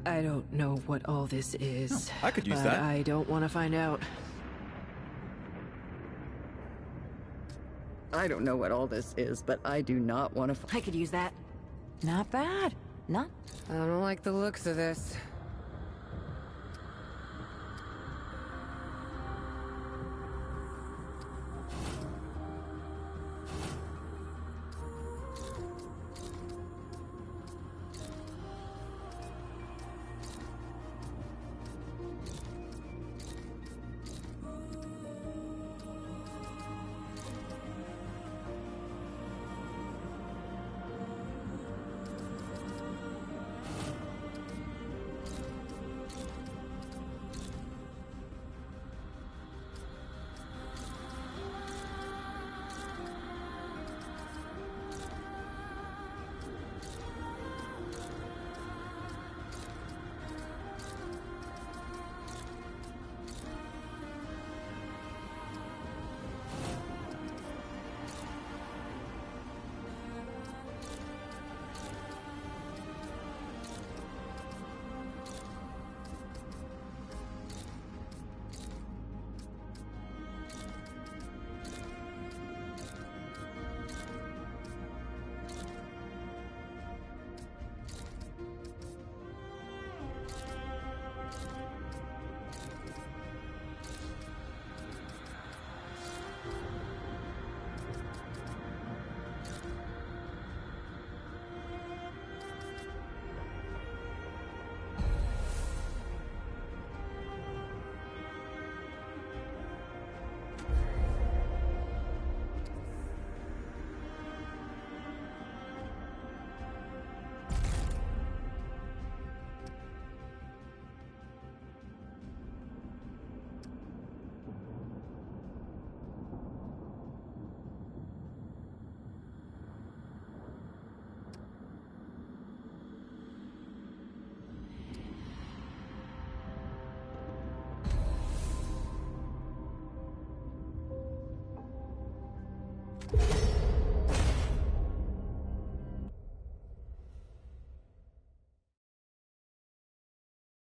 I don't know what all this is. I could use but that. I don't want to find out. I don't know what all this is, but I do not want to. I could use that. Not bad. Not. I don't like the looks of this.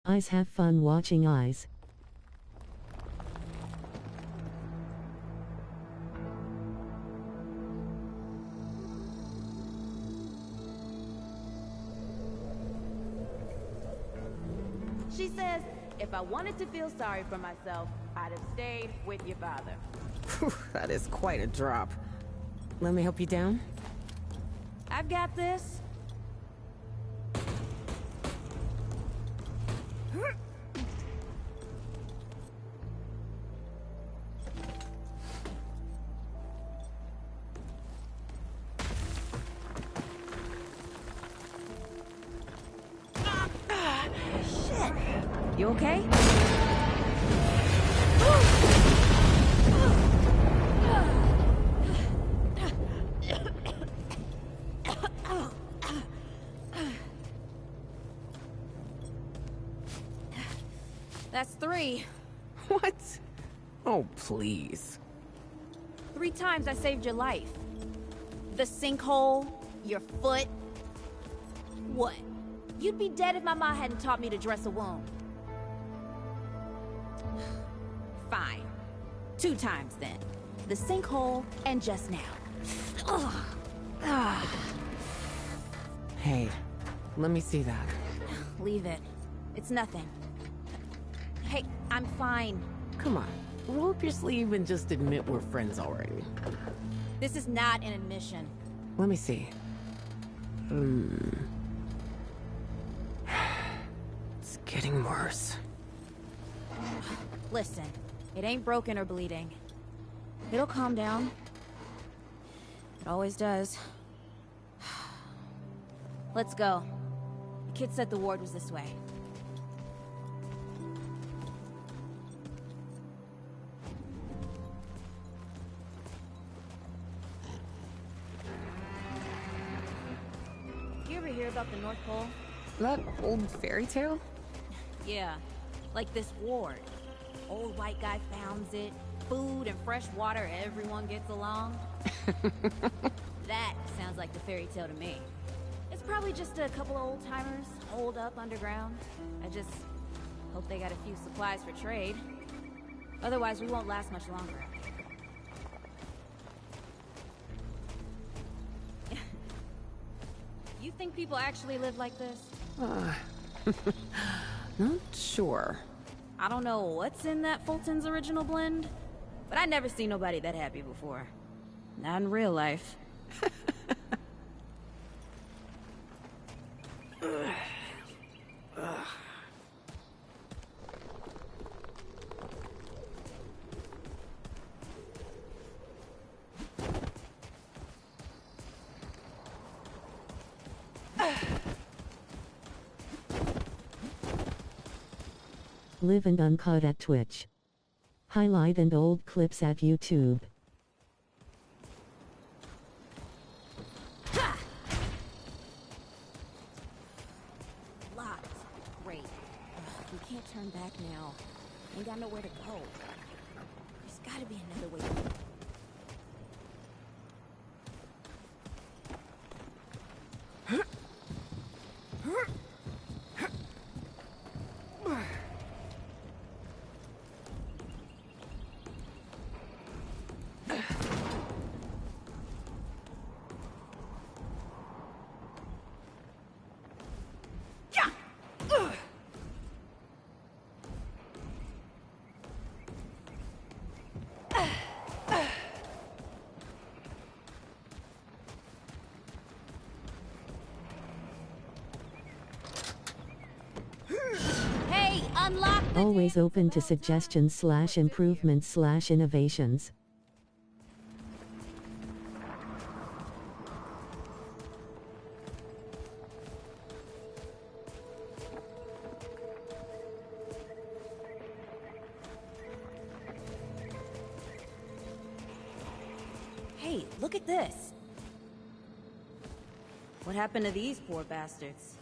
Eyes have fun watching eyes. She says, if I wanted to feel sorry for myself, I'd have stayed with your father. Whew, that is quite a drop. Let me help you down? I've got this. You okay? That's 3. What? Oh, please. 3 times I saved your life. The sinkhole, your foot. What? You'd be dead if my mom hadn't taught me to dress a wound. Fine. 2 times then. The sinkhole and just now. Ugh. Ah. Hey, let me see that. Leave it. It's nothing. Hey, I'm fine. Come on, roll up your sleeve and just admit we're friends already. This is not an admission. Let me see. It's getting worse. Listen, it ain't broken or bleeding. It'll calm down. It always does. Let's go. The kid said the ward was this way. You ever hear about the North Pole? That old fairy tale? Yeah, like this ward. Old white guy founds it. Food and fresh water, everyone gets along. That sounds like the fairy tale to me. It's probably just a couple of old-timers holed up underground. I just hope they got a few supplies for trade. Otherwise, we won't last much longer out here. You think people actually live like this? Not sure. I don't know what's in that Fulton's original blend, but I never seen nobody that happy before. Not in real life. Live and uncut at Twitch. Highlight and old clips at YouTube. Locked. Great. We can't turn back now. Ain't got nowhere to go. There's gotta be another way. Always open to suggestions/improvements/innovations. Hey, look at this. What happened to these poor bastards?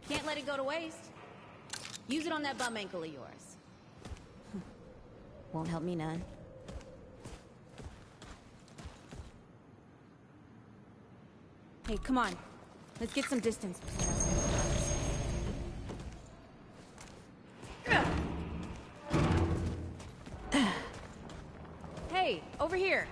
Can't let it go to waste. Use it on that bum ankle of yours. Won't help me none. Hey, come on. Let's get some distance between us. Hey, over here.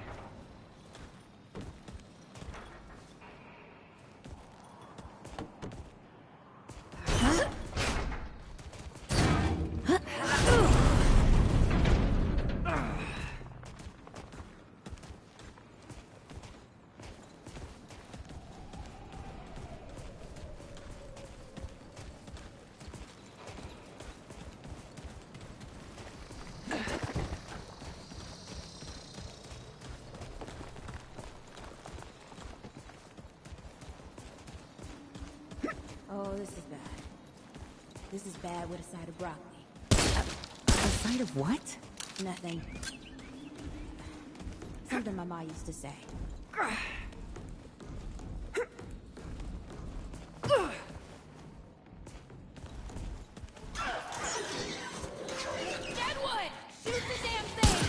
Oh, this is bad. This is bad with a side of broccoli. A side of what? Nothing. Something my ma used to say. Deadwood! Shoot the damn thing!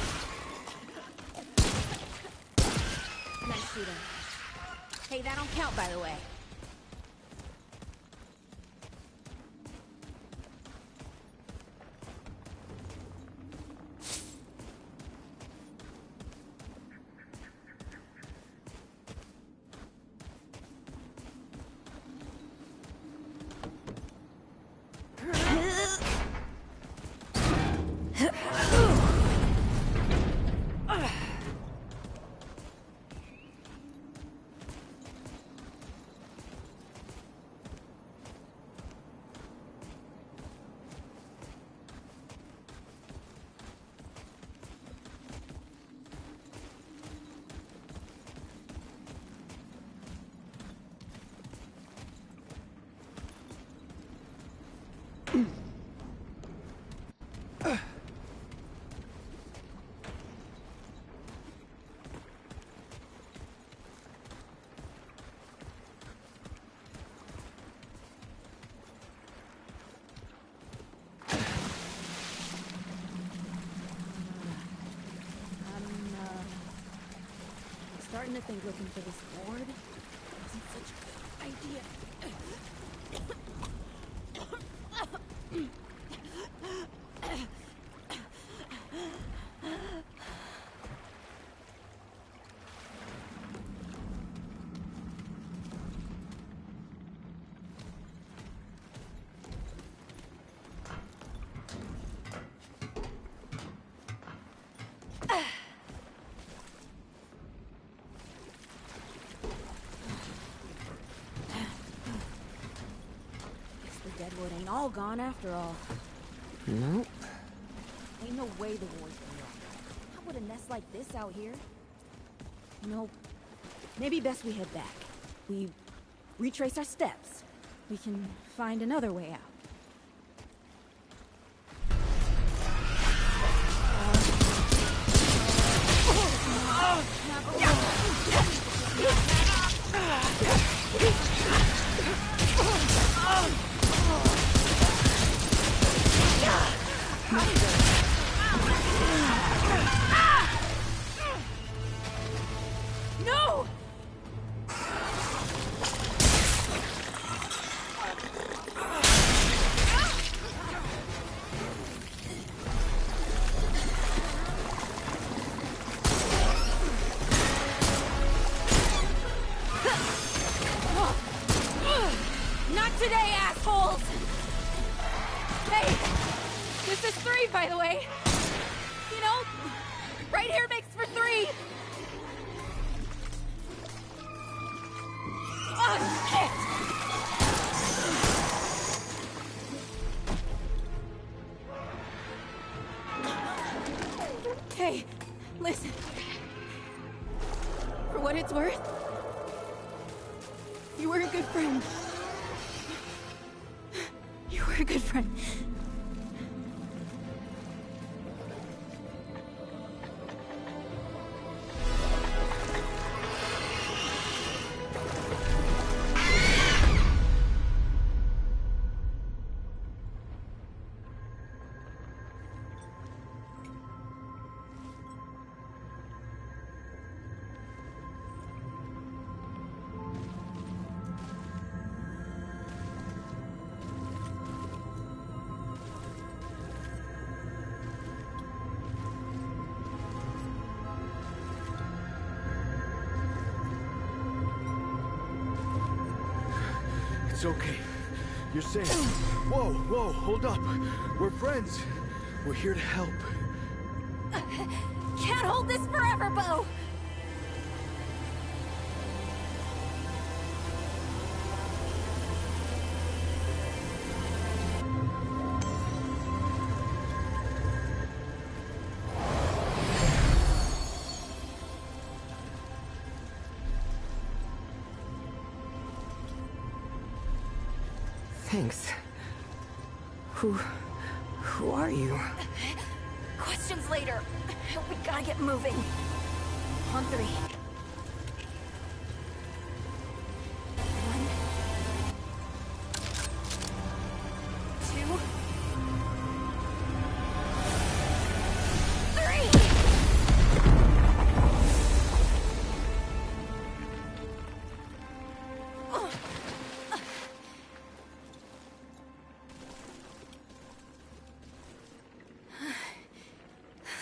Nice shooting. Hey, that don't count, by the way. Starting to think looking for this board wasn't such a good idea. Deadwood ain't all gone after all. Nope. Ain't no way the war's been lost. How would a nest like this out here? No. Maybe best we head back. We retrace our steps. We can find another way out. No! Not today, assholes! Hey, this is 3, by the way. You know, right here makes for 3. Oh, shit! Hey, listen. For what it's worth, you were a good friend. You were a good friend. It's okay. You're safe. Whoa, whoa, hold up. We're friends. We're here to help. Can't hold this forever, Bo! Thanks. Who are you? Questions later. We gotta get moving. On 3. 1, 2, 3!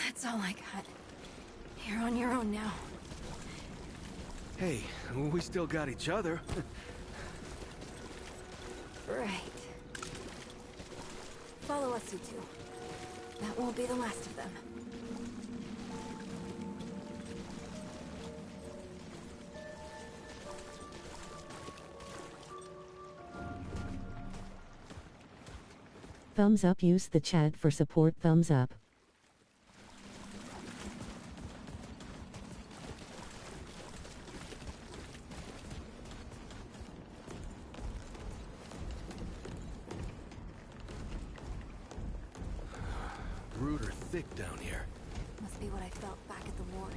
That's all I got. You're on your own now. Hey, we still got each other. Right. Follow us, you two. That won't be the last of them. Thumbs up. Use the chat for support. Thumbs up. brute are thick down here. Must be what I felt back at the ward.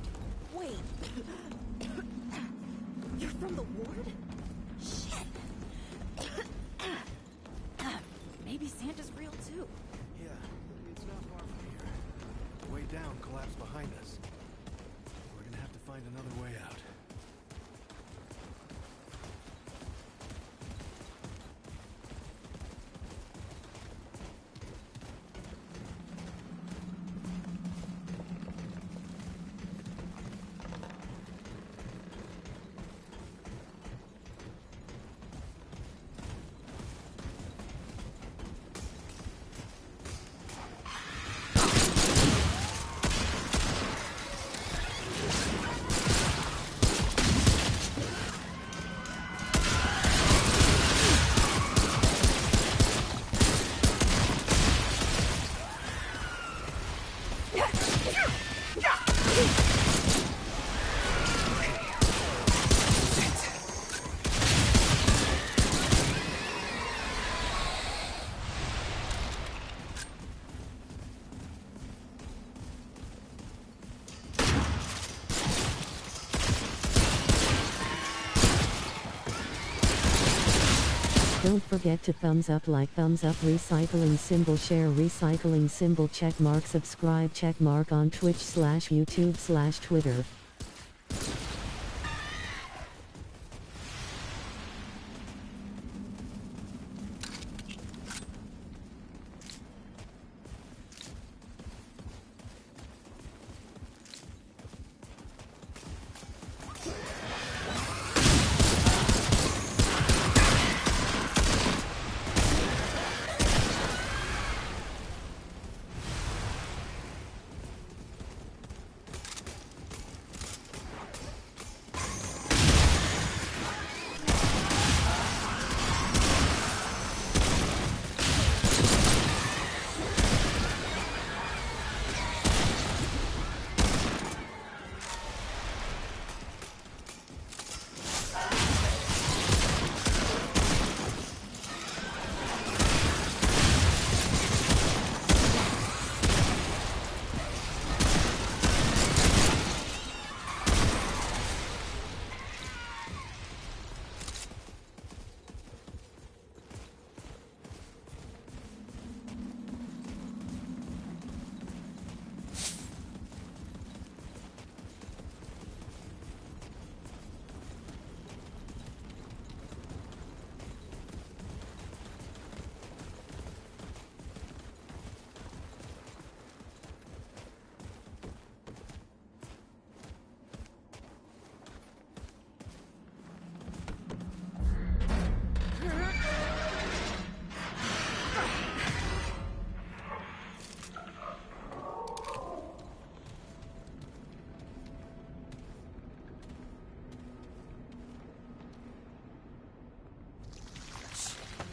Wait! You're from the ward? Shit! Maybe Santa's real too. Yeah, it's not far from here. The way down collapsed behind us. We're gonna have to find another way out. Don't forget to thumbs up, like, thumbs up, recycling symbol, share, recycling symbol, check mark, subscribe, check mark on Twitch/YouTube/Twitter.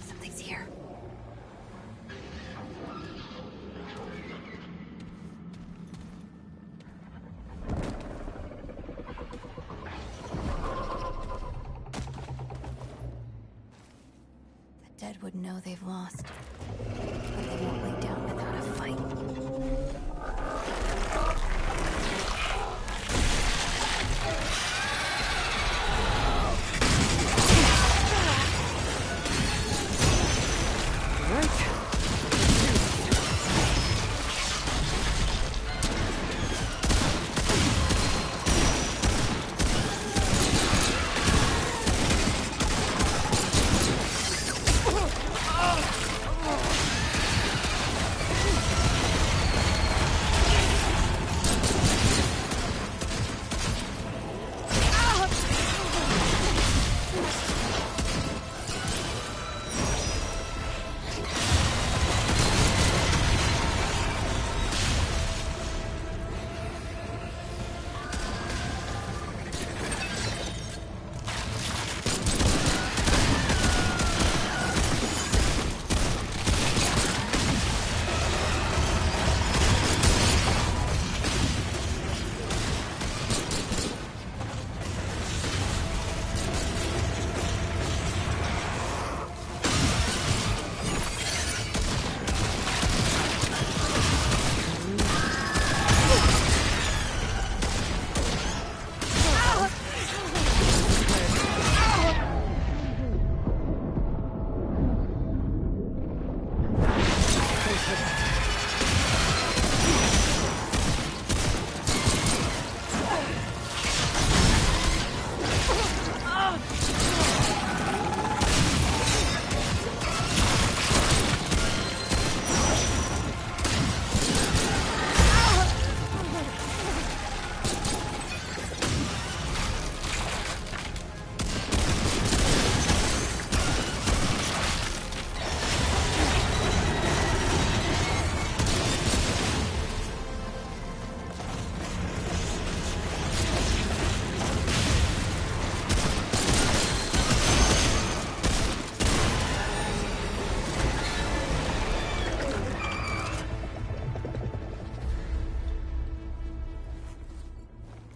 Something's here. The dead would know they've lost, but they won't lay down without a fight.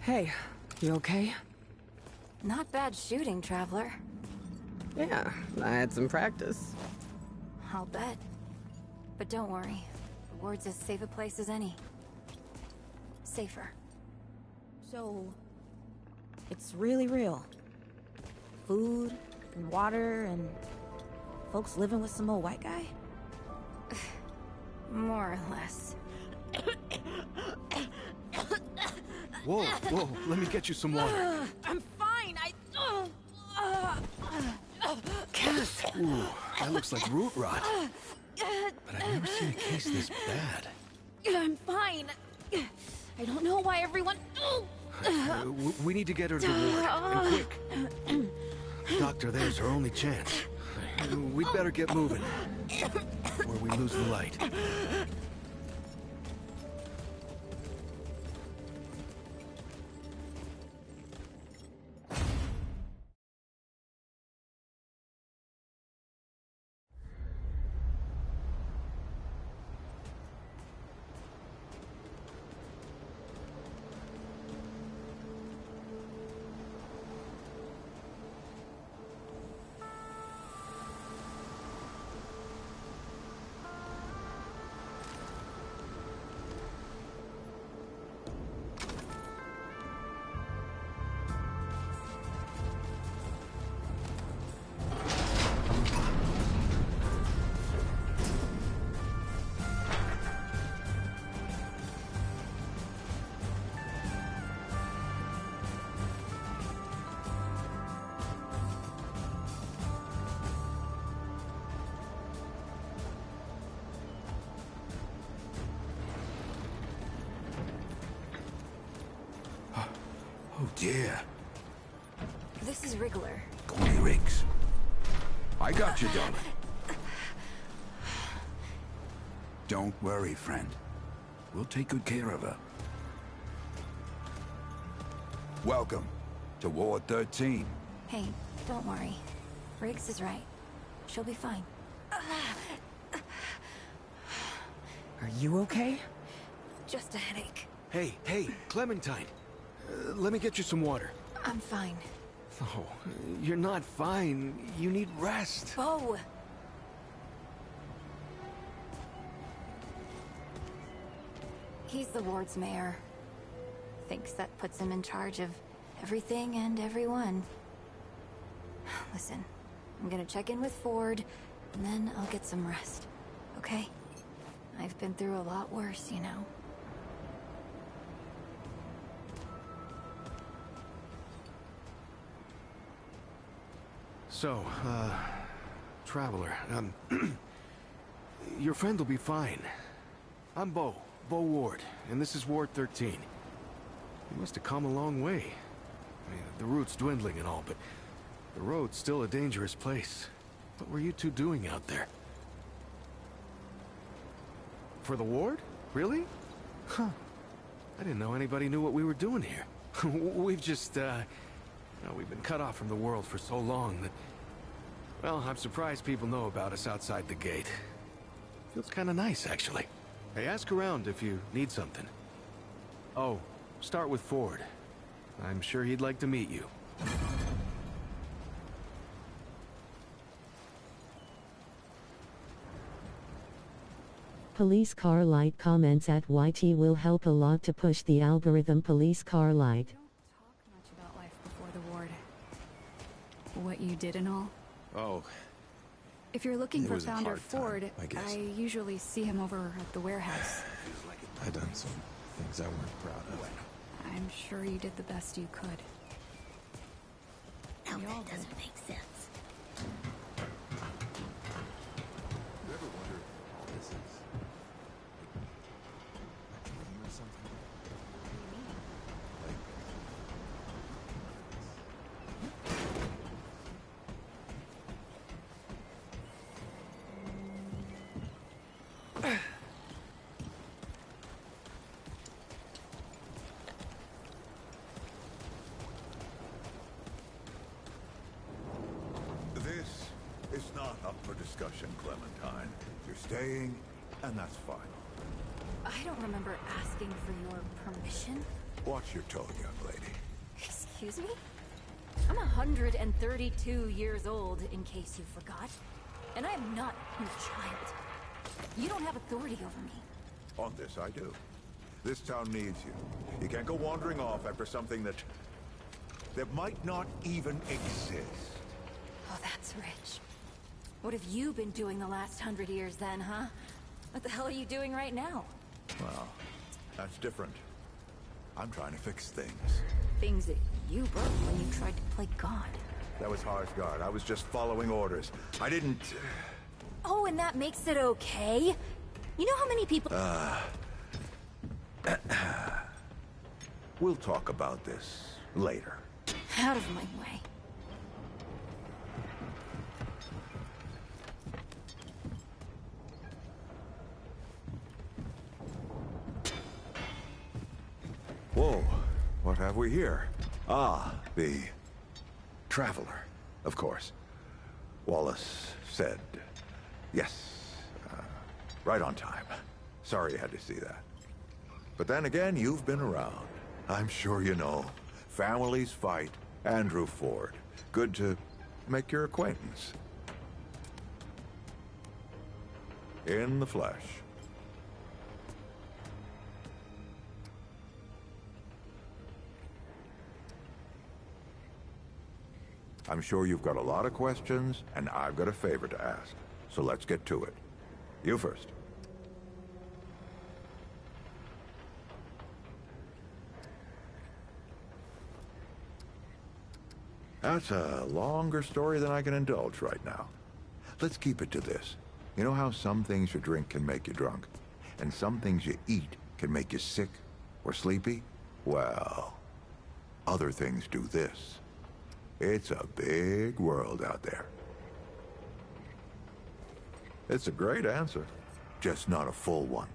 Hey, you okay? Not bad shooting, Traveler. Yeah, I had some practice. I'll bet. But don't worry. The ward's as safe a place as any. Safer. So, it's really real. Food, and water, and folks living with some old white guy? More or less. Whoa, whoa, let me get you some water. I'm fine, Cass! Ooh, that looks like root rot. But I've never seen a case this bad. I'm fine. I don't know why everyone... We need to get her to the ward, and quick. Doctor, there's our only chance. We'd better get moving, or we lose the light. Oh dear. This is Wriggler. Call me Riggs. I got you, darling. Don't worry, friend. We'll take good care of her. Welcome to Ward 13. Hey, don't worry. Riggs is right. She'll be fine. Are you okay? Just a headache. Hey, Clementine. Let me get you some water. I'm fine. Oh, you're not fine. You need rest. Bo! He's the ward's mayor. Thinks that puts him in charge of everything and everyone. Listen, I'm gonna check in with Ford, and then I'll get some rest. Okay? I've been through a lot worse, you know. So, Traveler, your friend will be fine. I'm Bo Ward, and this is Ward 13. You must have come a long way. I mean, the route's dwindling and all, but the road's still a dangerous place. What were you two doing out there? For the ward? Really? Huh. I didn't know anybody knew what we were doing here. We've just, we've been cut off from the world for so long that... Well, I'm surprised people know about us outside the gate. Feels kind of nice, actually. Hey, ask around if you need something. Oh, start with Ford. I'm sure he'd like to meet you. Police car light comments at YT will help a lot to push the algorithm. Police car light. Don't talk much about life before the ward. What you did and all. Oh, If you're looking It for was a Founder hard time, Ford, I guess. I usually see him over at the warehouse. I done some things I weren't proud of. I'm sure you did the best you could. Now We all that doesn't make sense. You ever wonder if all this is a dream or something? Like, this is not up for discussion, Clementine. You're staying, and that's final. I don't remember asking for your permission. Watch your tone, young lady. Excuse me? I'm 132 years old, in case you forgot. And I am not your child. You don't have authority over me. On this, I do. This town needs you. You can't go wandering off after something that might not even exist. Oh, that's rich. What have you been doing the last 100 years then, huh? What the hell are you doing right now? Well, that's different. I'm trying to fix things. Things that you broke when you tried to play God. That was harsh, guard. I was just following orders. I didn't... Oh, and that makes it okay? You know how many people... We'll talk about this later. Out of my way. Whoa, what have we here? Ah, the Traveler, of course. Wallace said yes, right on time. Sorry you had to see that. But then again, you've been around. I'm sure you know. Families fight. Andrew Ford. Good to make your acquaintance. In the flesh. I'm sure you've got a lot of questions, and I've got a favor to ask. So let's get to it. You first. That's a longer story than I can indulge right now. Let's keep it to this. You know how some things you drink can make you drunk, and some things you eat can make you sick or sleepy? Well, other things do this. It's a big world out there. It's a great answer, just not a full one.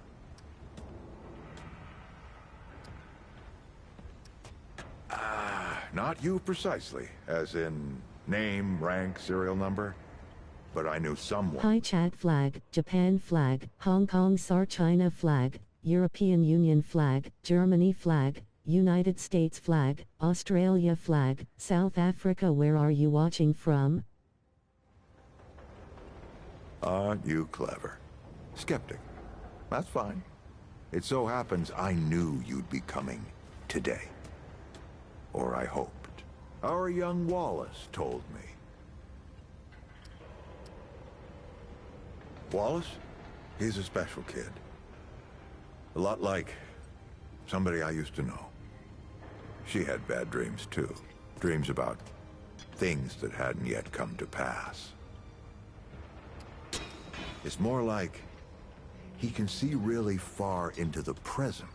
Not you precisely, as in name, rank, serial number, but I knew someone. Hi Chad flag, Japan flag, Hong Kong SAR China flag, European Union flag, Germany flag, United States flag, Australia flag, South Africa. Where are you watching from? Aren't you clever? Skeptic. That's fine. It so happens I knew you'd be coming today. Or I hoped. Our young Wallace told me. Wallace? He's a special kid. A lot like somebody I used to know. She had bad dreams too. Dreams about things that hadn't yet come to pass. It's more like he can see really far into the present.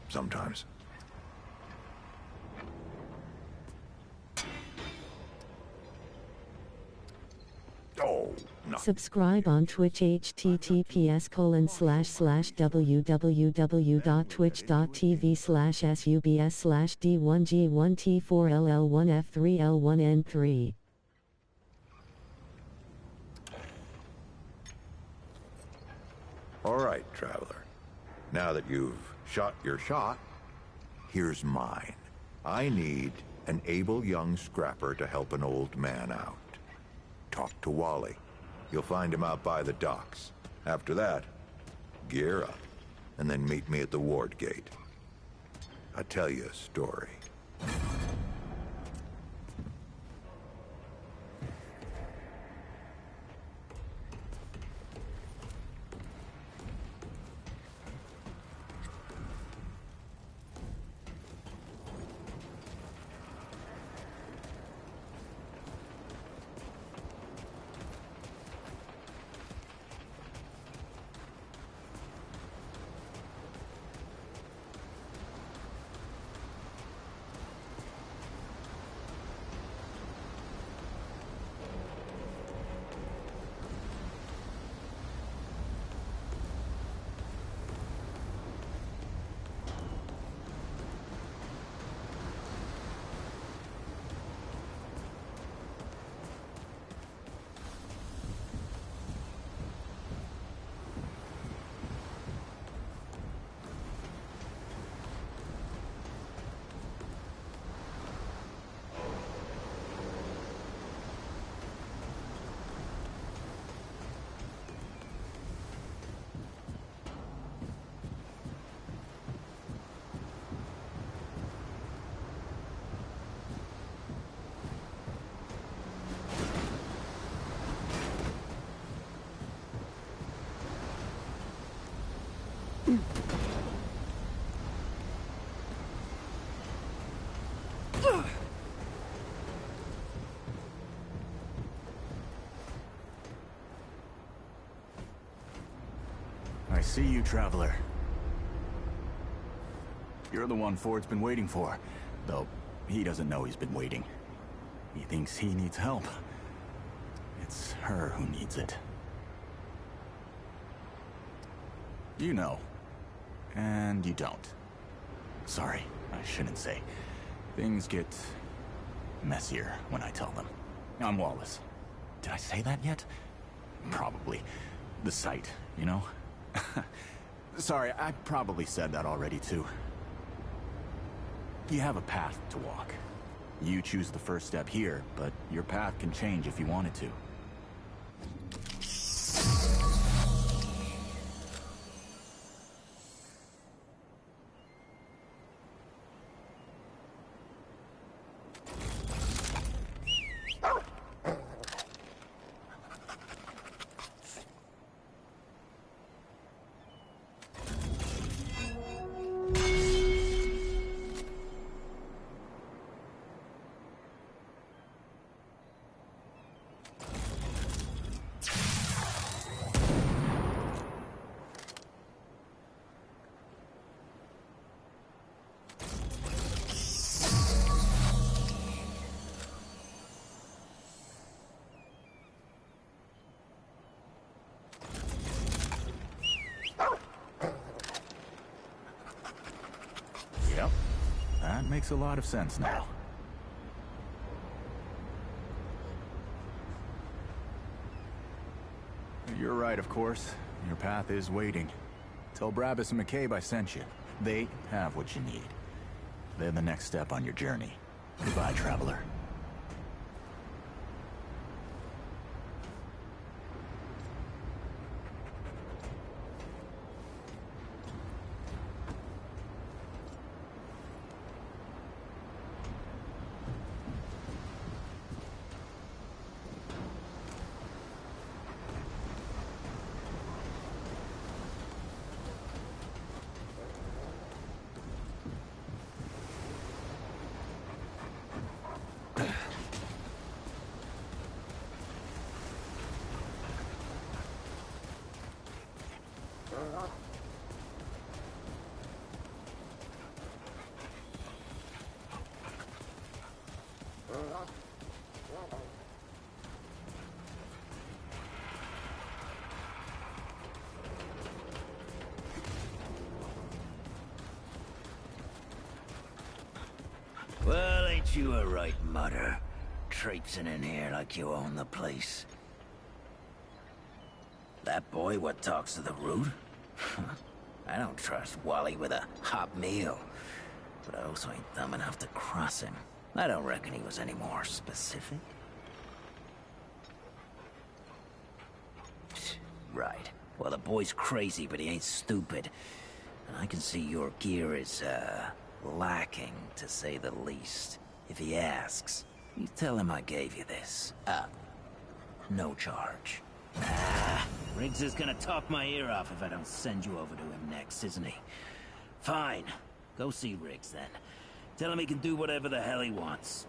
Sometimes. Oh, no. Subscribe on Twitch https://www.twitch.tv/subs/d1g1t4ll1f3l1n3. All right, Traveler. Now that you've shot your shot, here's mine. I need an able young scrapper to help an old man out. Talk to Wally. You'll find him out by the docks. After that, gear up, and then meet me at the ward gate. I'll tell you a story. I see you, Traveler. You're the one Ford's been waiting for, though he doesn't know he's been waiting. He thinks he needs help. It's her who needs it. You know, and you don't. Sorry, I shouldn't say. Things get messier when I tell them. I'm Wallace. Did I say that yet? Probably. The site, you know? Sorry, I probably said that already too. You have a path to walk. You choose the first step here, but your path can change if you wanted to. Yep, that makes a lot of sense now. You're right, of course. Your path is waiting. Tell Brabus and McCabe I sent you. They have what you need. They're the next step on your journey. Goodbye, Traveler. Well, ain't you a right mutter, traipsing in here like you own the place? That boy what talks to the root? I don't trust Wally with a hot meal, but I also ain't dumb enough to cross him. I don't reckon he was any more specific. Right. Well, the boy's crazy, but he ain't stupid. And I can see your gear is, lacking, to say the least. If he asks, you tell him I gave you this. No charge. Riggs is gonna talk my ear off if I don't send you over to him next, isn't he? Fine. Go see Riggs, then. Tell him he can do whatever the hell he wants.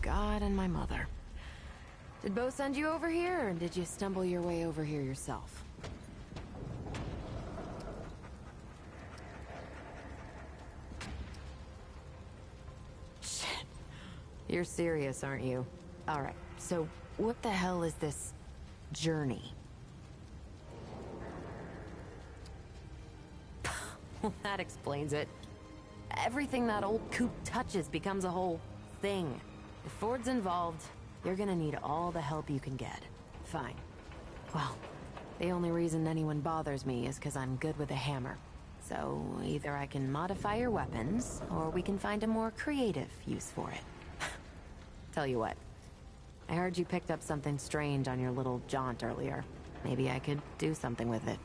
God and my mother. Did Bo send you over here, or did you stumble your way over here yourself? Shit. You're serious, aren't you? Alright, so what the hell is this journey? Well, that explains it. Everything that old coop touches becomes a whole thing. If Ford's involved, you're gonna need all the help you can get. Fine. Well, the only reason anyone bothers me is because I'm good with a hammer. So either I can modify your weapons, or we can find a more creative use for it. Tell you what, I heard you picked up something strange on your little jaunt earlier. Maybe I could do something with it.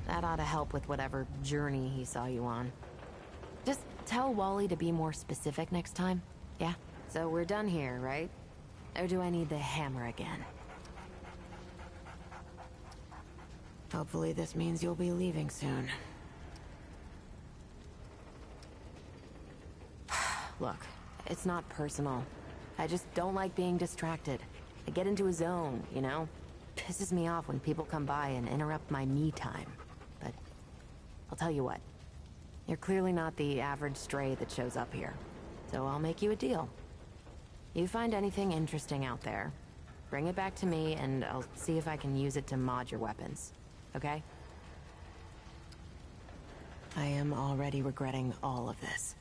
That ought to help with whatever journey he saw you on. Just tell Wally to be more specific next time, yeah? So we're done here, right? Or do I need the hammer again? Hopefully this means you'll be leaving soon. Look, it's not personal. I just don't like being distracted. I get into a zone, you know? Pisses me off when people come by and interrupt my me time. But I'll tell you what. You're clearly not the average stray that shows up here. So I'll make you a deal. You find anything interesting out there, bring it back to me and I'll see if I can use it to mod your weapons. Okay? I am already regretting all of this.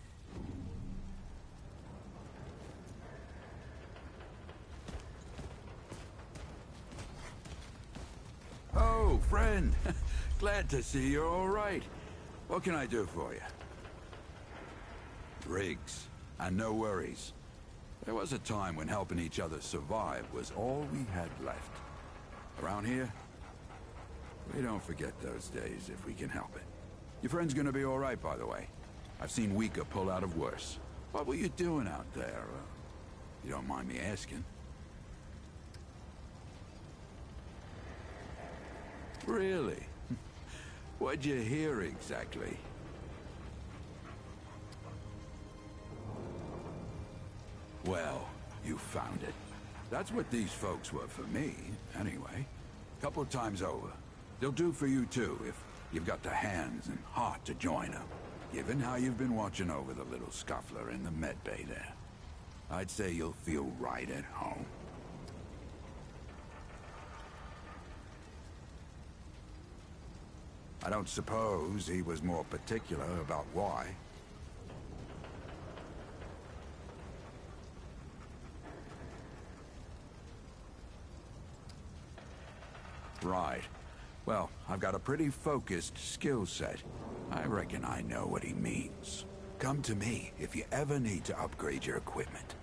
Oh, friend. Glad to see you're all right. What can I do for you? Rigs, and no worries. There was a time when helping each other survive was all we had left. Around here, we don't forget those days if we can help it. Your friend's gonna be all right, by the way. I've seen weaker pull out of worse. What were you doing out there? You don't mind me asking. Really? What'd you hear exactly? Well, you found it. That's what these folks were for me, anyway. Couple of times over. They'll do for you too, if you've got the hands and heart to join them. Given how you've been watching over the little scuffler in the med bay there, I'd say you'll feel right at home. I don't suppose he was more particular about why. Right. Well, I've got a pretty focused skill set. I reckon I know what he means. Come to me if you ever need to upgrade your equipment.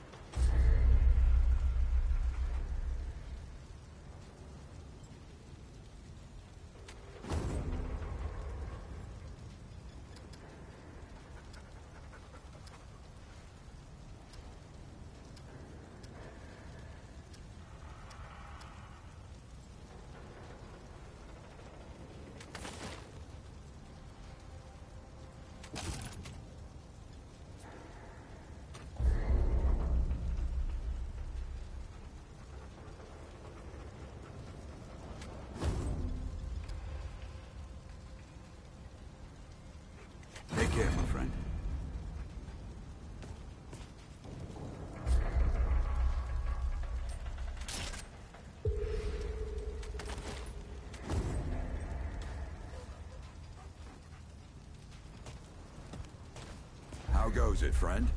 goes it, friend?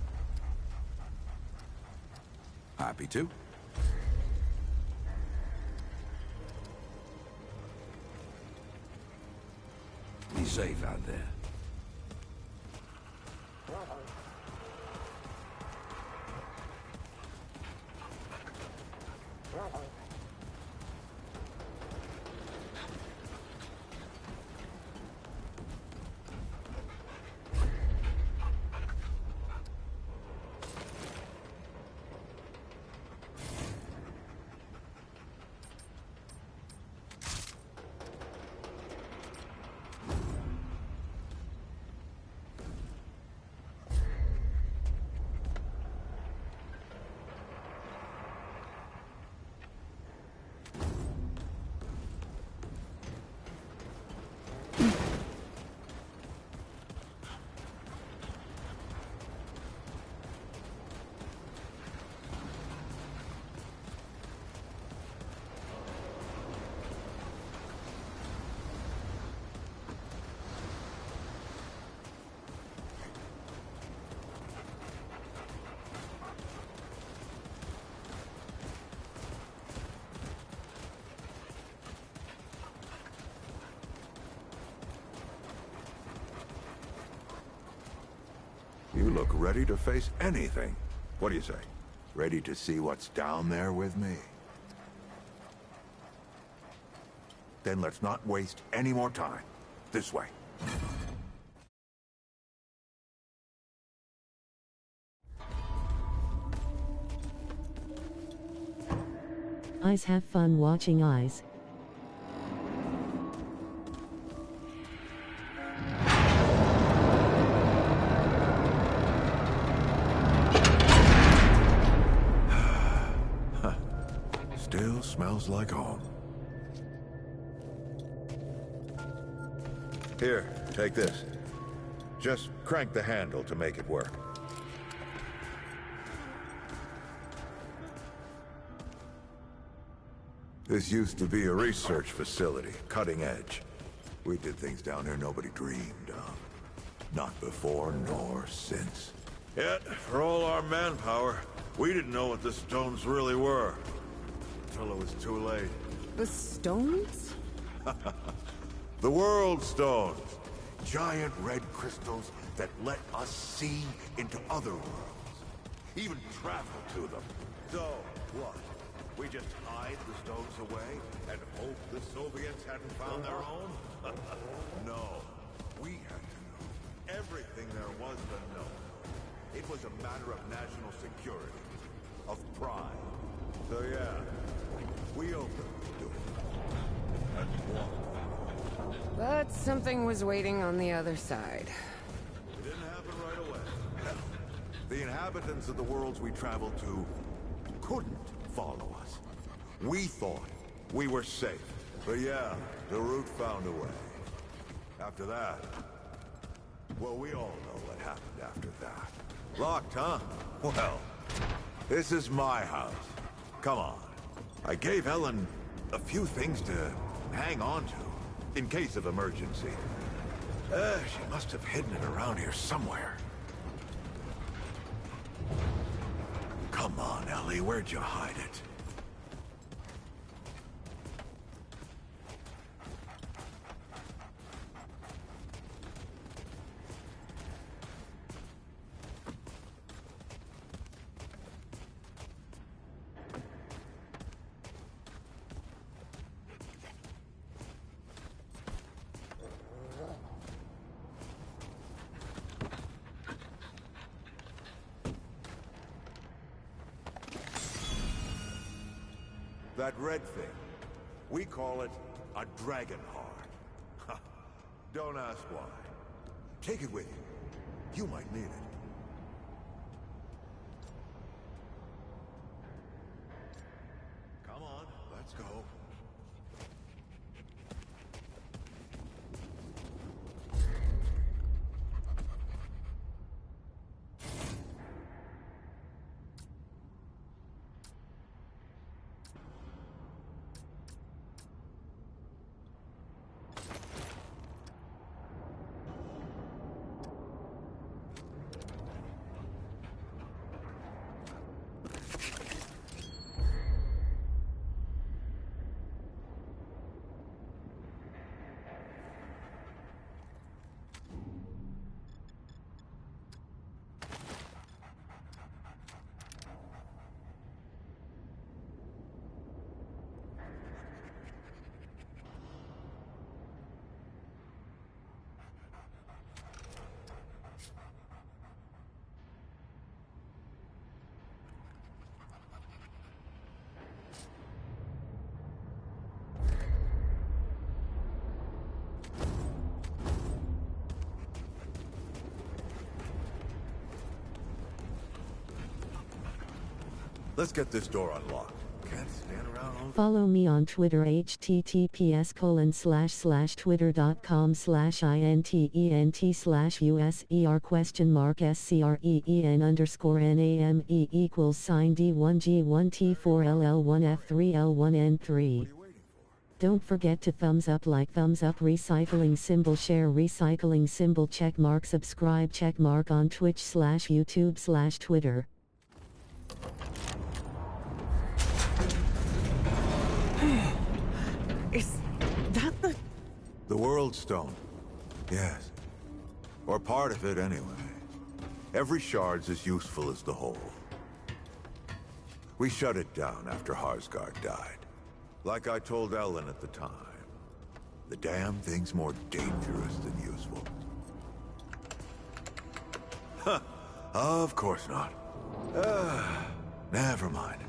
Happy to. Be safe out there. You look ready to face anything. What do you say? Ready to see what's down there with me? Then let's not waste any more time. This way. Eyes have fun watching eyes. Still smells like home. Here, take this. Just crank the handle to make it work. This used to be a research facility, cutting edge. We did things down here nobody dreamed of. Not before nor since. Yet, for all our manpower, we didn't know what the stones really were. Until it was too late. The stones? The World Stones. Giant red crystals that let us see into other worlds. Even travel to them. So, what? We just hide the stones away and hope the Soviets hadn't found their own? No. We had to know everything there was to know. It was a matter of national security. Of pride. So yeah, we opened the door. And walked. But something was waiting on the other side. It didn't happen right away. Hell, the inhabitants of the worlds we traveled to couldn't follow us. We thought we were safe. But yeah, the root found a way. After that, well, we all know what happened after that. Locked, huh? Well, this is my house. Come on. I gave Ellen a few things to hang on to, in case of emergency. She must have hidden it around here somewhere. Come on, Ellie, where'd you hide it? That red thing, we call it a dragon heart. Don't ask why. Take it with you. You might need it. Come on, let's go. Let's get this door unlocked. Can't stand around all Follow me on Twitter https://twitter.com/INTENT/USER?D1G1T4LL1F3L1N3. Don't forget to thumbs up, like, thumbs up, recycling symbol, share recycling symbol, check mark, subscribe check mark on Twitch/YouTube/Twitter. Is that The World Stone. Yes. Or part of it, anyway. Every shard's as useful as the whole. We shut it down after Harsgard died. Like I told Ellen at the time. The damn thing's more dangerous than useful. Huh. Of course not. Never mind.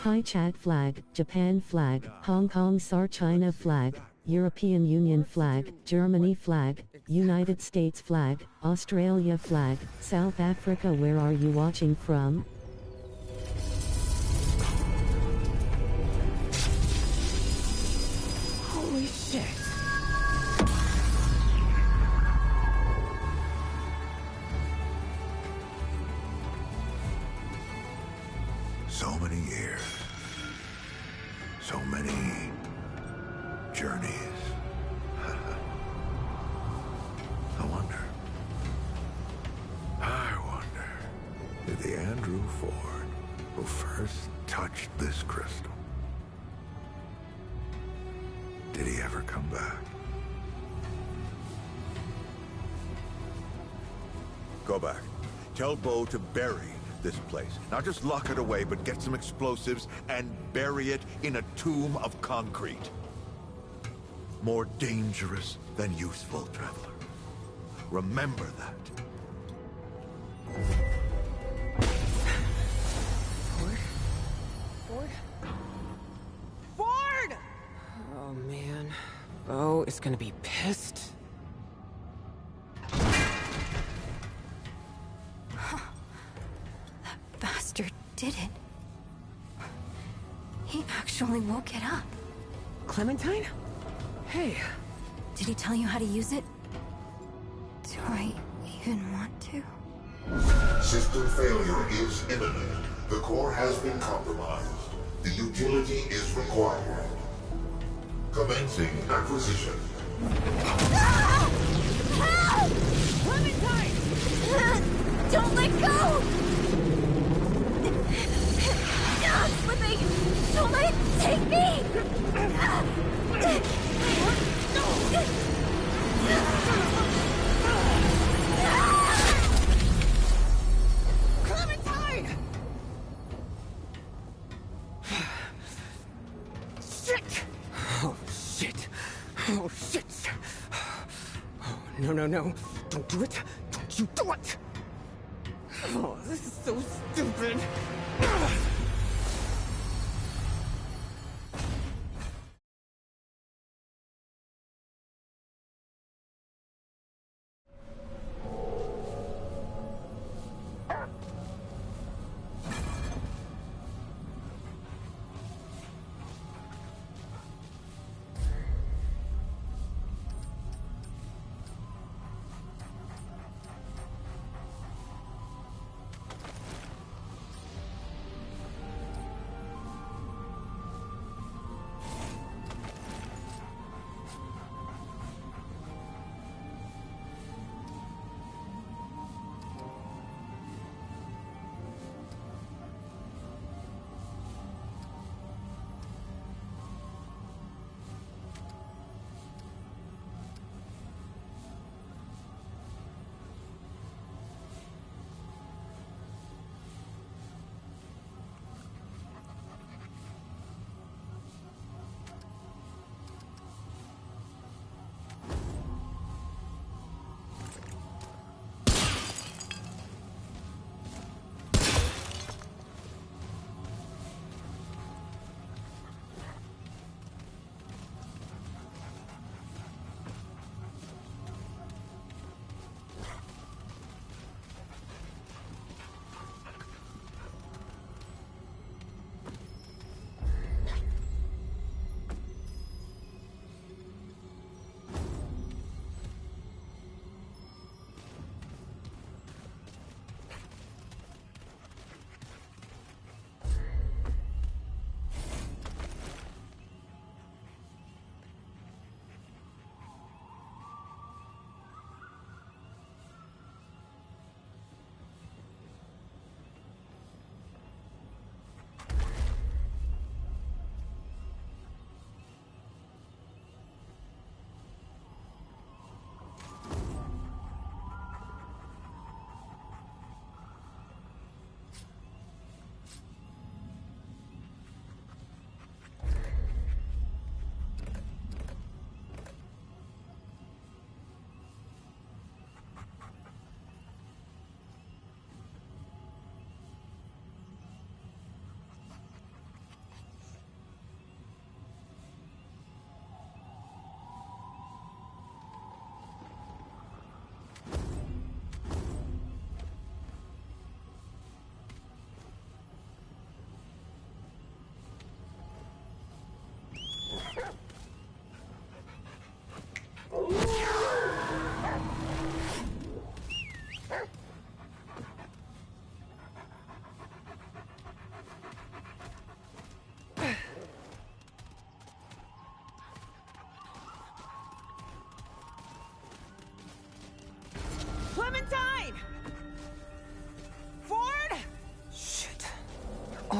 Hi Chad flag, Japan flag, Hong Kong SAR China flag, European Union flag, Germany flag, United States flag, Australia flag, South Africa. Where are you watching from? Holy shit. So many years. So many journeys. I wonder if the Andrew Ford who first touched this crystal, did he ever come back? Go back. Tell Bo to bury this place. Not just lock it away, but get some explosives and bury it in a tomb of concrete. More dangerous than useful, traveler. Remember that. Ford! Oh, man. Bo is gonna be pissed. That bastard did it. He actually woke it up. Clementine? Hey. Did he tell you how to use it? Do I even want to? System failure is imminent. The core has been compromised. The utility is required. Commencing acquisition. Ah! Help! Clementine! Don't let go! I'm slipping! Don't let it take me! Clementine! Shit! Oh, shit. Oh, shit. Oh, no, no, no. Don't do it. Don't you do it! Oh, this is so stupid.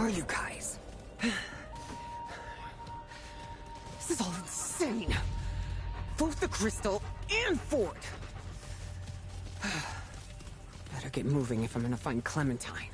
are you guys? This is all insane. Both the Crystal and Ford. Better get moving if I'm gonna find Clementine.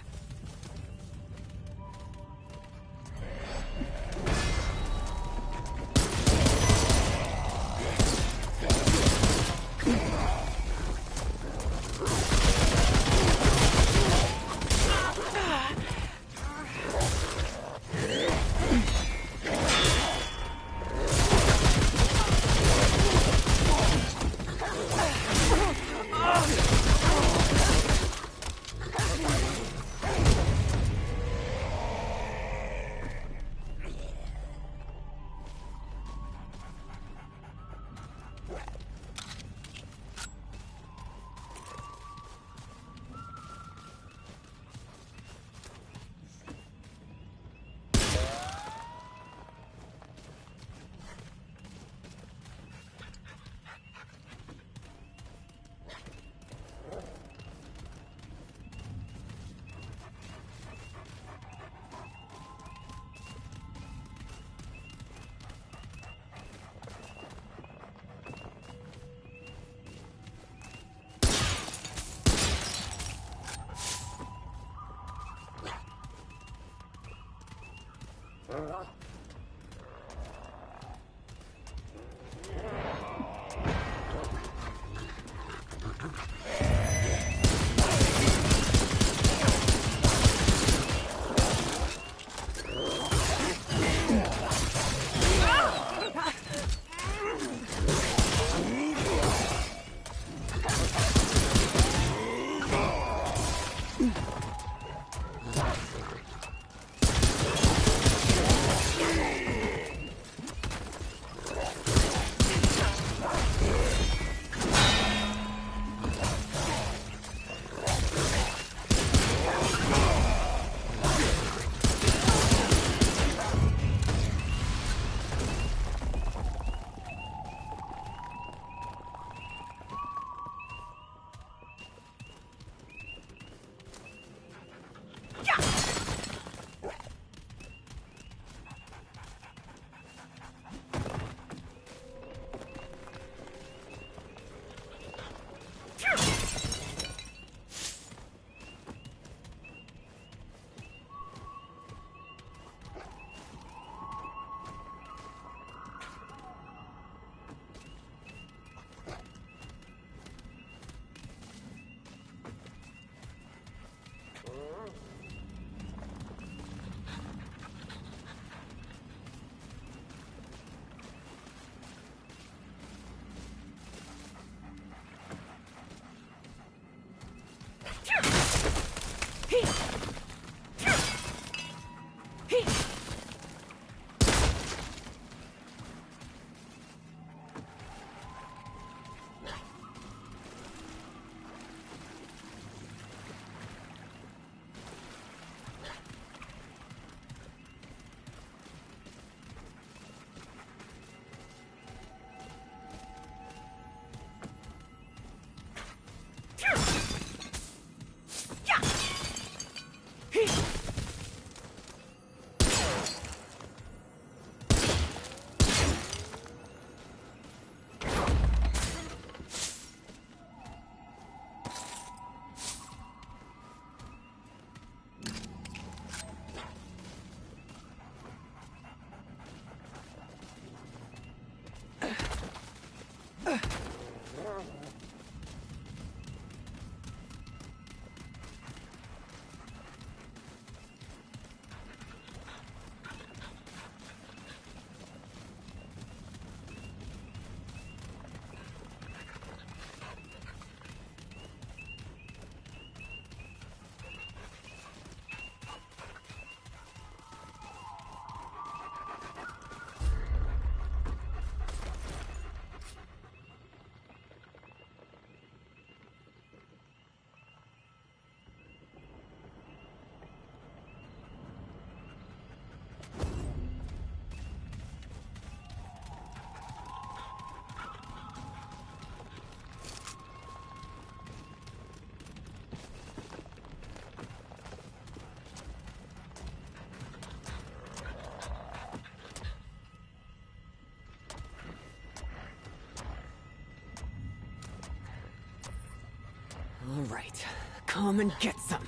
All right, come and get some.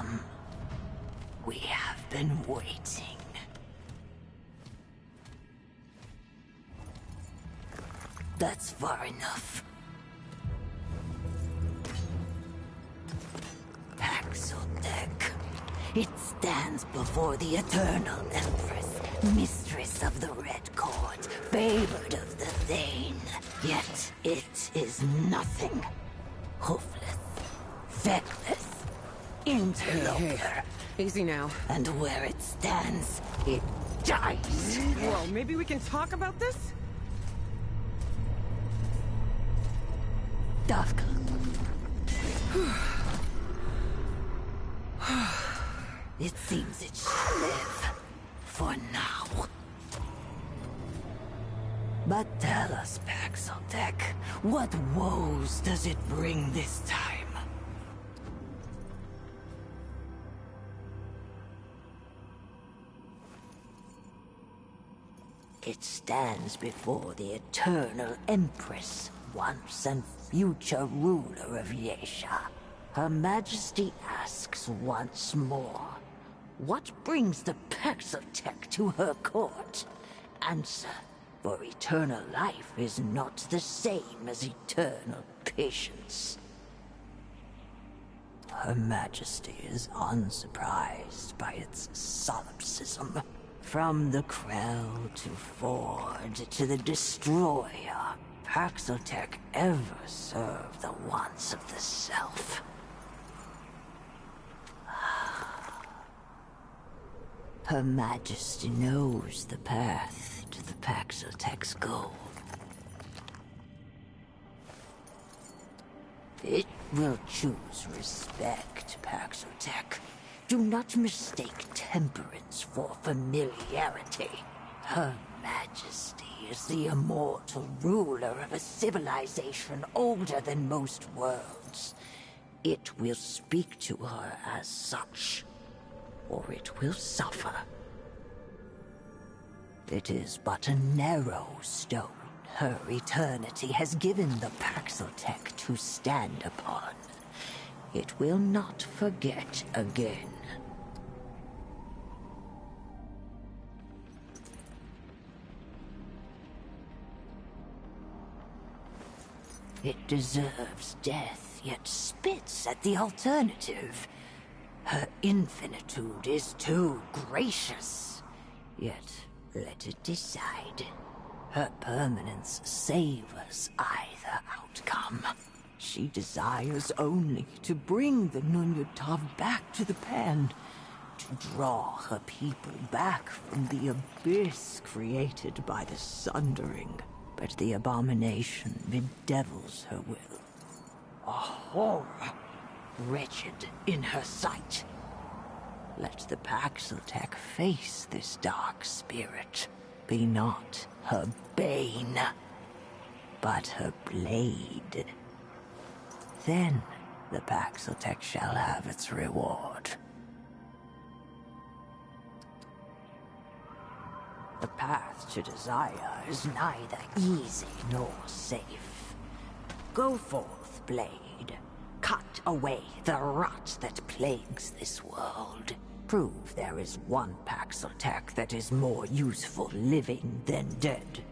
come. We have been waiting. That's far enough. Paxotech. It stands before the Eternal Empress, mistress of the Red Court, favored of the Thane. Yet it is nothing. Hoofless, feckless, interloper. Hey, easy now. And where it stands, it dies. Well, maybe we can talk about this? Dafka. It seems it should live. For now. But tell us, Paxotech, what woes does it bring this time? It stands before the Eternal Empress, once and future ruler of Yesha. Her Majesty asks once more, what brings the Paxotech to her court? Answer, for eternal life is not the same as eternal patience. Her Majesty is unsurprised by its solipsism. From the Krell to Ford to the Destroyer, Paxotech ever served the wants of the self. Her Majesty knows the path to the Paxotech's goal. It will choose respect, Paxotech. Do not mistake temperance for familiarity. Her Majesty is the immortal ruler of a civilization older than most worlds. It will speak to her as such, or it will suffer. It is but a narrow stone her eternity has given the Paxotech to stand upon. It will not forget again. It deserves death, yet spits at the alternative. Her infinitude is too gracious, yet let it decide. Her permanence savors either outcome. She desires only to bring the Nunyatav back to the pen, to draw her people back from the abyss created by the Sundering. But the abomination bedevils her will. A horror, wretched in her sight. Let the Paxotech face this dark spirit. Be not her bane, but her blade. Then the Paxotech shall have its reward. The path to desire is neither easy nor safe. Go forth, blade. Cut away the rot that plagues this world. Prove there is one Paxotech that is more useful living than dead.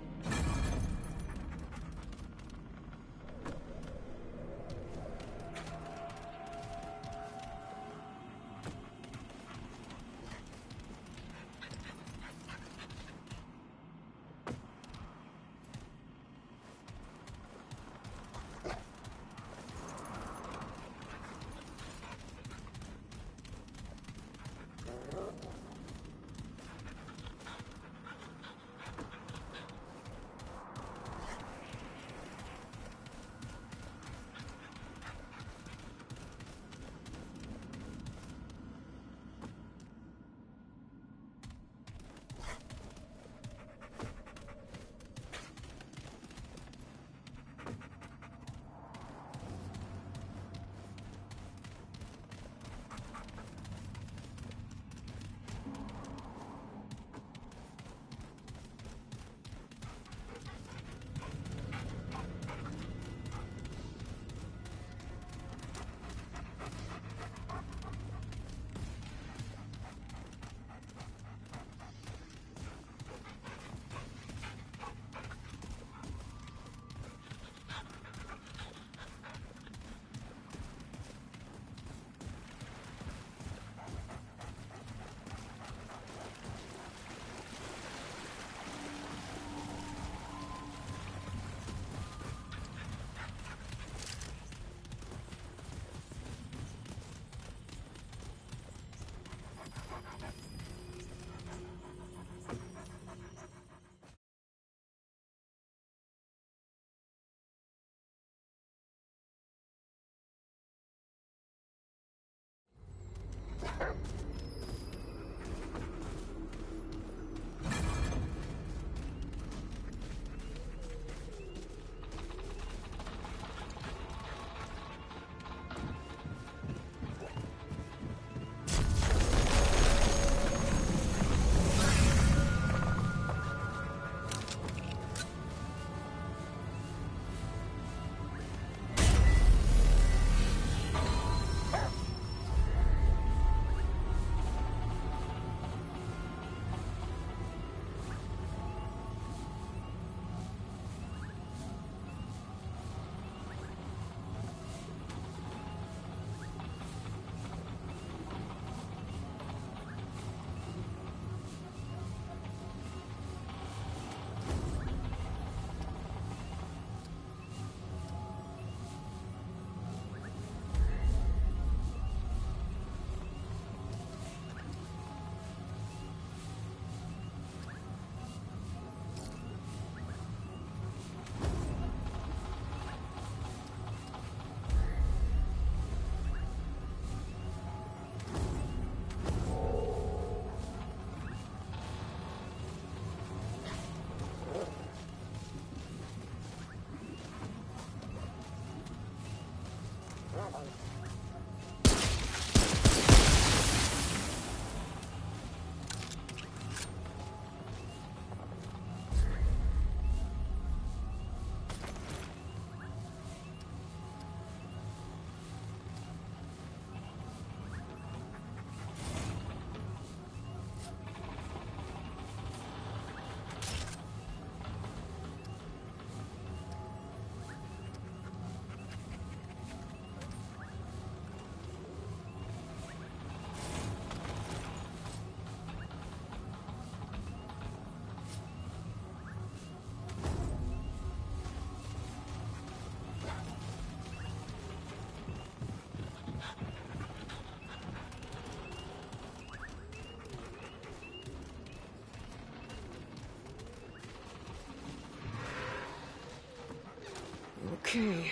Okay.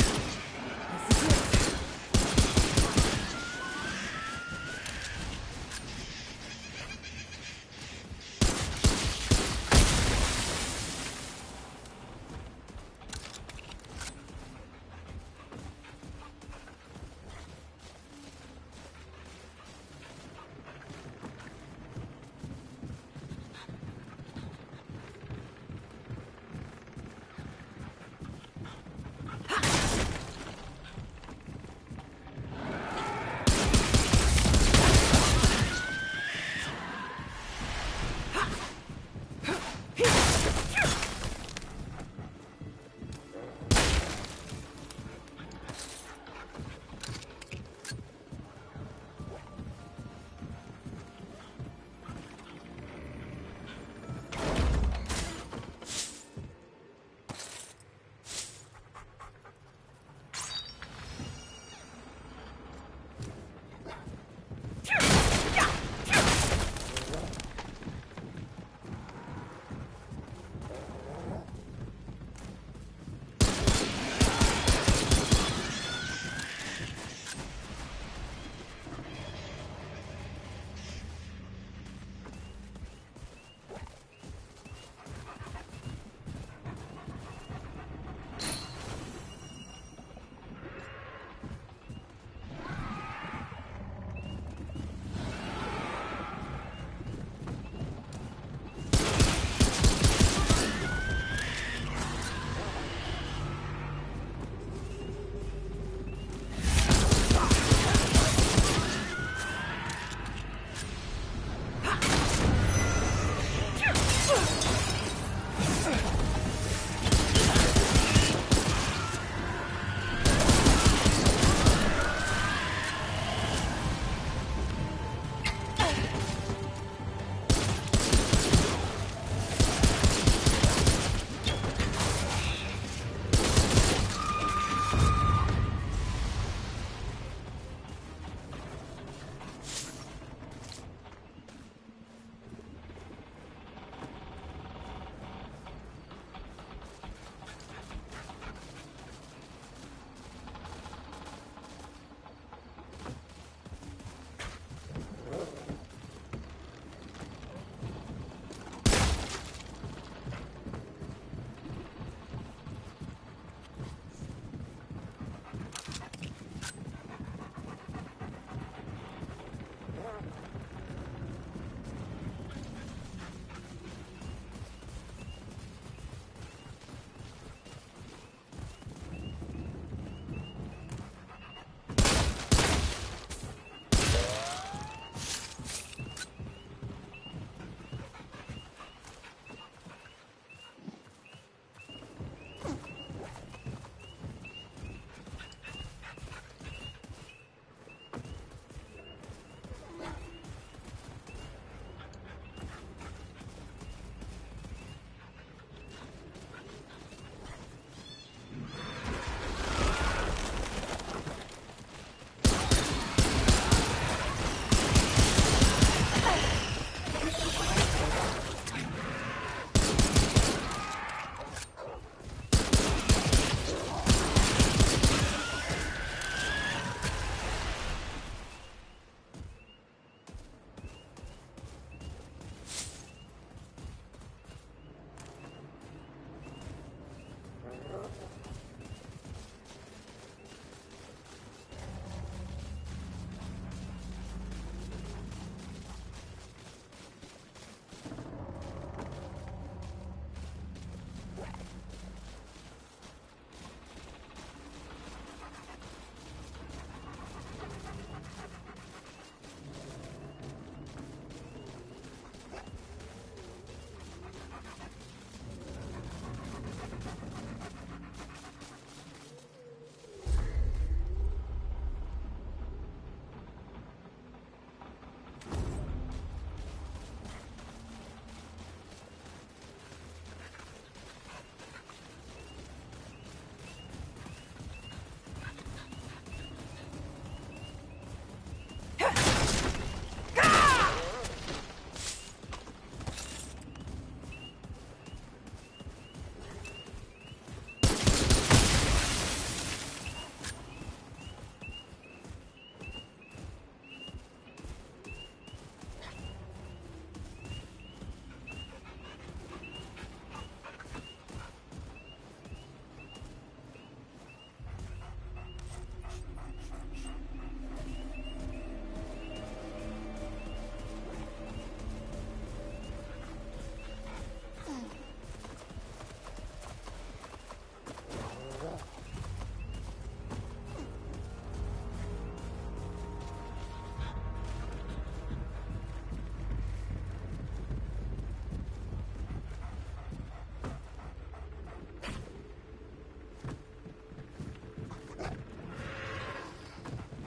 This is it.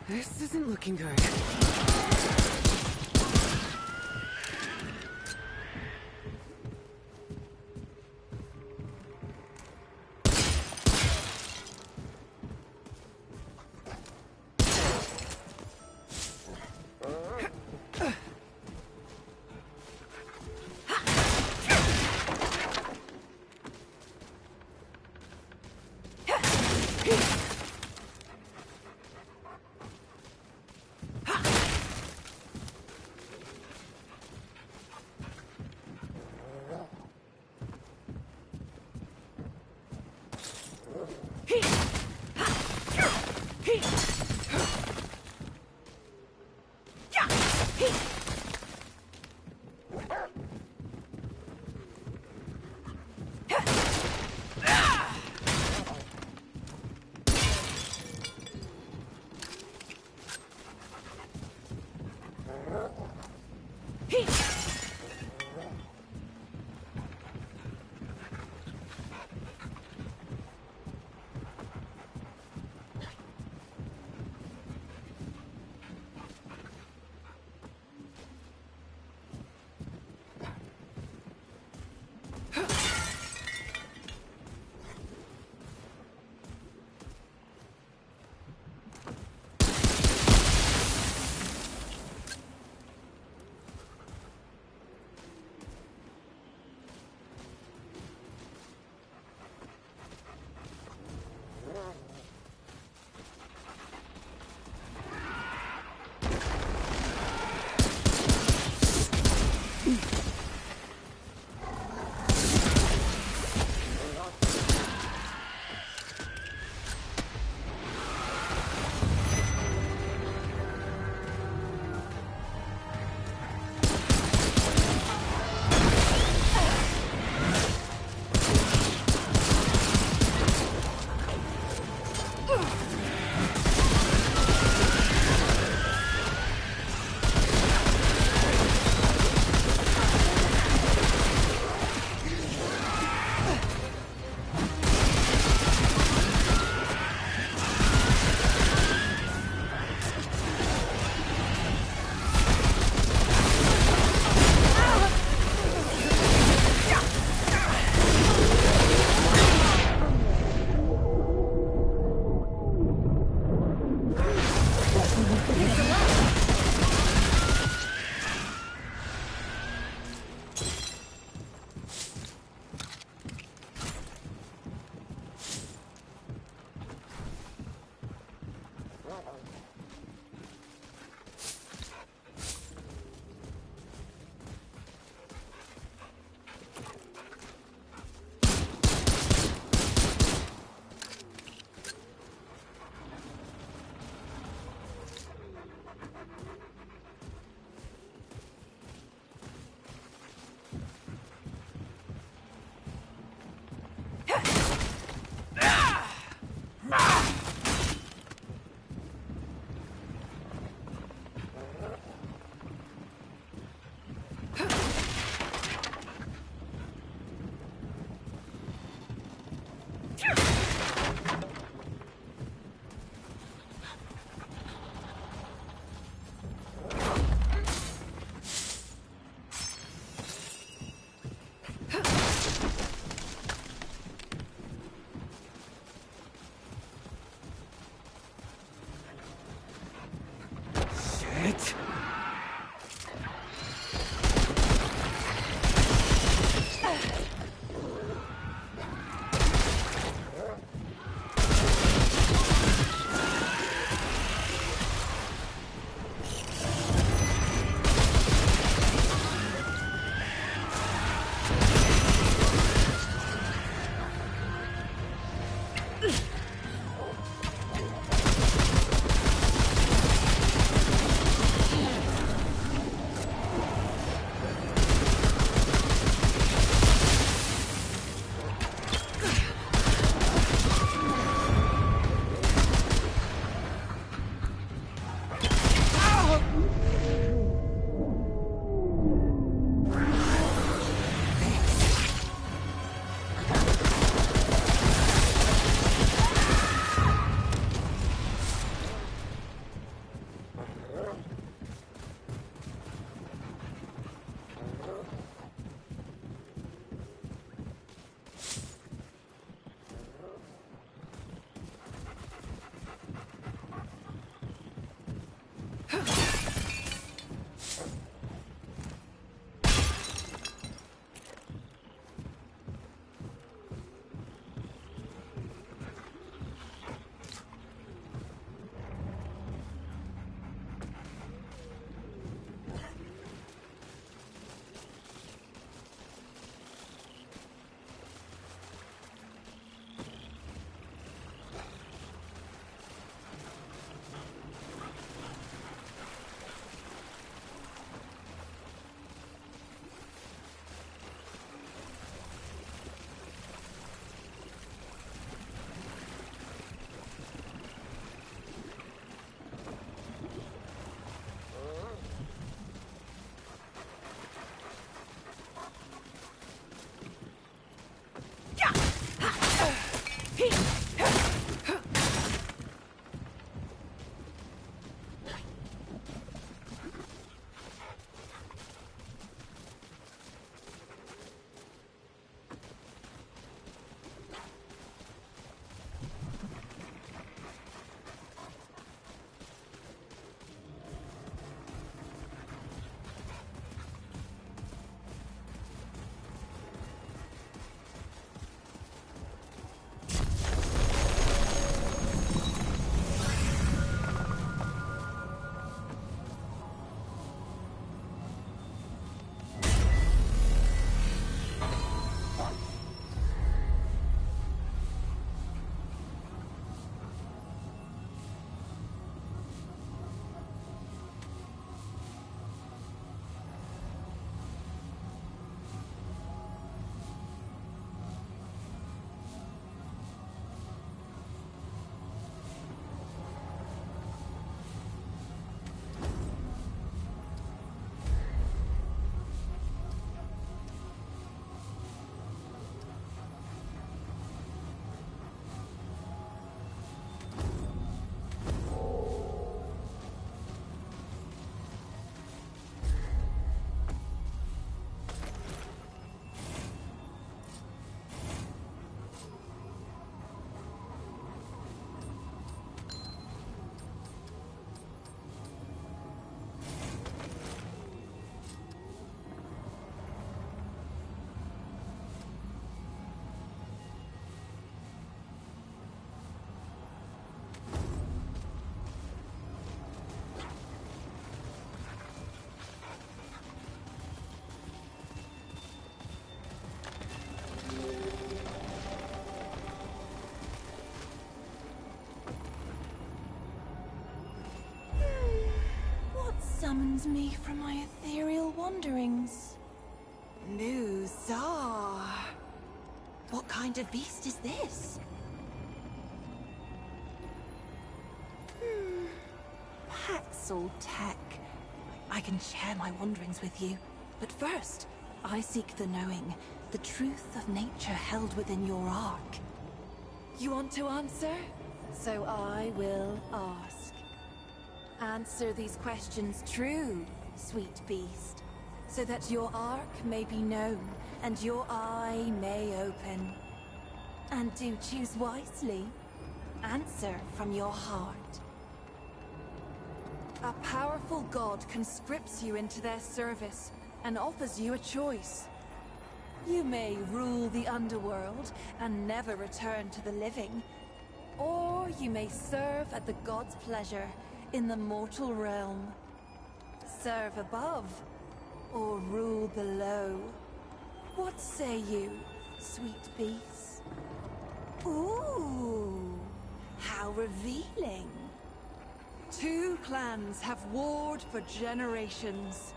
This isn't looking good. summons me from my ethereal wanderings. Muzar. What kind of beast is this? Paxel Tech. I can share my wanderings with you. But first, I seek the knowing, the truth of nature held within your ark. You want to answer? So I will ask. Answer these questions true, sweet beast, so that your ark may be known and your eye may open. And do choose wisely. Answer from your heart. A powerful god conscripts you into their service and offers you a choice. You may rule the underworld and never return to the living, or you may serve at the god's pleasure in the mortal realm. Serve above, or rule below. What say you, sweet beast? Ooh, how revealing. 2 clans have warred for generations.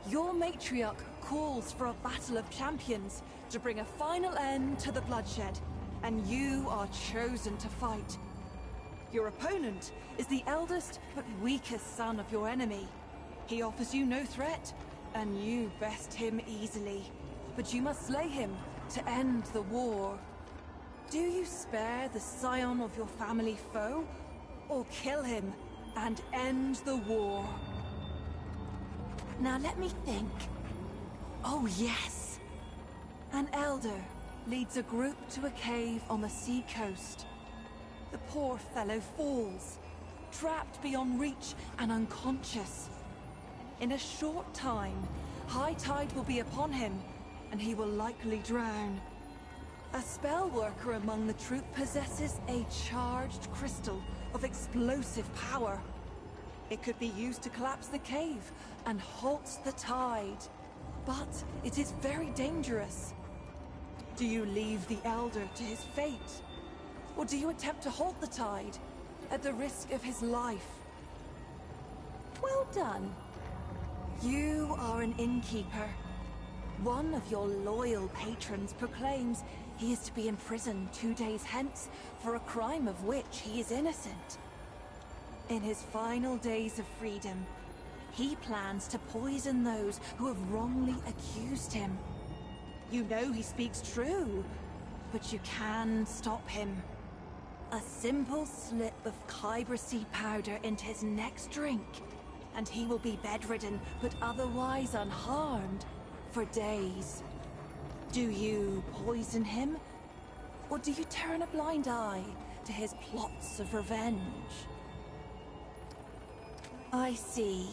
Your matriarch calls for a battle of champions to bring a final end to the bloodshed, and you are chosen to fight. Your opponent is the eldest but weakest son of your enemy. He offers you no threat, and you best him easily. But you must slay him to end the war. Do you spare the scion of your family foe, or kill him and end the war? Now let me think. Oh yes! An elder leads a group to a cave on the sea coast. The poor fellow falls, trapped beyond reach and unconscious. In a short time, high tide will be upon him, and he will likely drown. A spell worker among the troop possesses a charged crystal of explosive power. It could be used to collapse the cave and halt the tide. But it is very dangerous. Do you leave the Elder to his fate? Or do you attempt to halt the tide at the risk of his life? Well done. You are an innkeeper. One of your loyal patrons proclaims he is to be imprisoned 2 days hence for a crime of which he is innocent. In his final days of freedom, he plans to poison those who have wrongly accused him. You know he speaks true, but you can stop him. A simple slip of Kyber seed powder into his next drink, and he will be bedridden but otherwise unharmed for days. Do you poison him, or do you turn a blind eye to his plots of revenge? I see.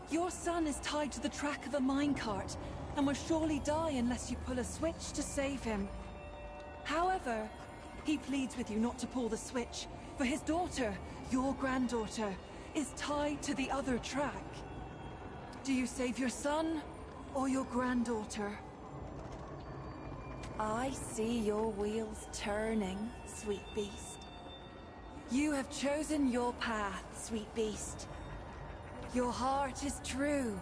Your son is tied to the track of a minecart and will surely die unless you pull a switch to save him. However, he pleads with you not to pull the switch, for his daughter, your granddaughter, is tied to the other track. Do you save your son or your granddaughter? I see your wheels turning, sweet beast. You have chosen your path, sweet beast. Your heart is true.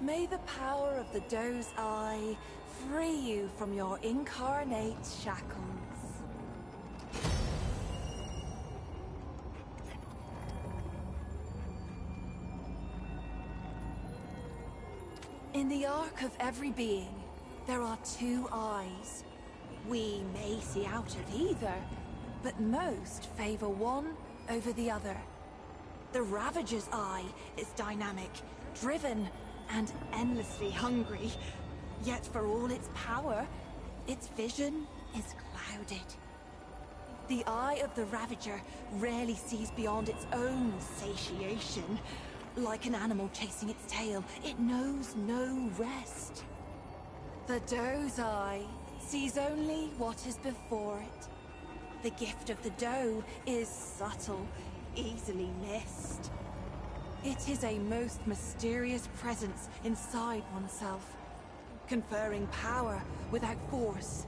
May the power of the doe's eye free you from your incarnate shackles. In the arc of every being, there are 2 eyes. We may see out of either, but most favor one over the other. The Ravager's eye is dynamic, driven, and endlessly hungry. Yet for all its power, its vision is clouded. The eye of the Ravager rarely sees beyond its own satiation. Like an animal chasing its tail, it knows no rest. The doe's eye sees only what is before it. The gift of the doe is subtle, easily missed. It is a most mysterious presence inside oneself, conferring power without force,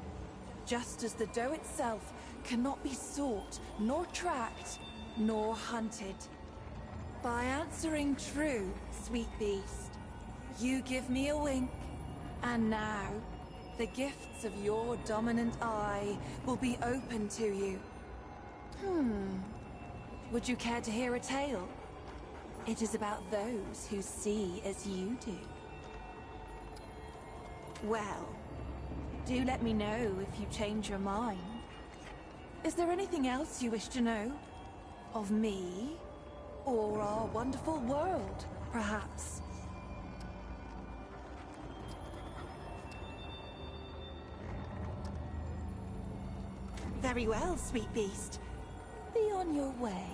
just as the doe itself cannot be sought, nor tracked, nor hunted. By answering true, sweet beast, you give me a wink, and now the gifts of your dominant eye will be open to you. Would you care to hear a tale? It is about those who see as you do. Well, do let me know if you change your mind. Is there anything else you wish to know? Of me? Or our wonderful world, perhaps? Very well, sweet beast. Be on your way.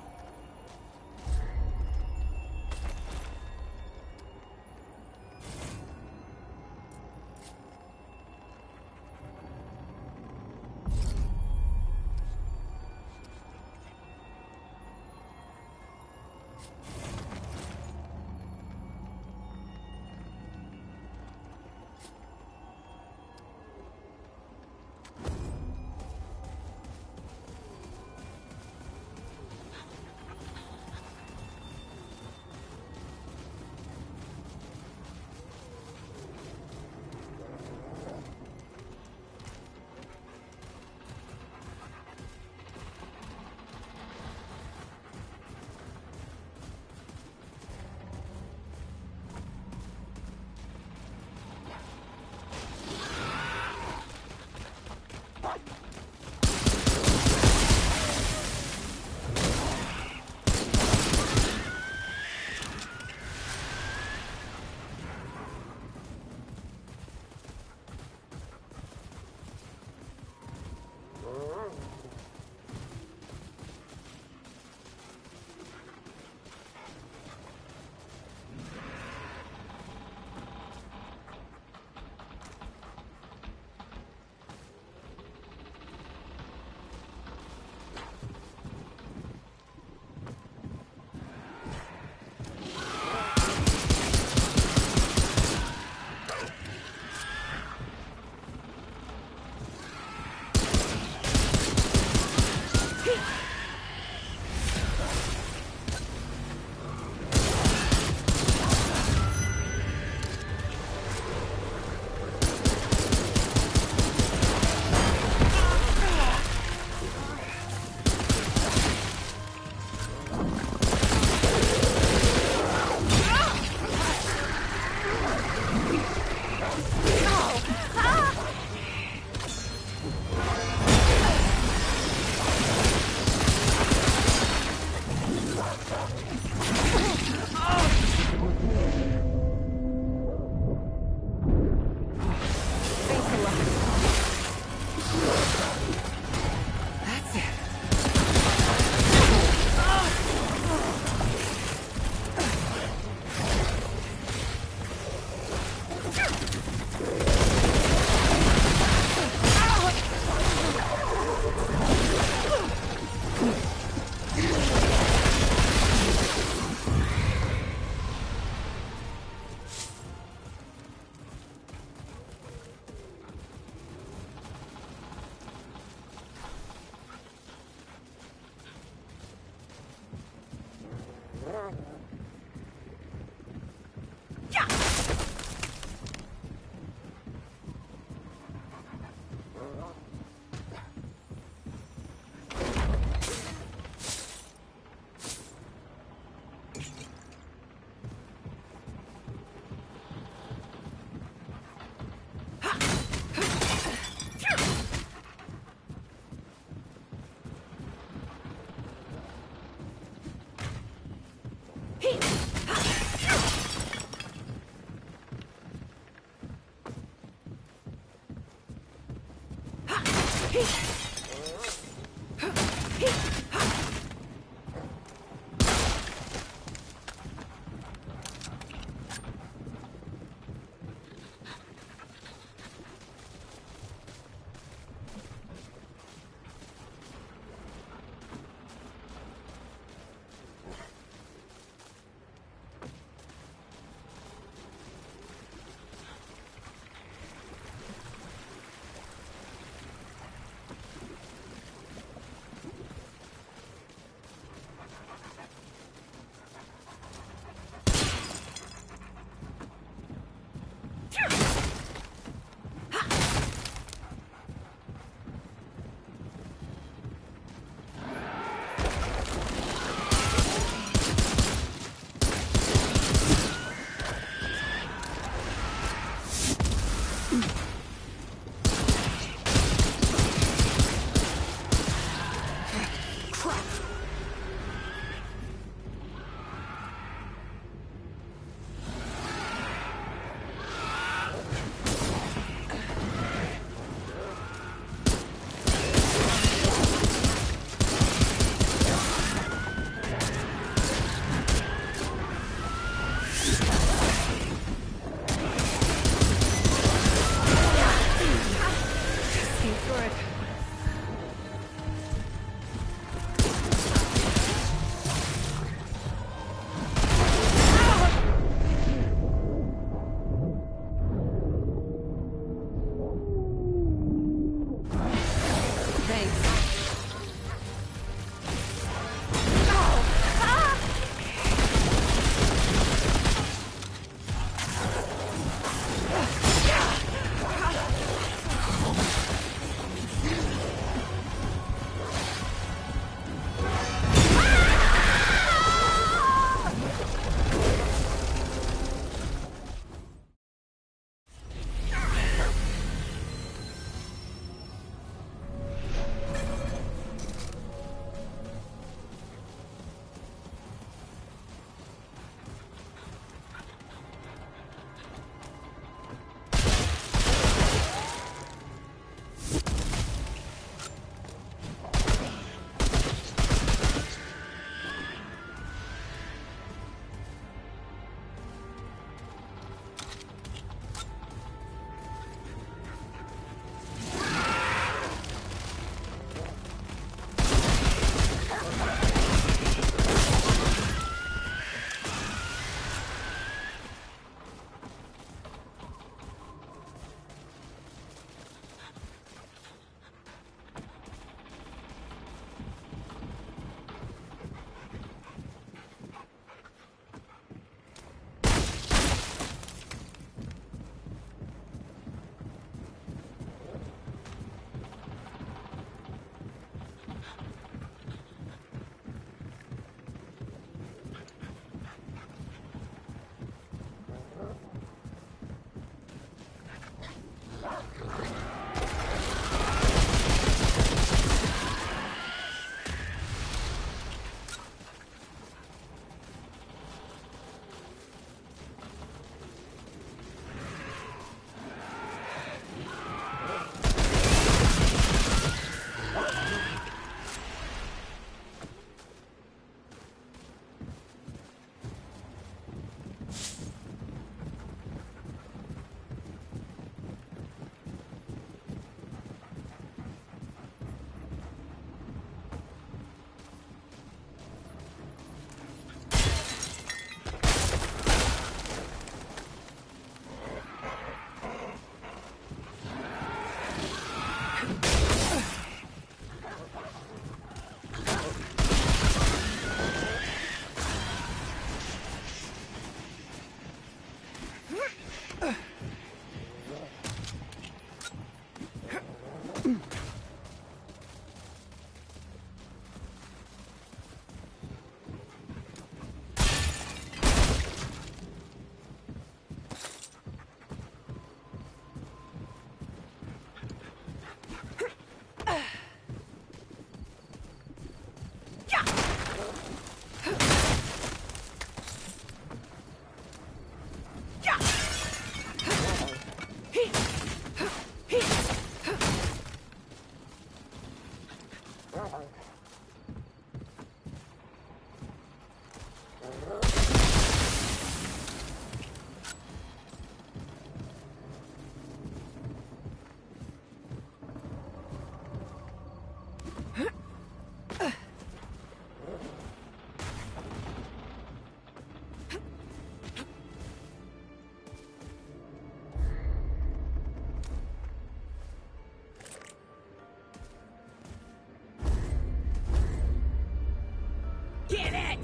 Get it!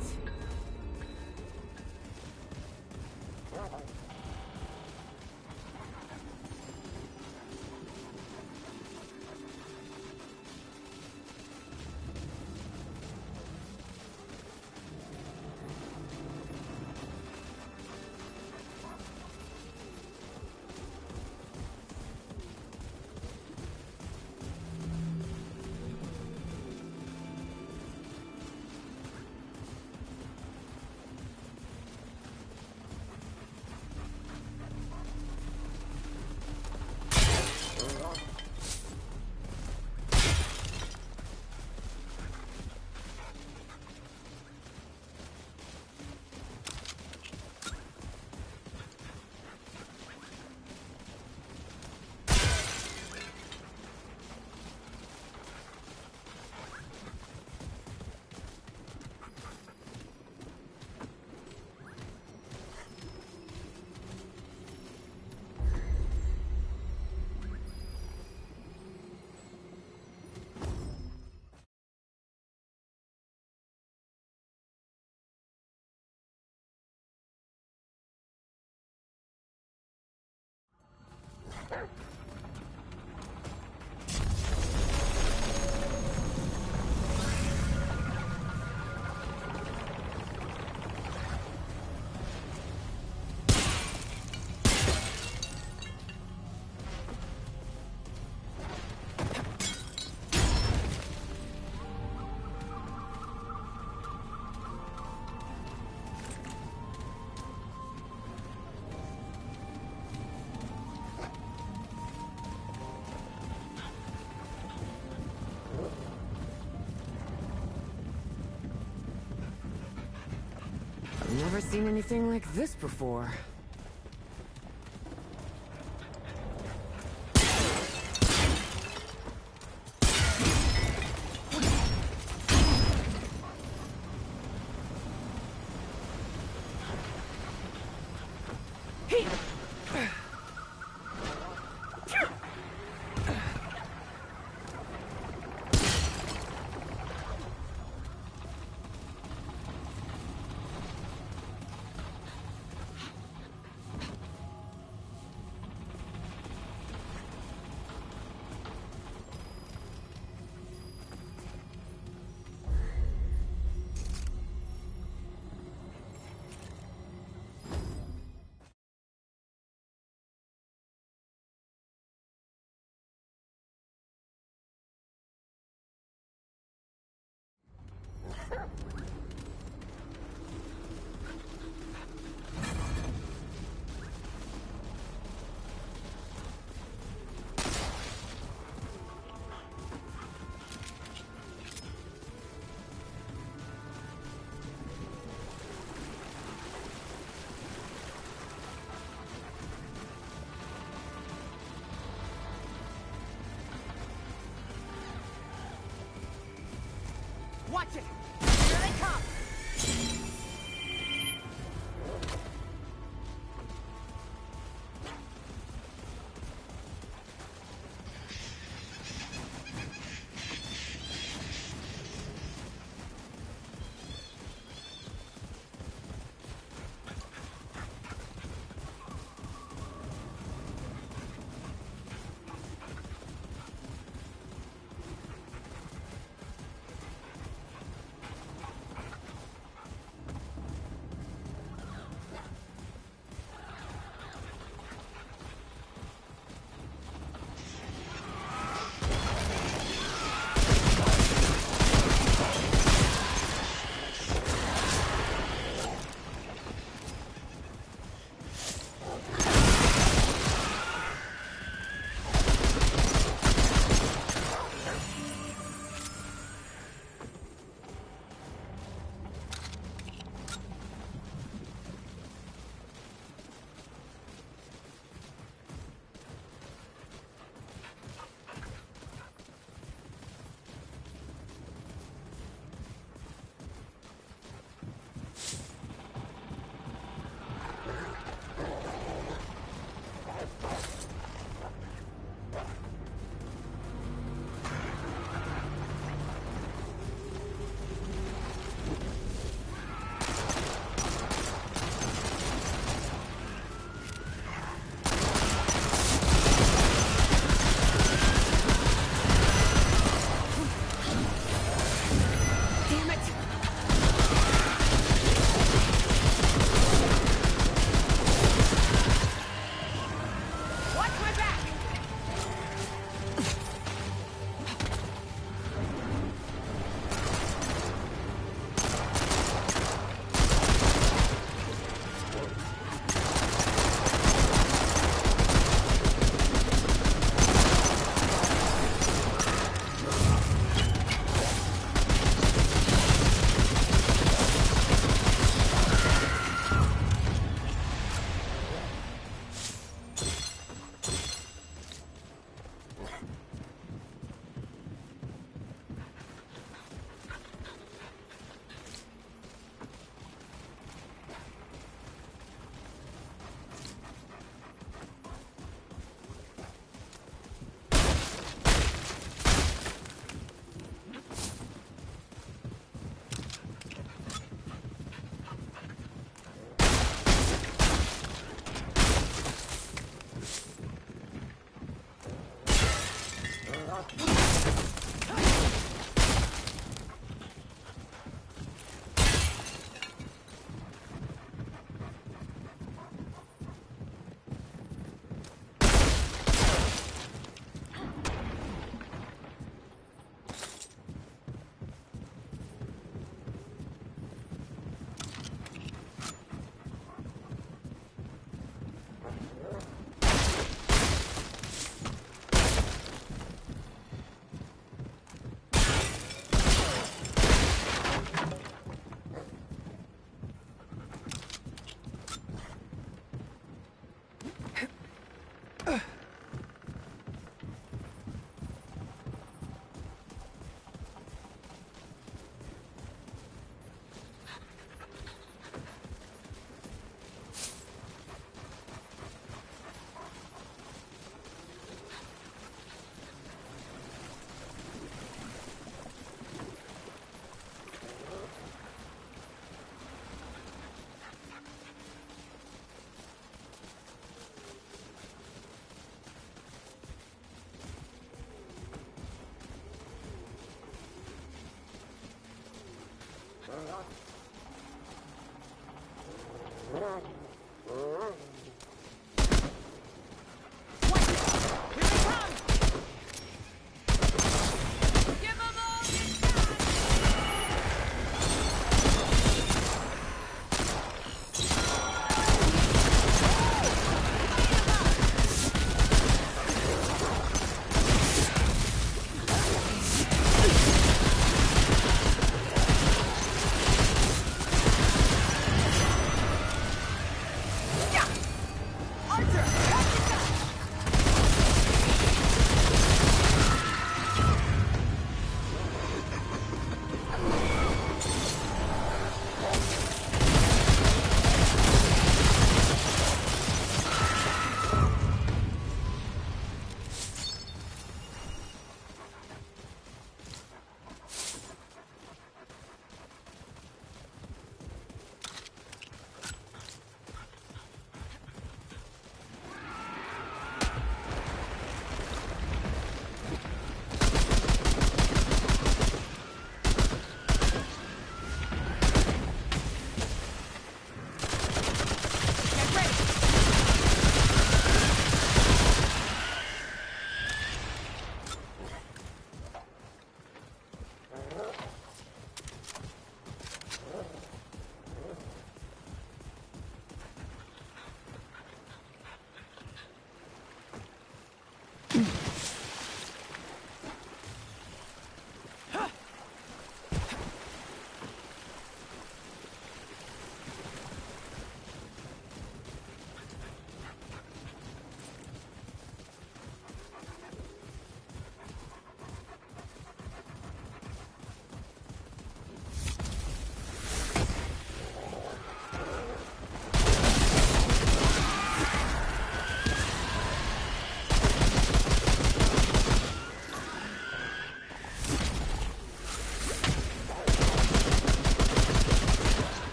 I've never seen anything like this before.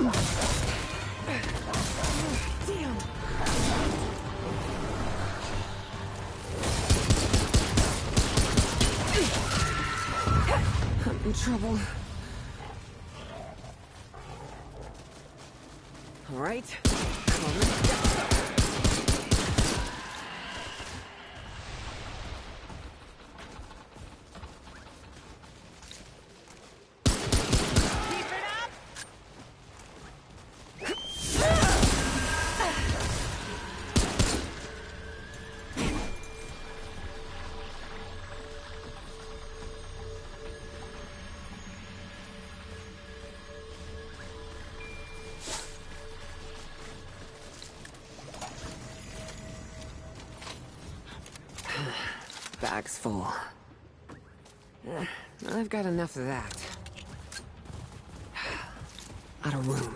Damn! I'm in trouble. All right. Come on, let's go. Bag's full. I've got enough of that. Out of room.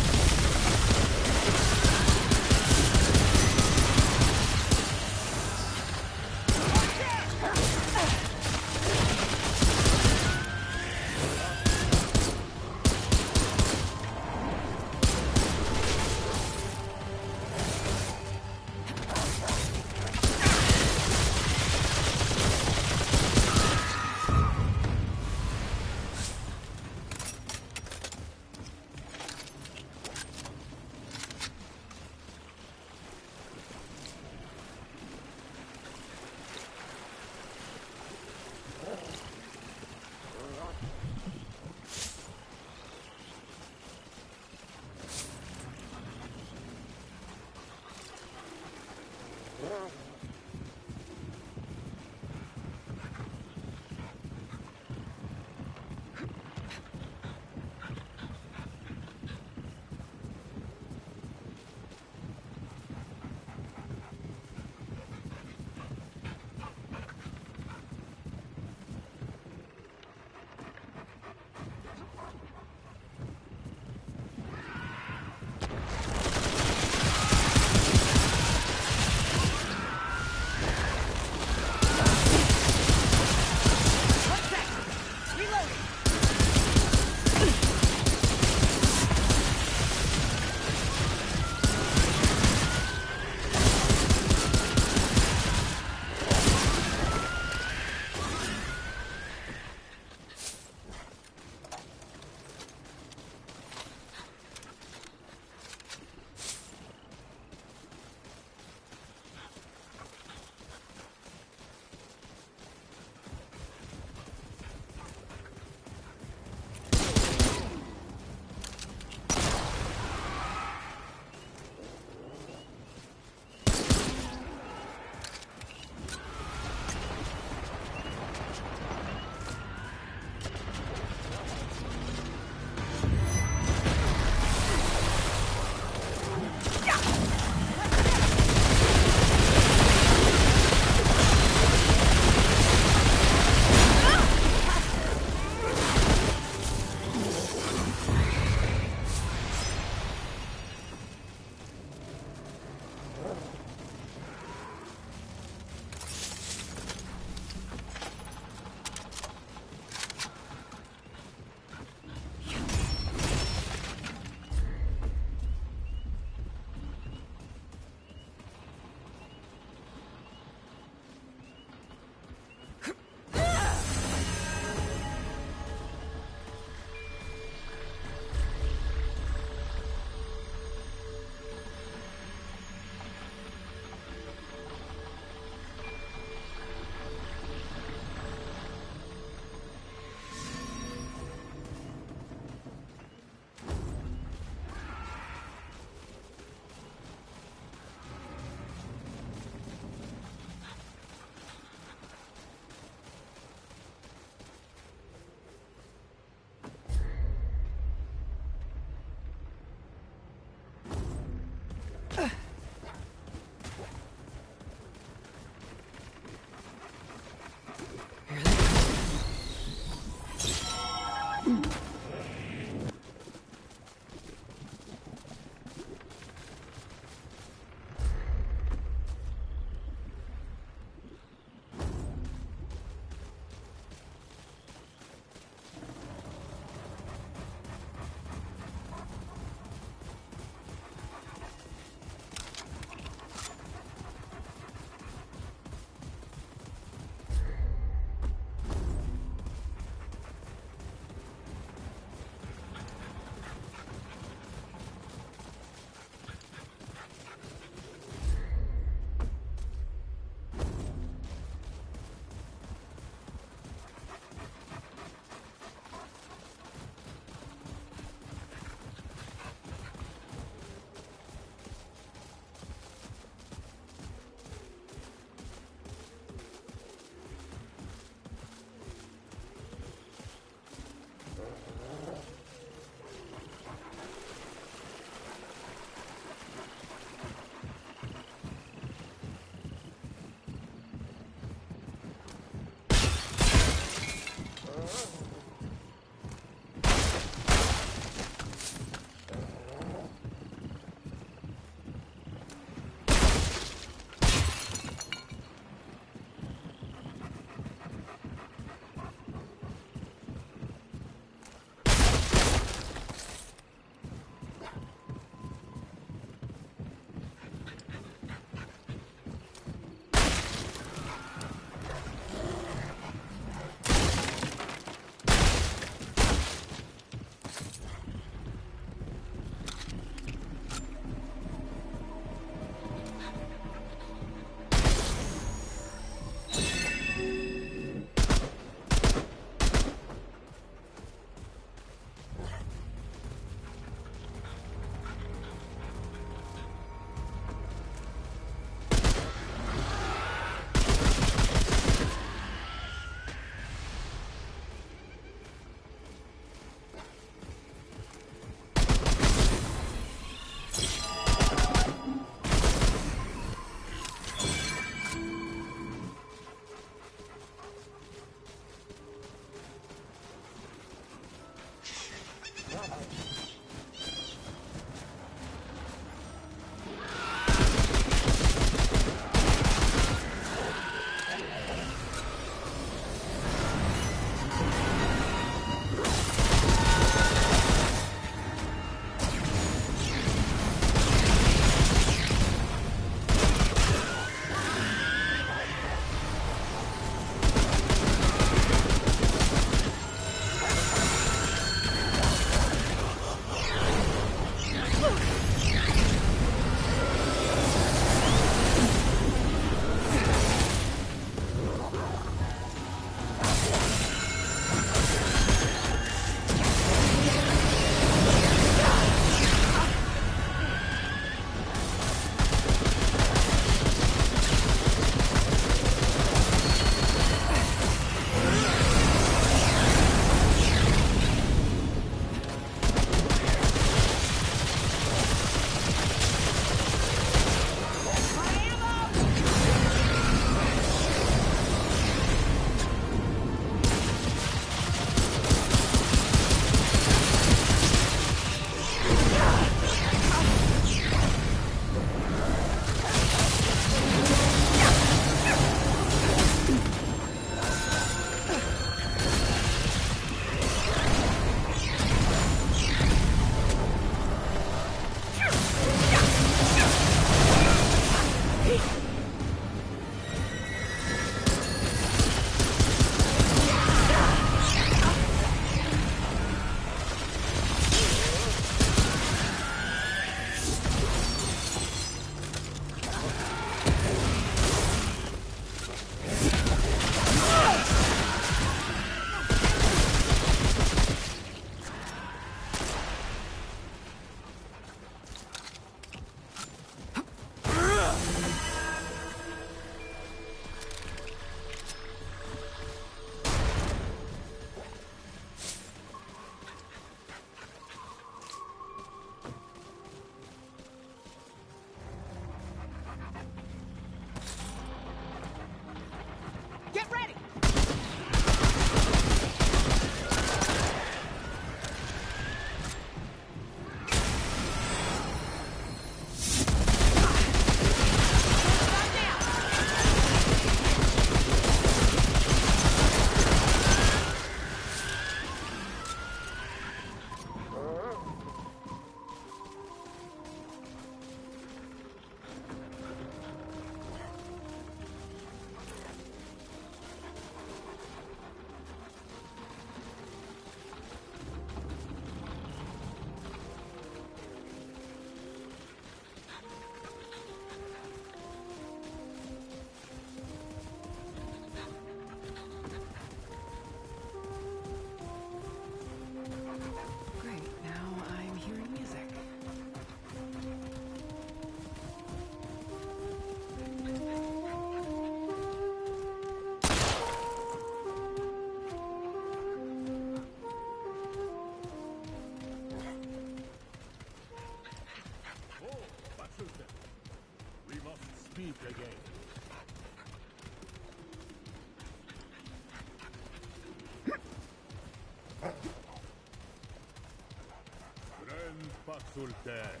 Paxultek.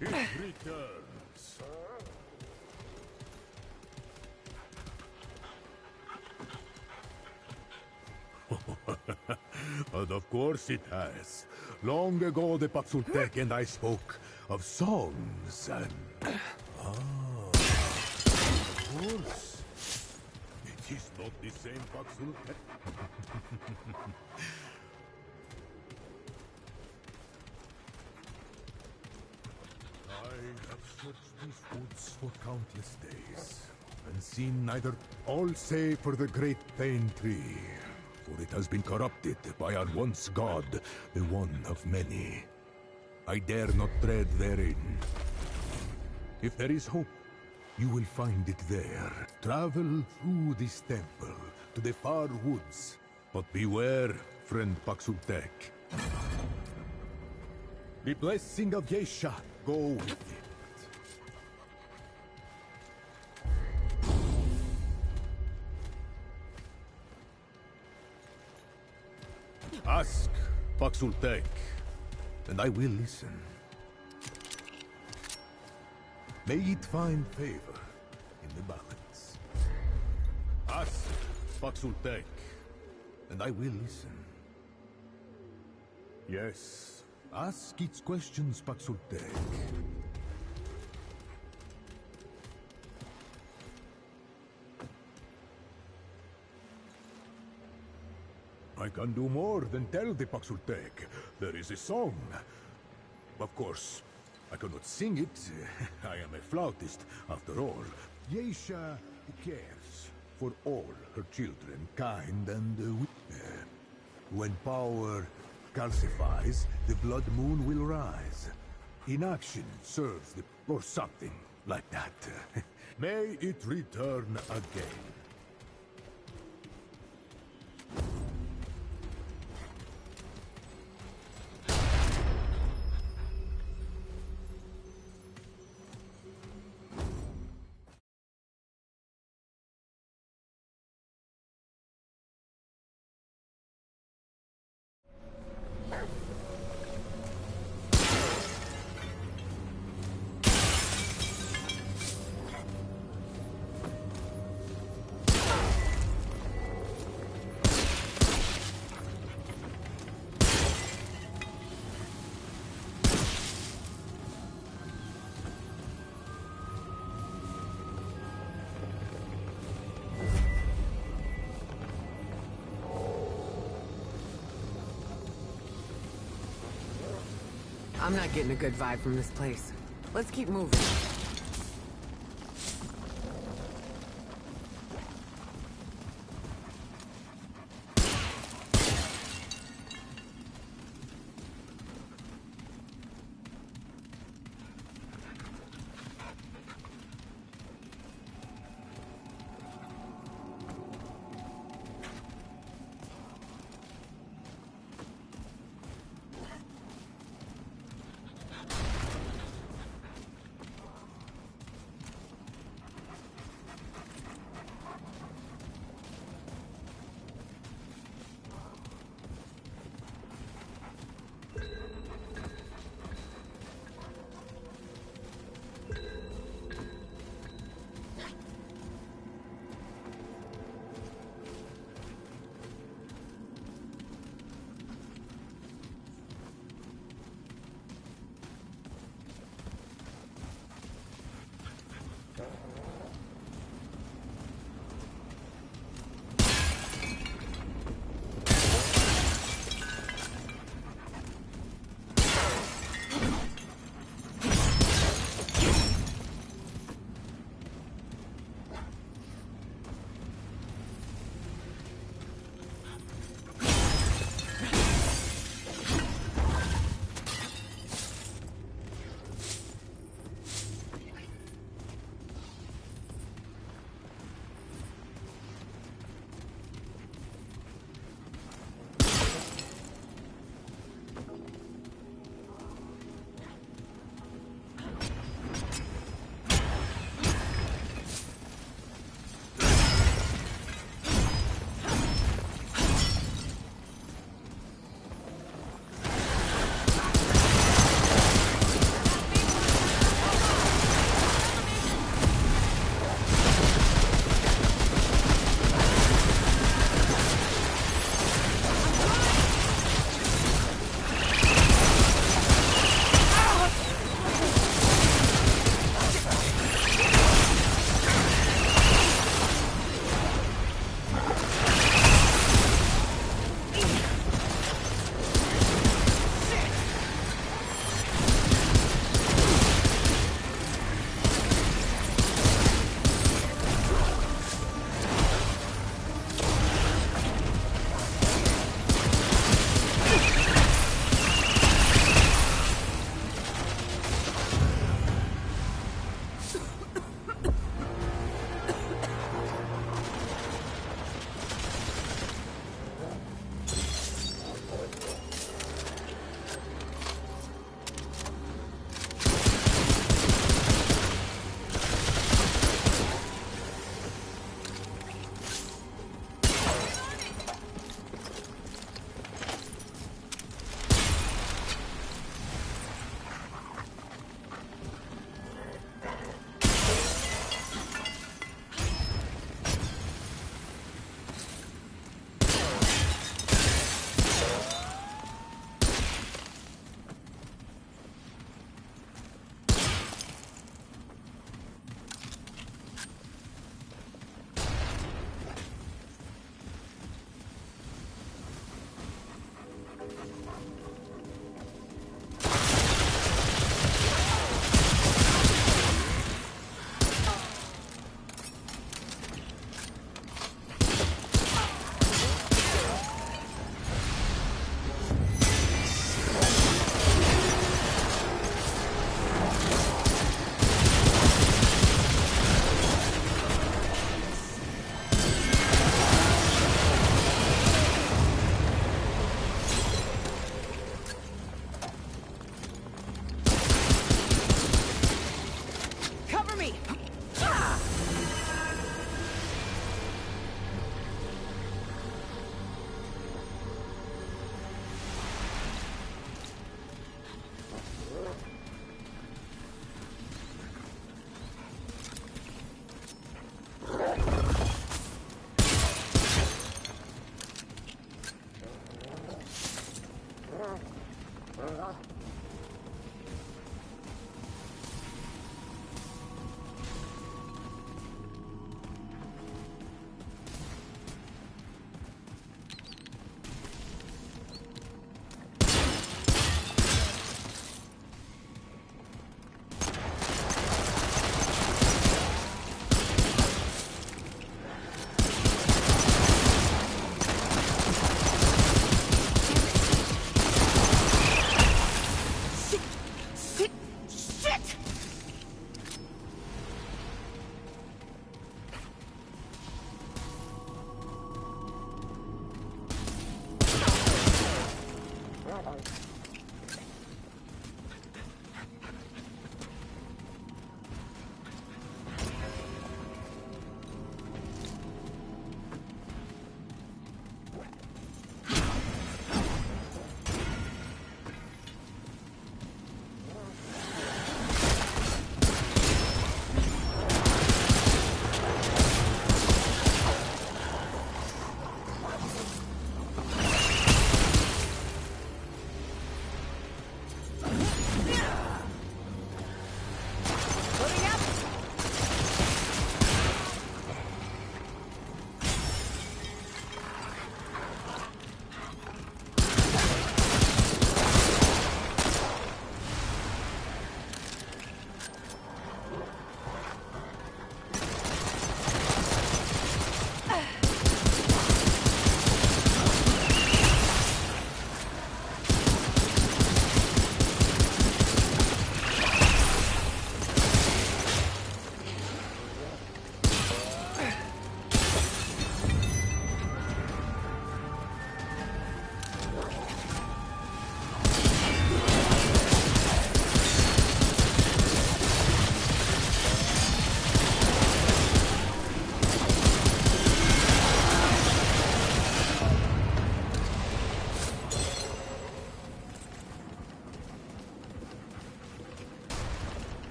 It returns. But of course it has. Long ago, the Paxultek and I spoke of songs and... of course. It is not the same Paxultek. I have searched these woods for countless days, and seen neither all save for the great Thane tree, for it has been corrupted by our once god, the one of many. I dare not tread therein. If there is hope, you will find it there. Travel through this temple to the far woods, but beware, friend Paxultek. The blessing of Yesha go with it. Ask, Paxultek, and I will listen. May it find favor in the balance. Ask, Paxultek, and I will listen. Yes, ask its questions, Paxultek. I can do more than tell the Paxultek. There is a song. Of course, I cannot sing it. I am a flautist, after all. Yesha cares for all her children, kind and when power calcifies, the blood moon will rise. Inaction serves or something like that. May it return again. I'm not getting a good vibe from this place. Let's keep moving.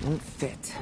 Won't fit.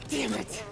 Damn it!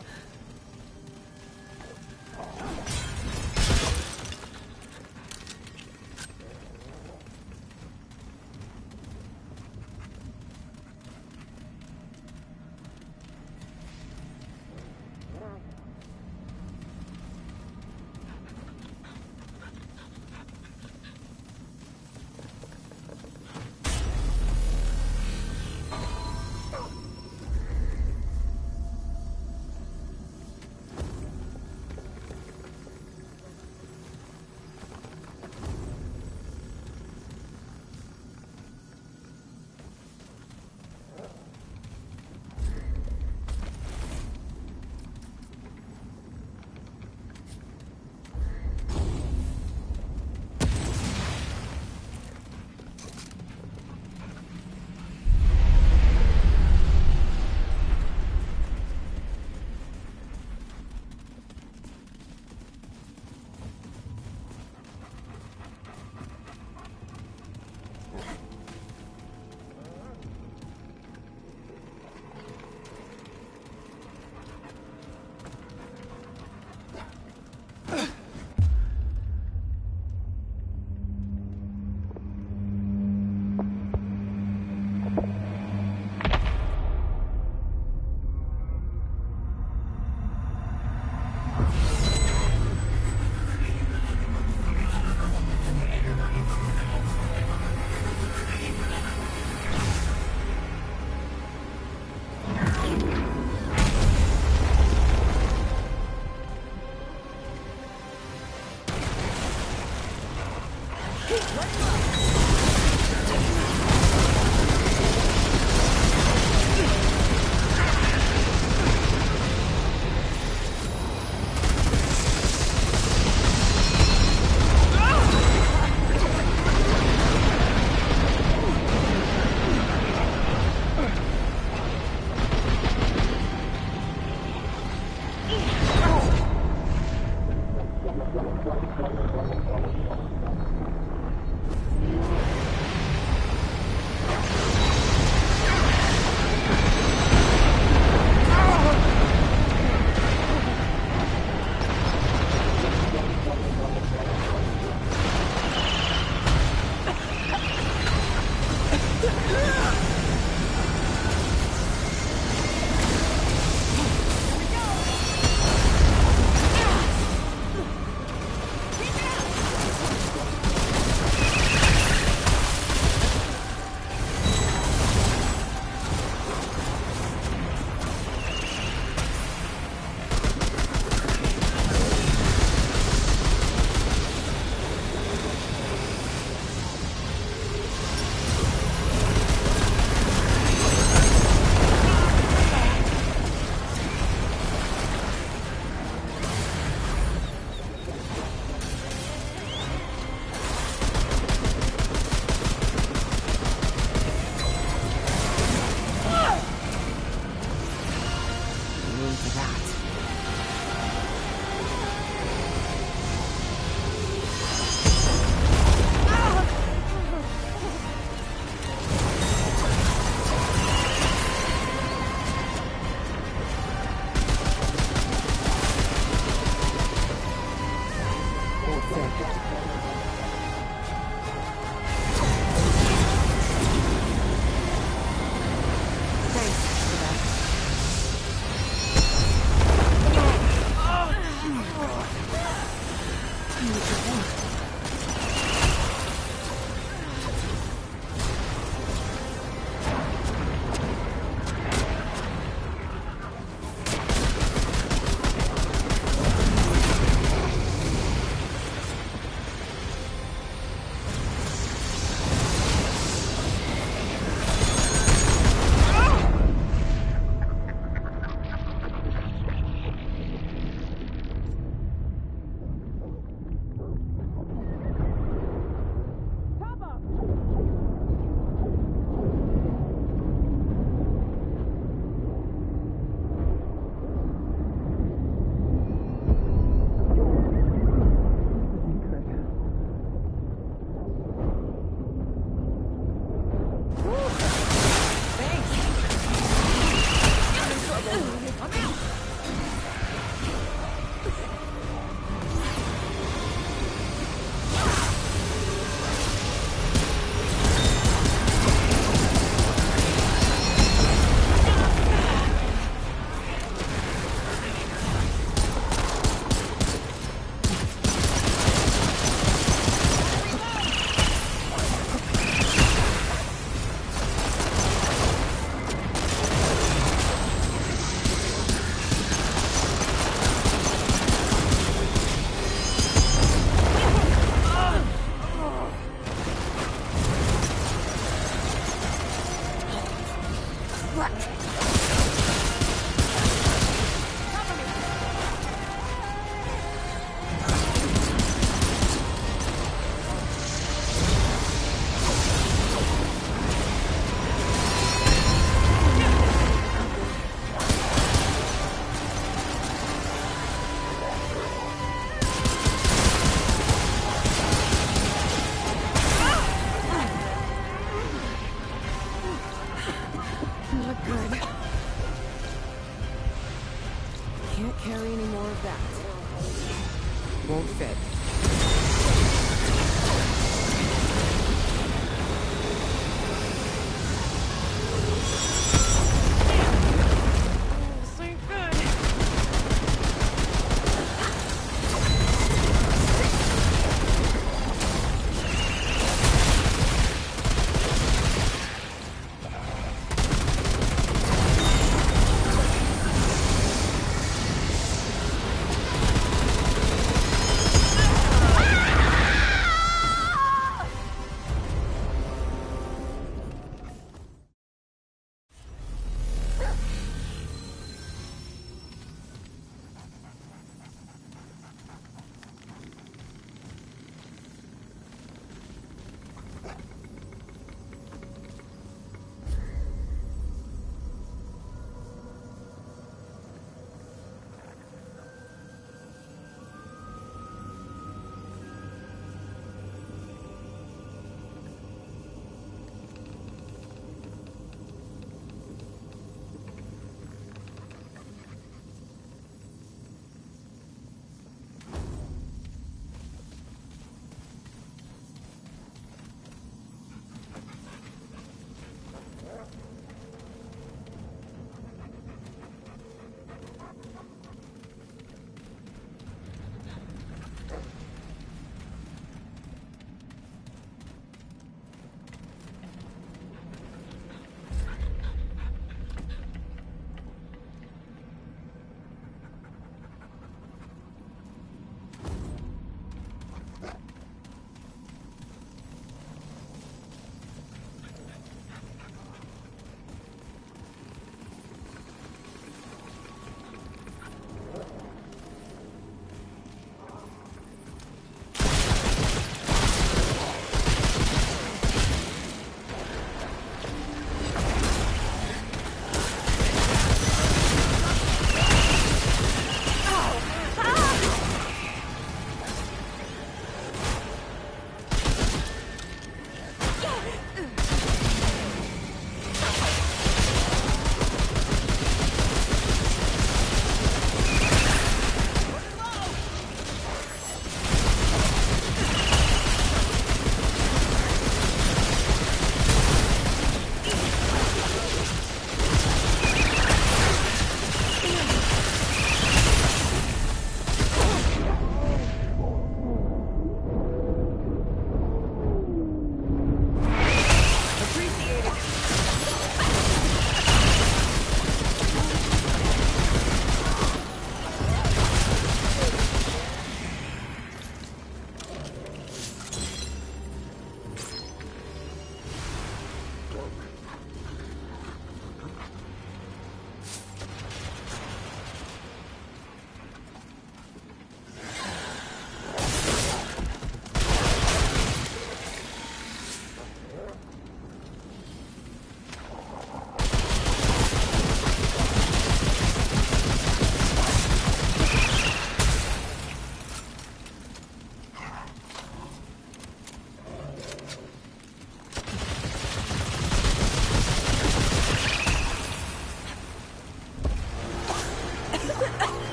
for that. Carry any more of that. Won't fit.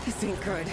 This ain't good.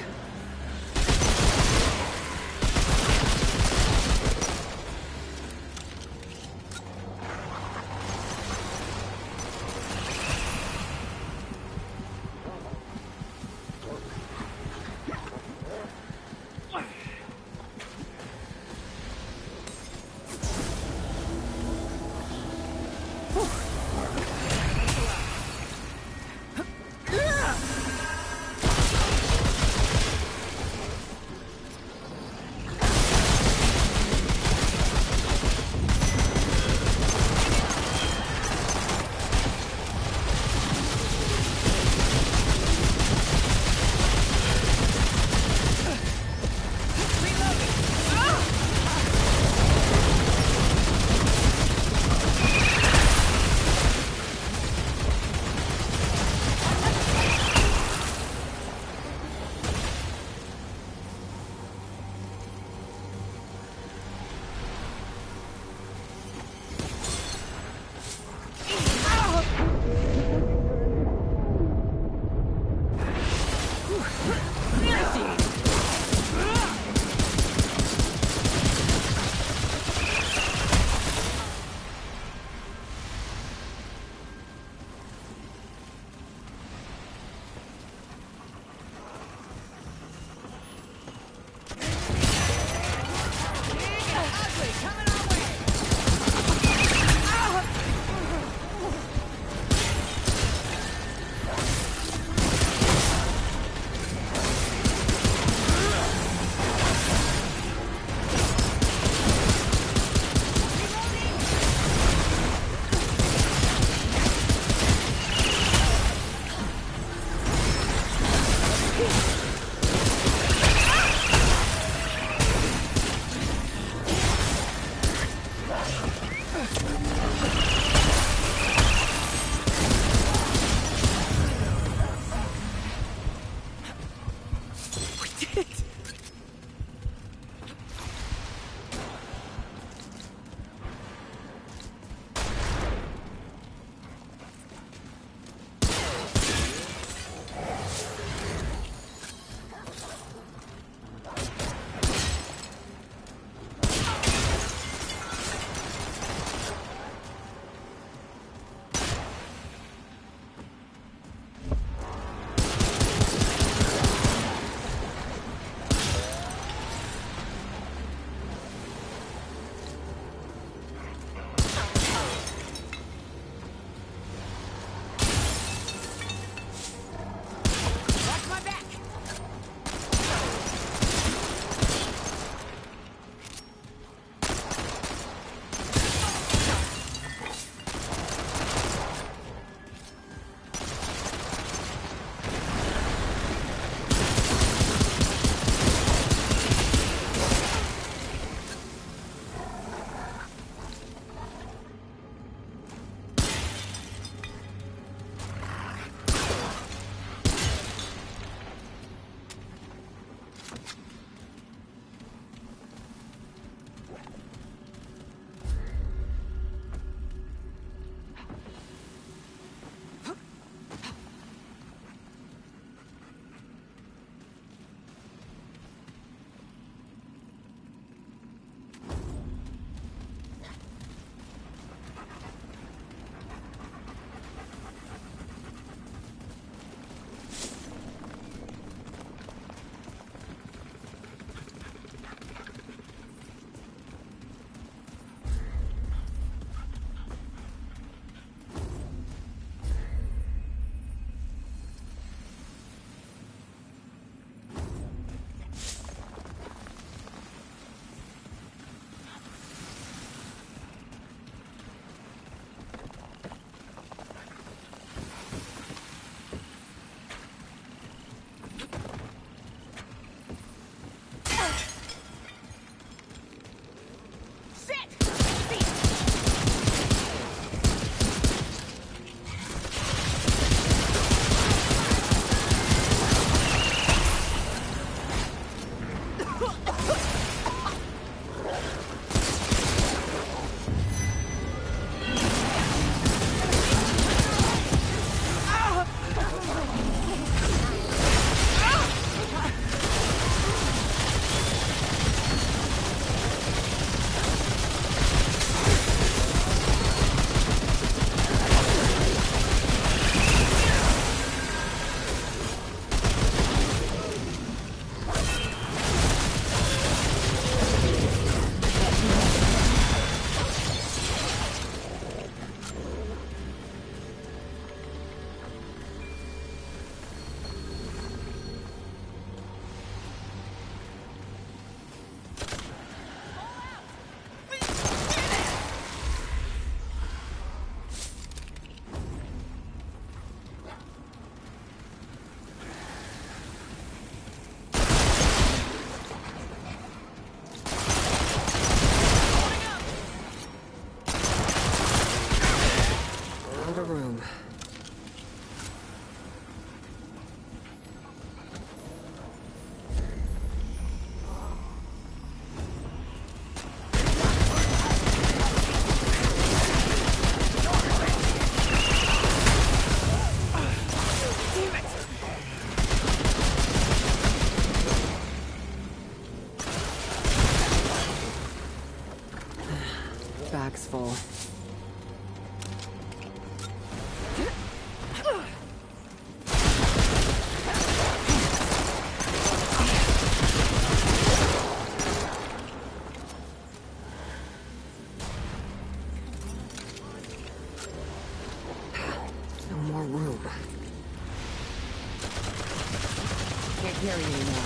carry anymore.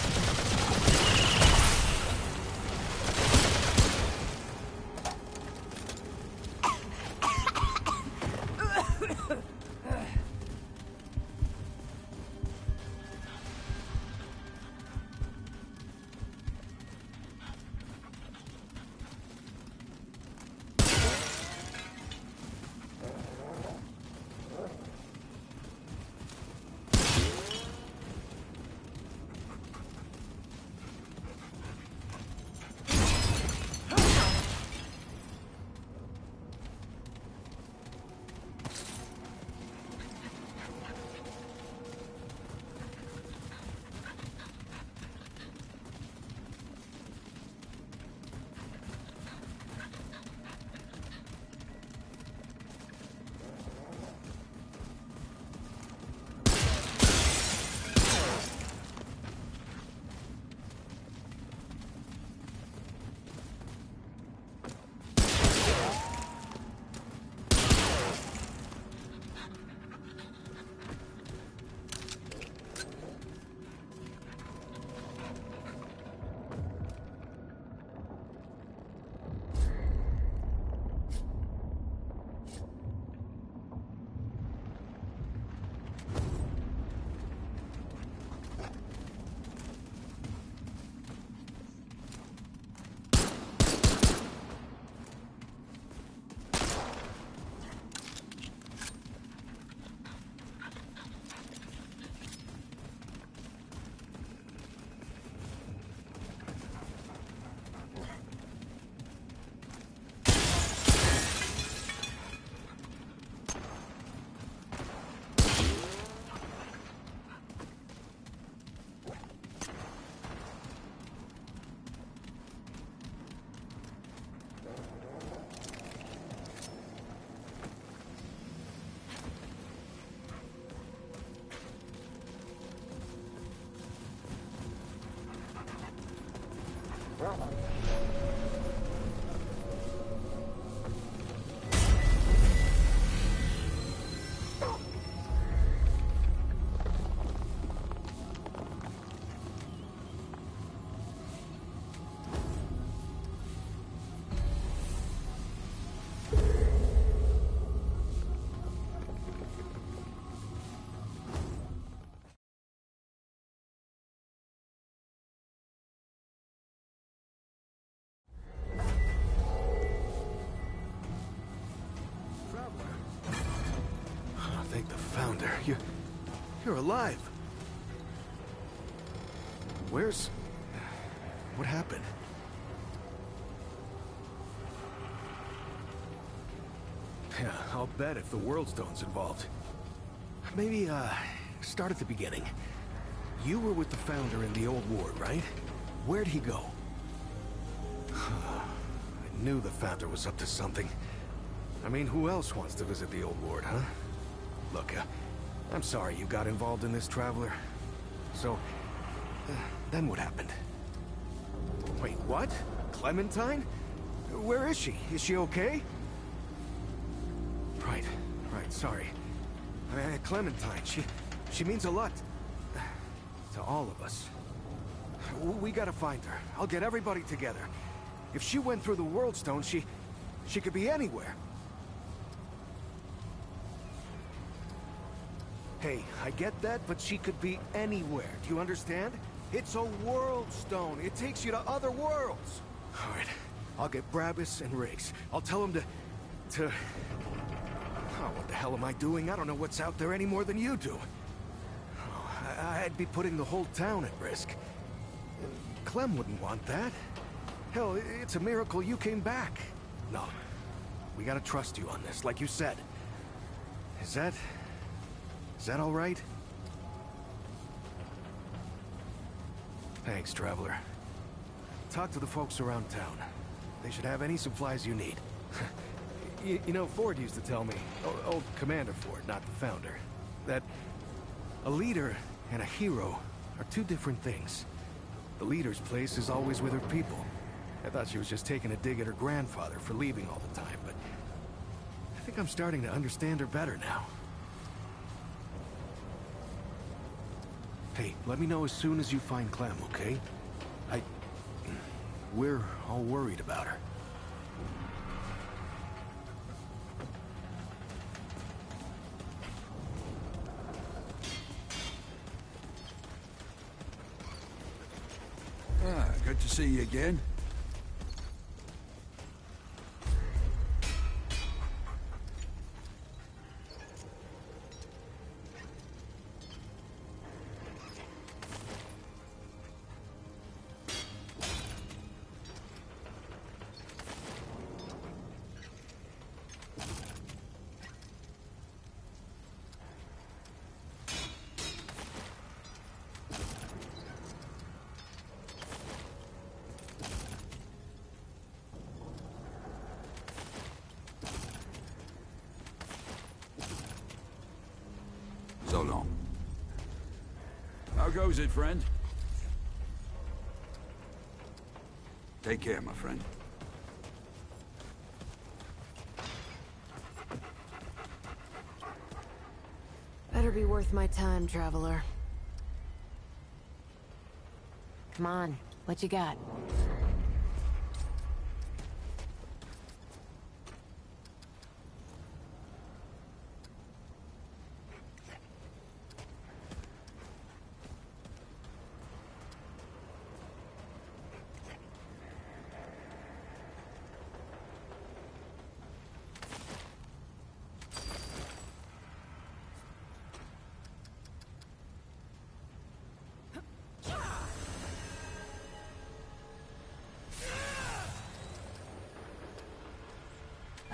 Thank the Founder. You're alive. What happened? Yeah, I'll bet if the World Stone's involved. Maybe, start at the beginning. You were with the Founder in the old ward, right? Where'd he go? I knew the Founder was up to something. I mean, who else wants to visit the old ward, huh? Look, I'm sorry you got involved in this, Traveler. So, then what happened? Wait, what? Clementine? Where is she? Is she okay? Right, sorry. Clementine, she means a lot to all of us. We gotta find her. I'll get everybody together. If she went through the World Stone, she could be anywhere. Hey, I get that, but she could be anywhere. Do you understand? It's a World Stone. It takes you to other worlds. All right, I'll get Brabus and Riggs. I'll tell them to... Oh, what the hell am I doing? I don't know what's out there any more than you do. Oh, I'd be putting the whole town at risk. Clem wouldn't want that. Hell, it's a miracle you came back. No, we gotta trust you on this, like you said. Is that all right? Thanks, Traveler. Talk to the folks around town. They should have any supplies you need. You know, Ford used to tell me, old Commander Ford, not the Founder, that a leader and a hero are two different things. The leader's place is always with her people. I thought she was just taking a dig at her grandfather for leaving all the time, but I think I'm starting to understand her better now. Hey, let me know as soon as you find Clem, okay? We're all worried about her. Good to see you again. So long. How goes it, friend? Take care, my friend. Better be worth my time, traveler. Come on, what you got?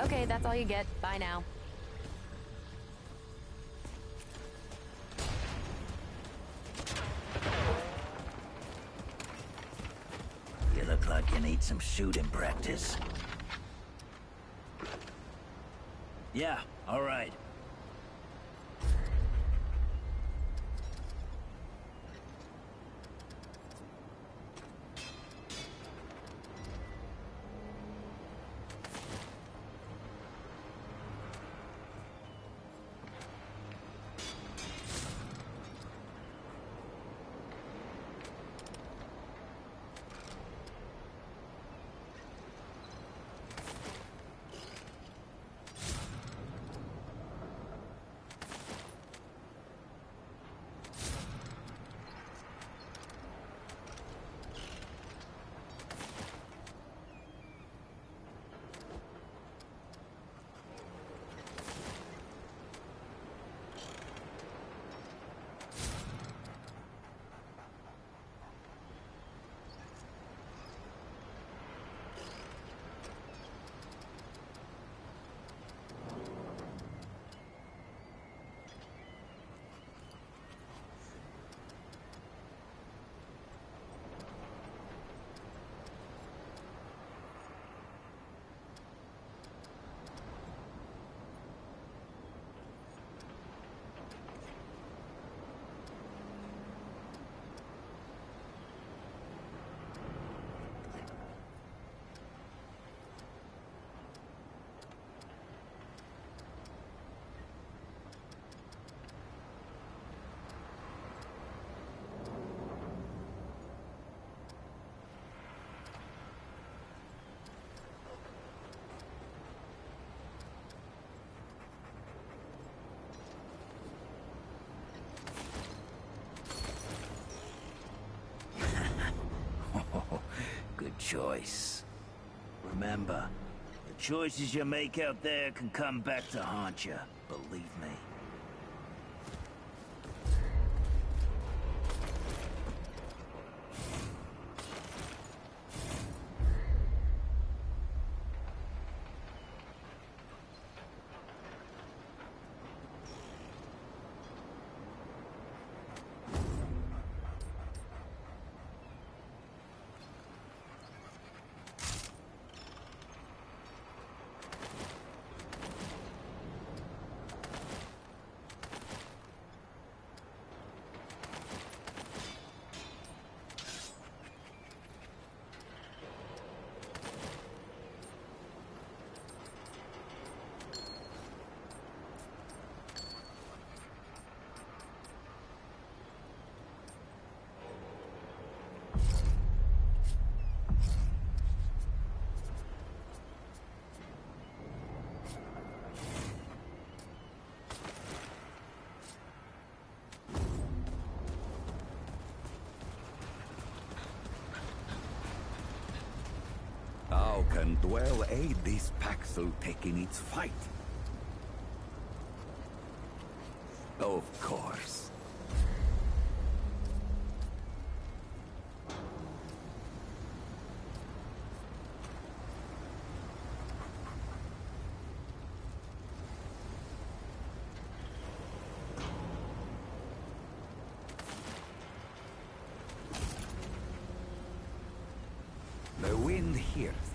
Okay, that's all you get. Bye now. You look like you need some shooting practice. Yeah, all right. Good choice. Remember, the choices you make out there can come back to haunt you, believe me. can well aid this Paxultek in its fight. Of course. The wind hears it.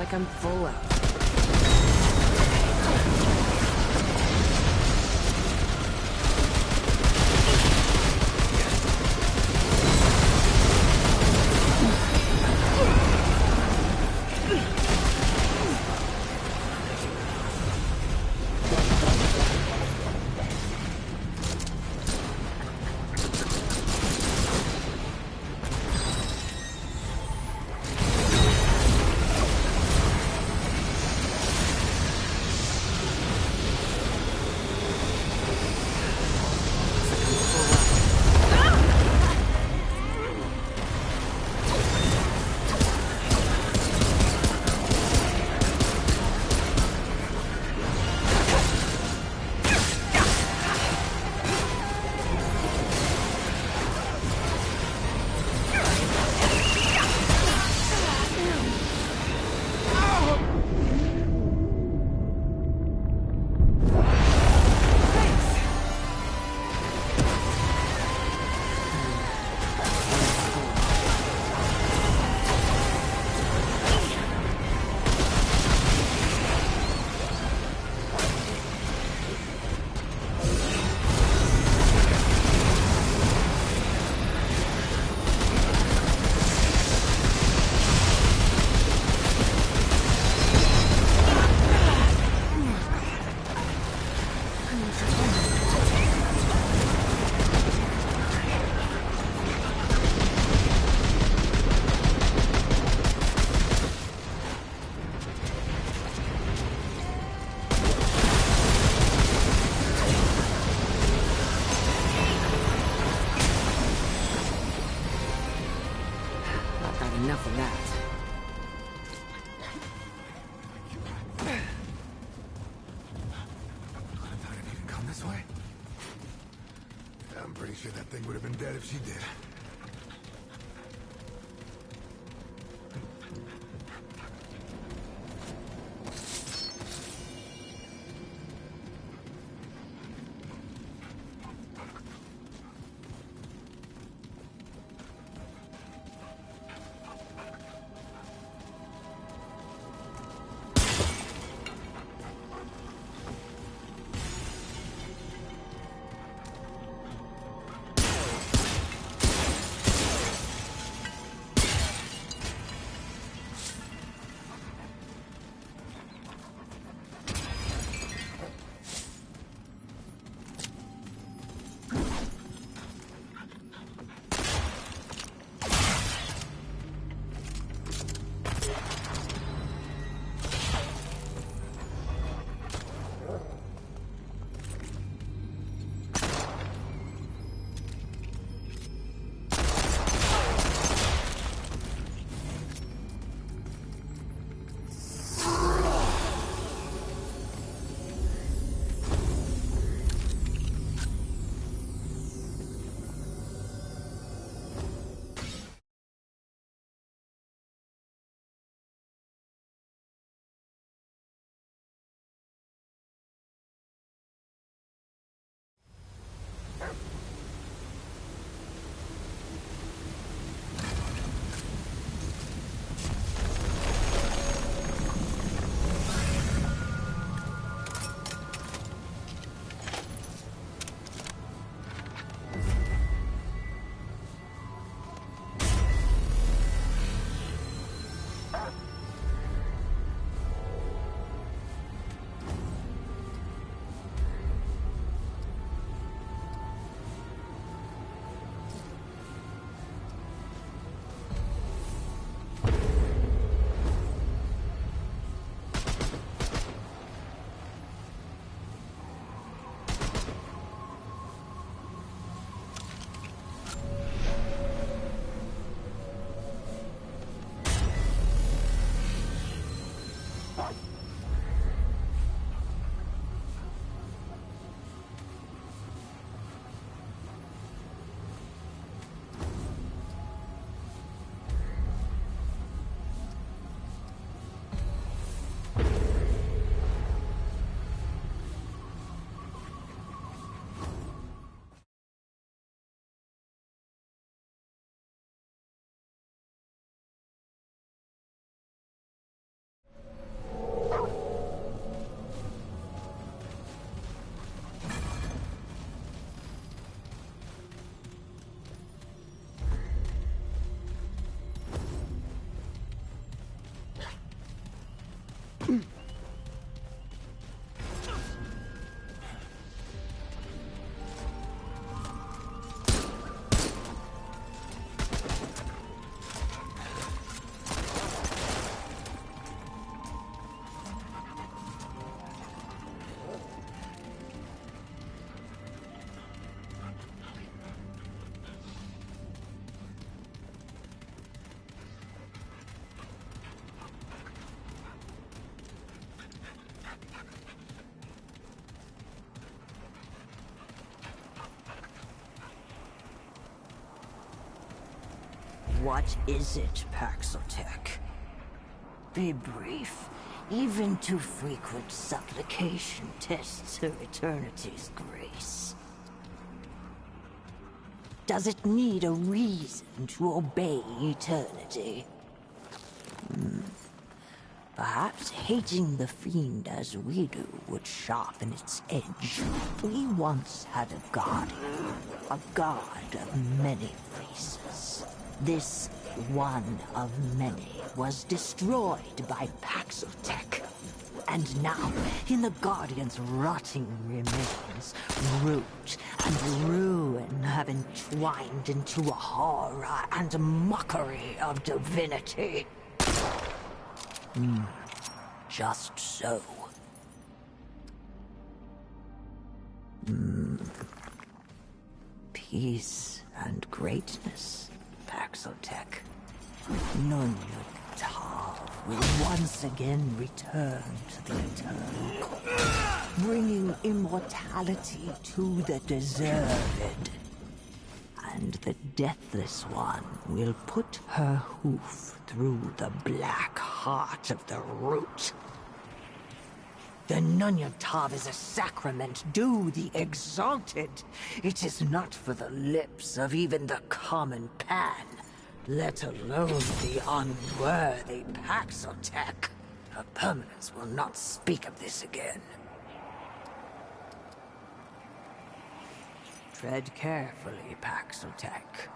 like I'm full out. Enough of that. I thought it'd even come this way. I'm pretty sure that thing would have been dead if she did. What is it, Paxotech? Be brief. Even too frequent supplication tests her eternity's grace. Does it need a reason to obey eternity? Perhaps hating the fiend as we do would sharpen its edge. We once had a guardian, a god of many faces. This one of many was destroyed by Paxotech. And now, in the Guardian's rotting remains, root and ruin have entwined into a horror and mockery of divinity. Just so. Peace and greatness, Paxotech. None of Tav will once again return to the Eternal Court, bringing immortality to the deserved. And the Deathless One will put her hoof through the black heart of the root. The Nunya Tav is a sacrament due the exalted. It is not for the lips of even the common Pan, let alone the unworthy Paxotech. Her permanence will not speak of this again. Tread carefully, Paxotech.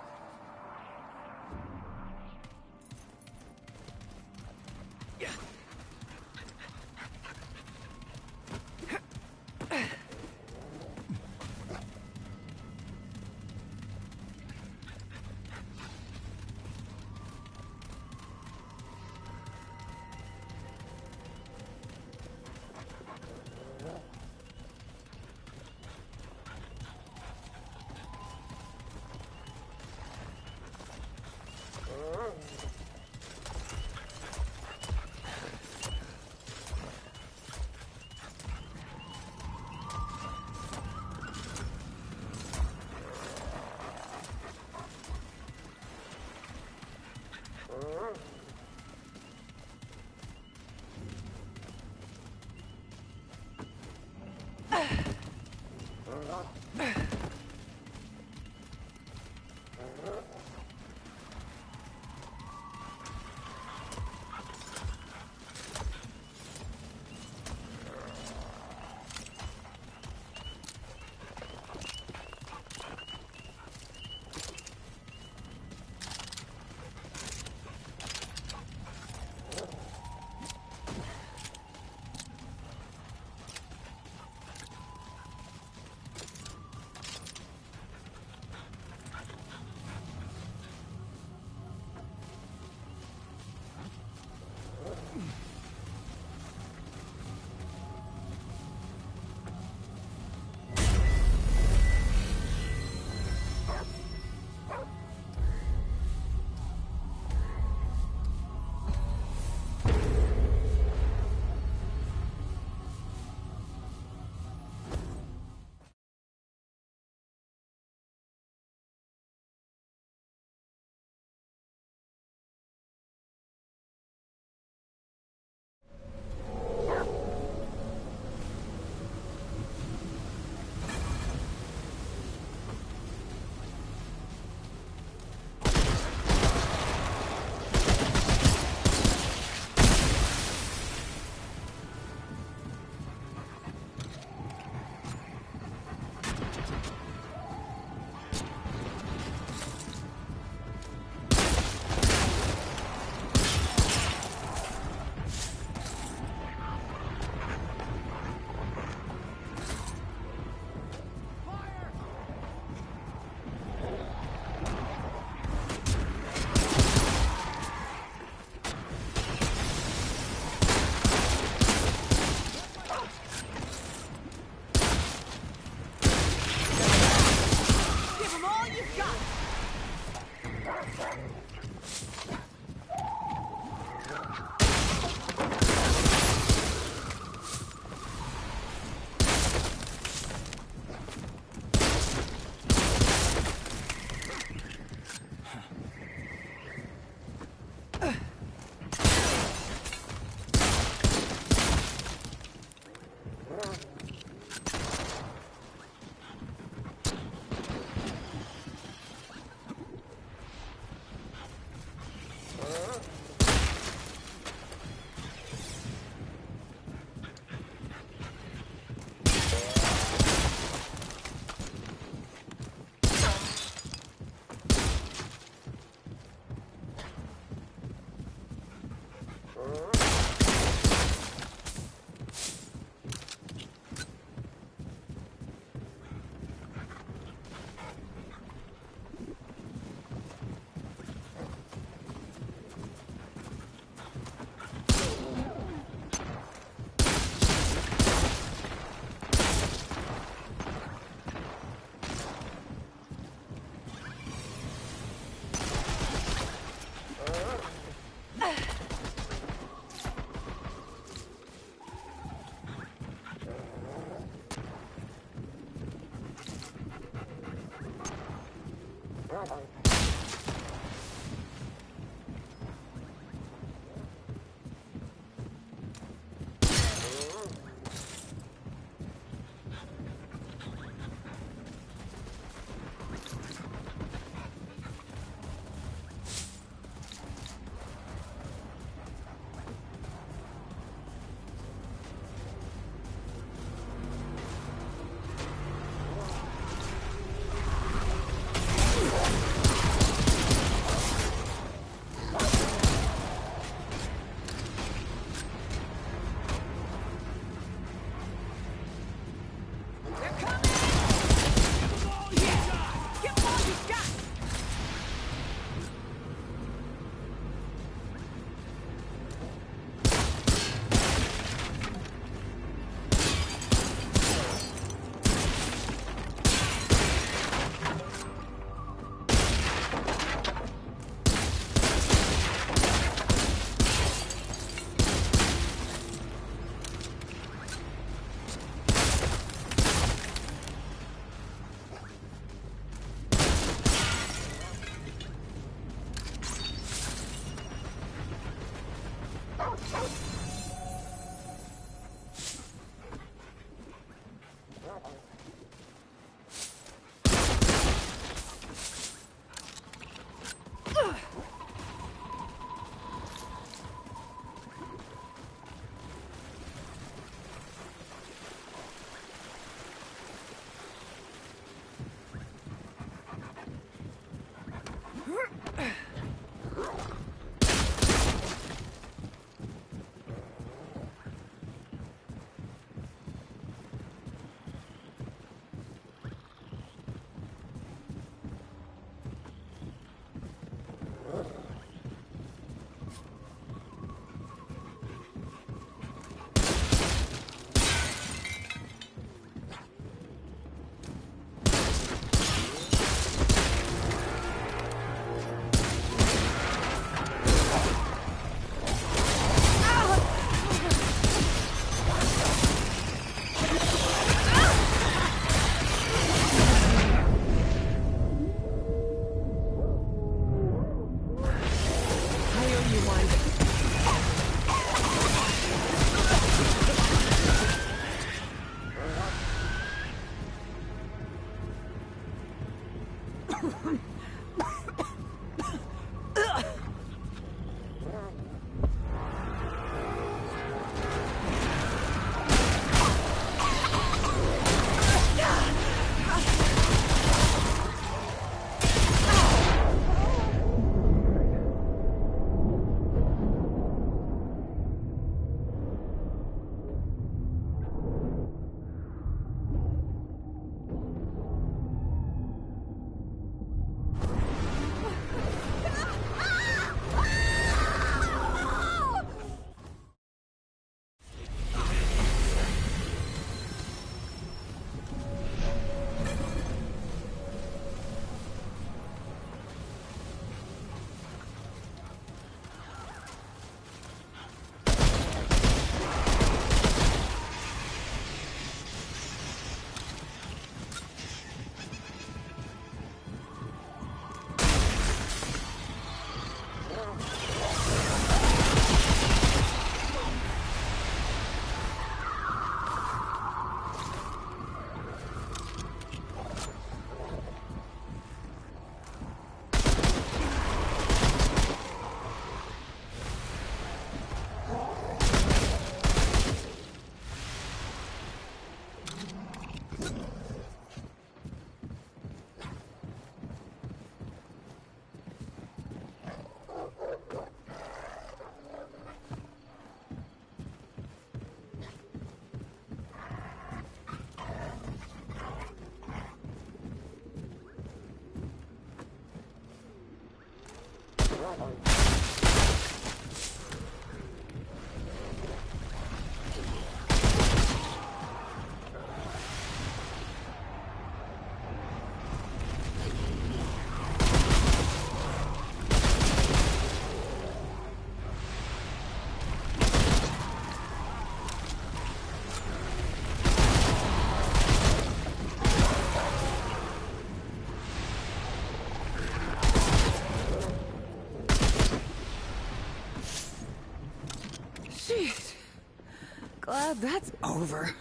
glad that's over.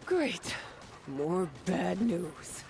Great. More bad news.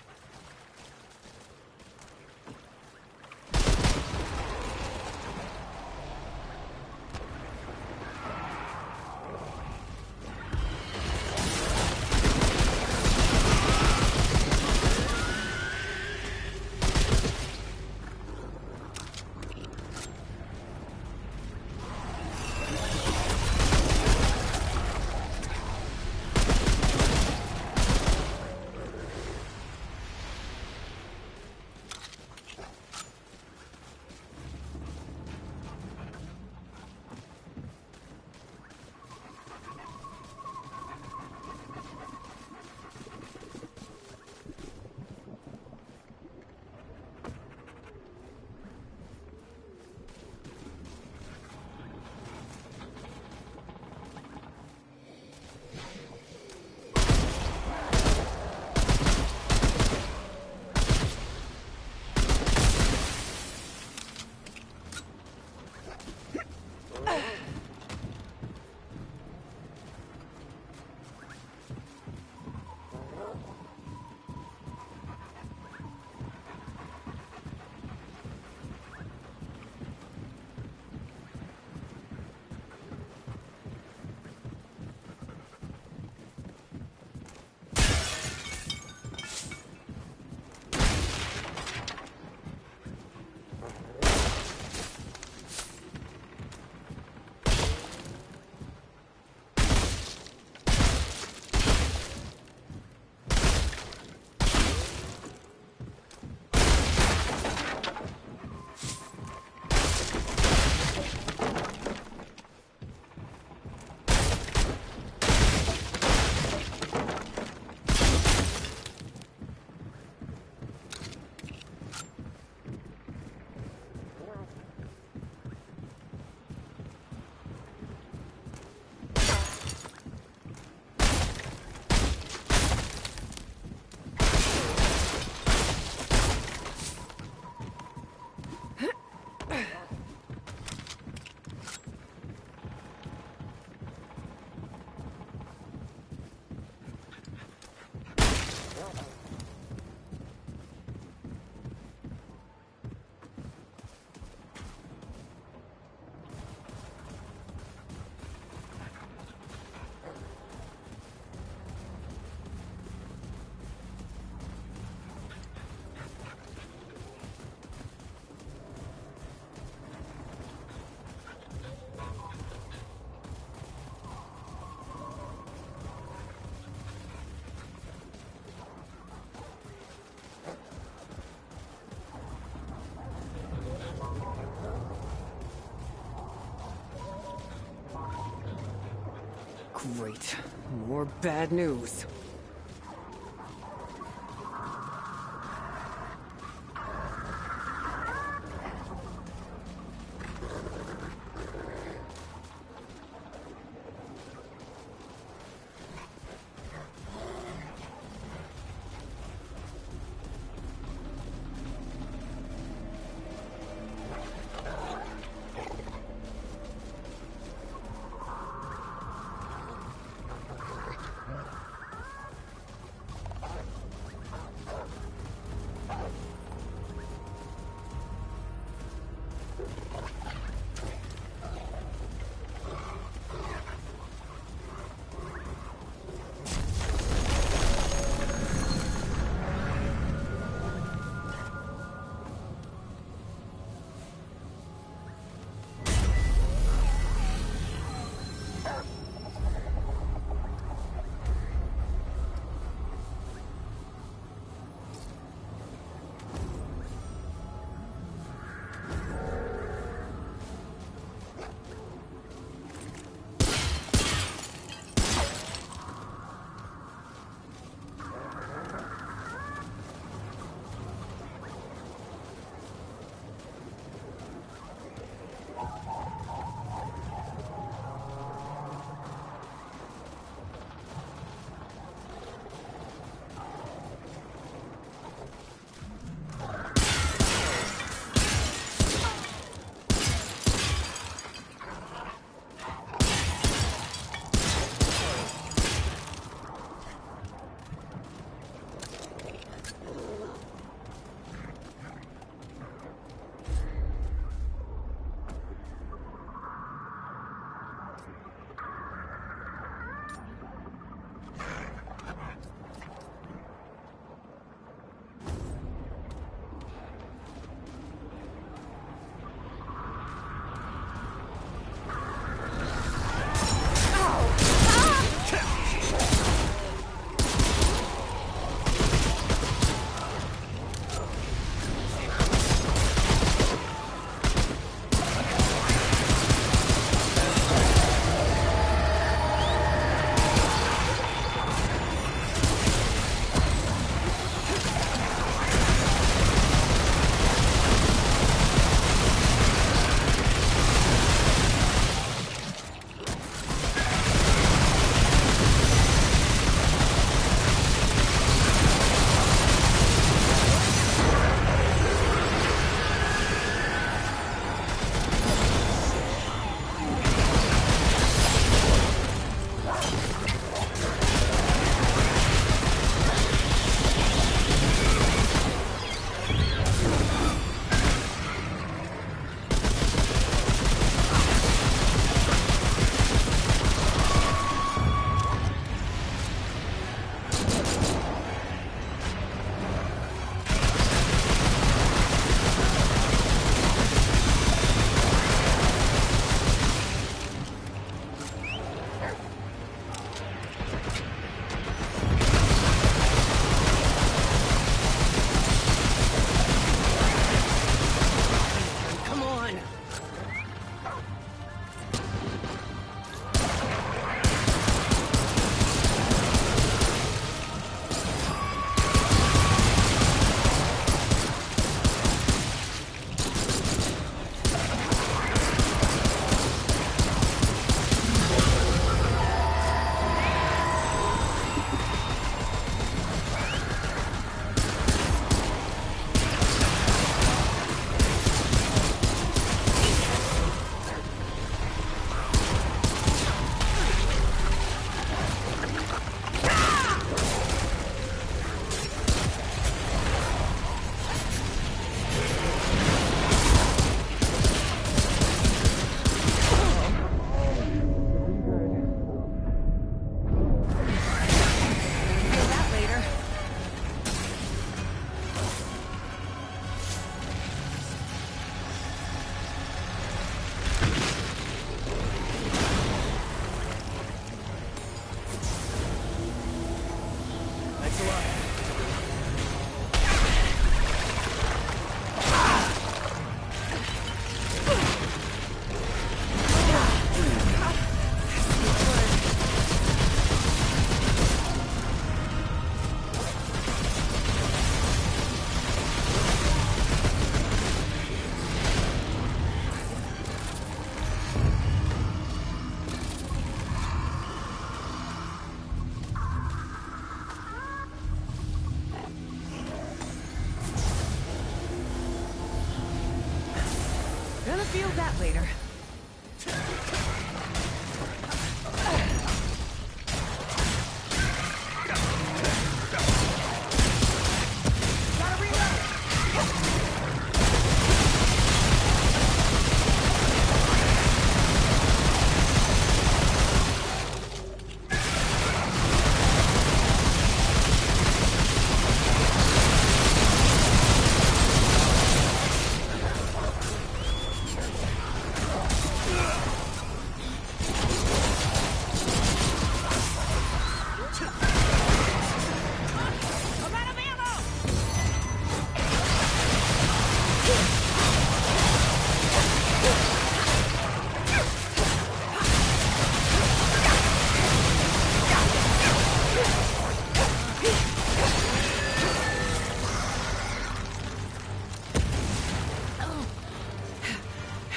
Great. More bad news. Gonna feel that later.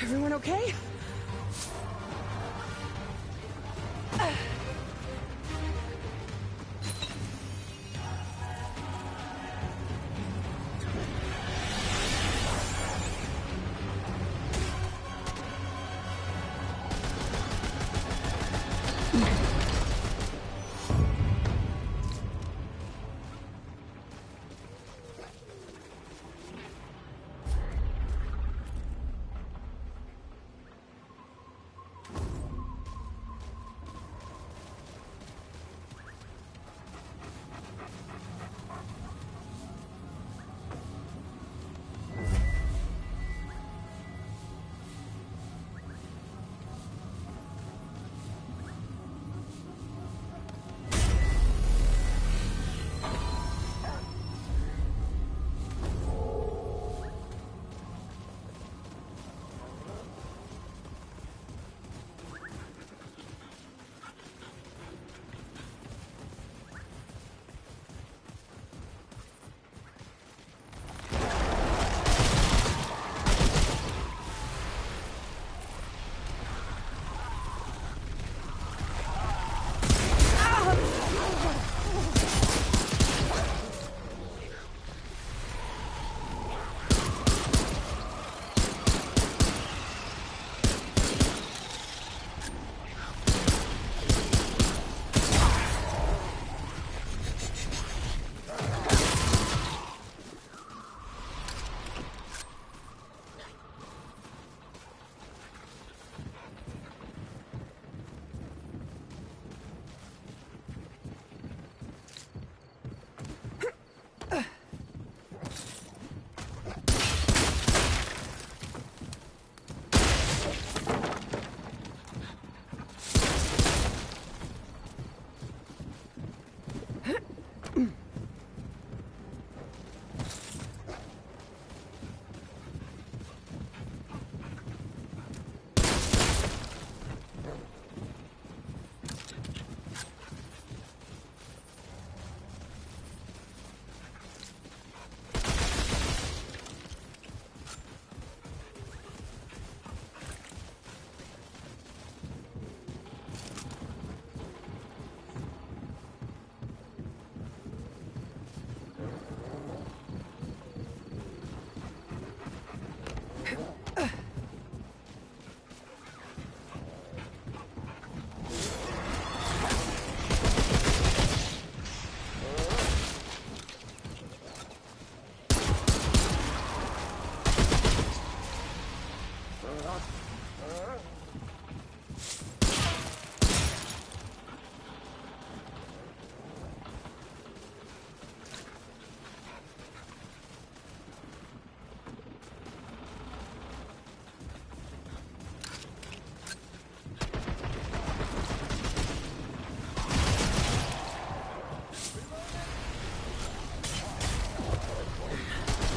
Everyone okay?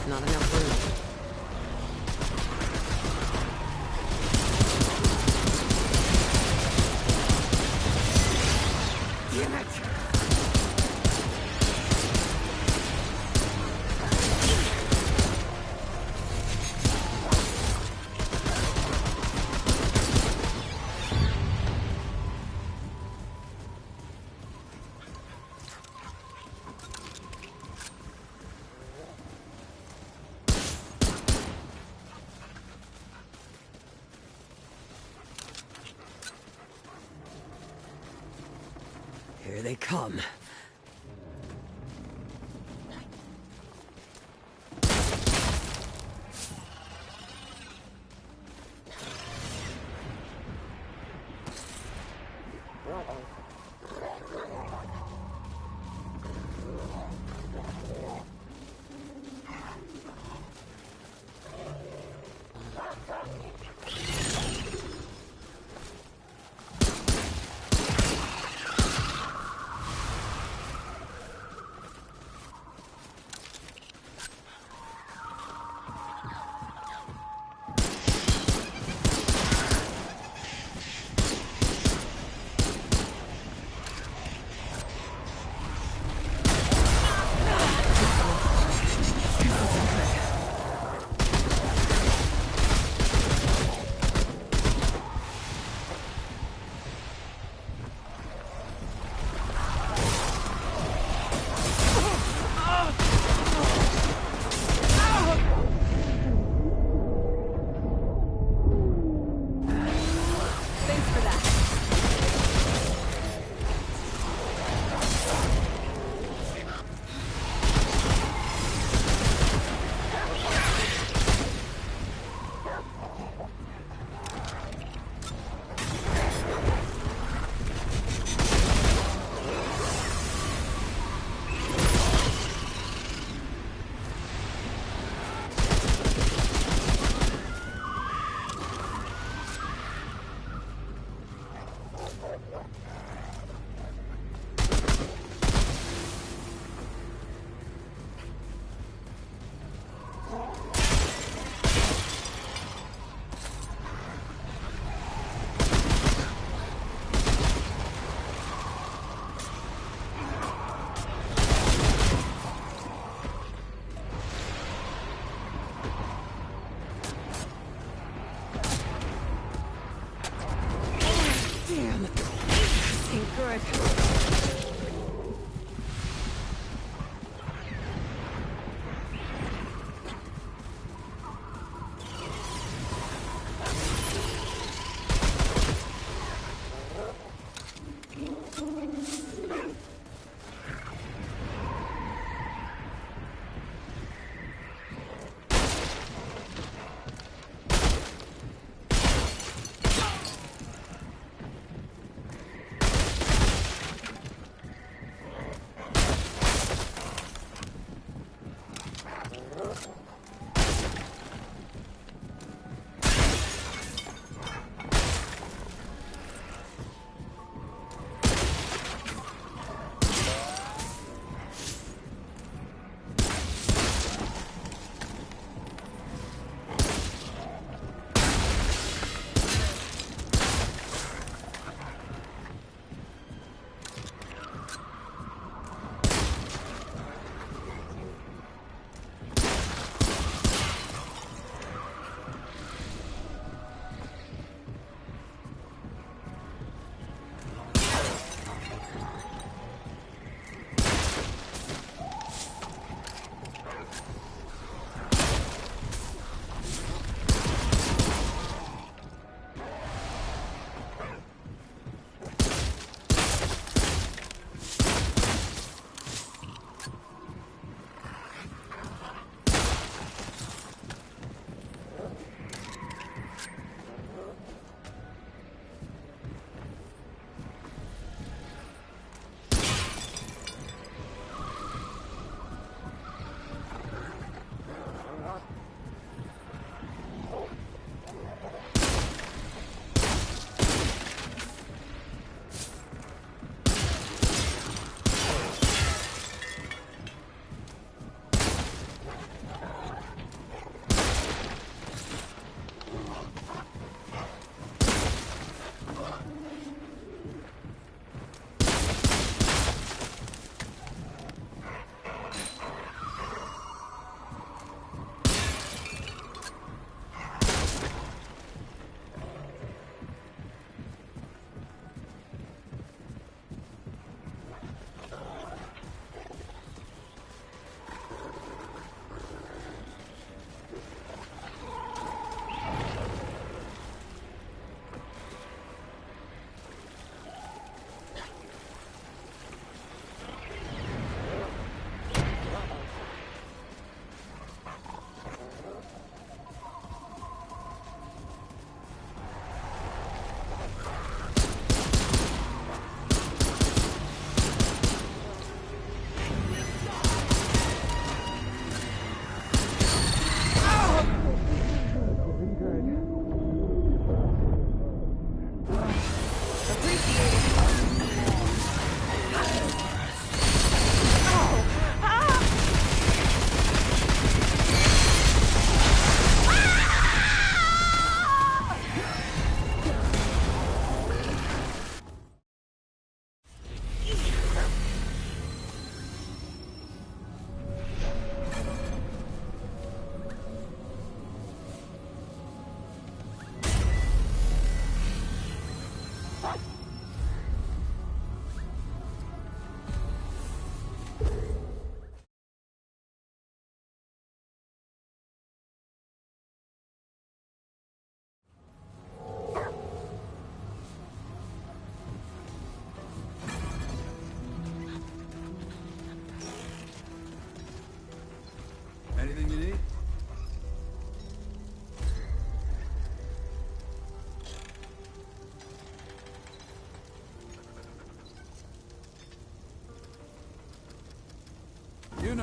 Not enough room. come.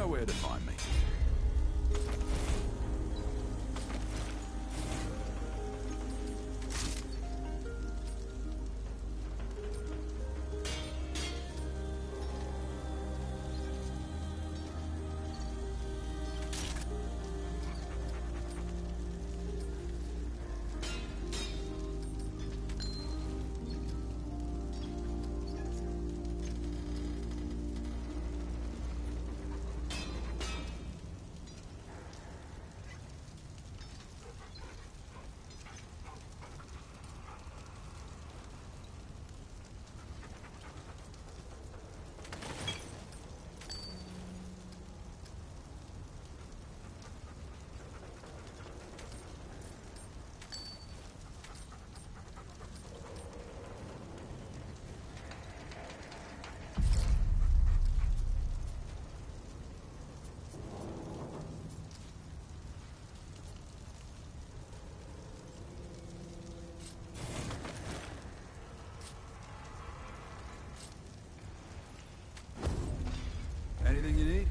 know where to find me. Anything you need?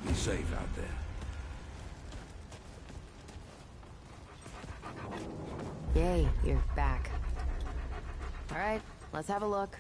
Be safe out there. Yay, you're back. All right, let's have a look.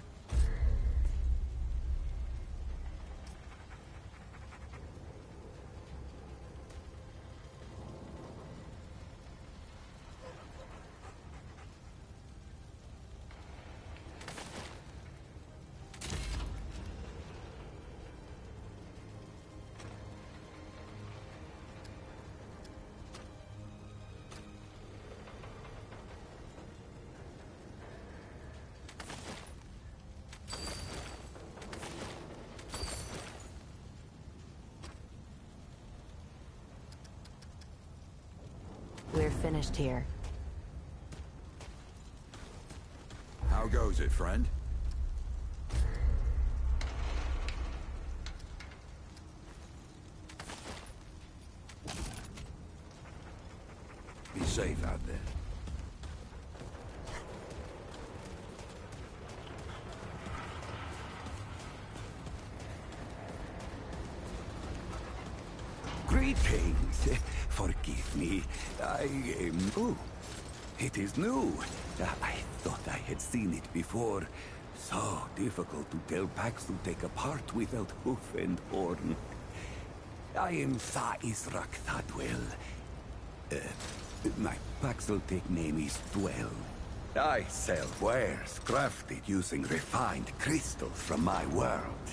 We're finished here. How goes it, friend? Be safe out there. Greetings. Forgive me. Oh, it is new. I thought I had seen it before. So difficult to tell Paxutech apart without hoof and horn. I am Sa Israk Thadwell. My Paxutech name is Dwell. I sell wares crafted using refined crystals from my world.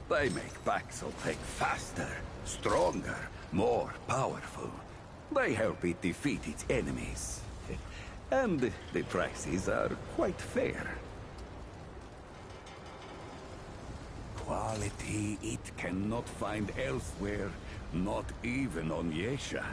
They make Paxutech faster, stronger, more powerful. They help it defeat its enemies. And the prices are quite fair. Quality it cannot find elsewhere, not even on Yesha.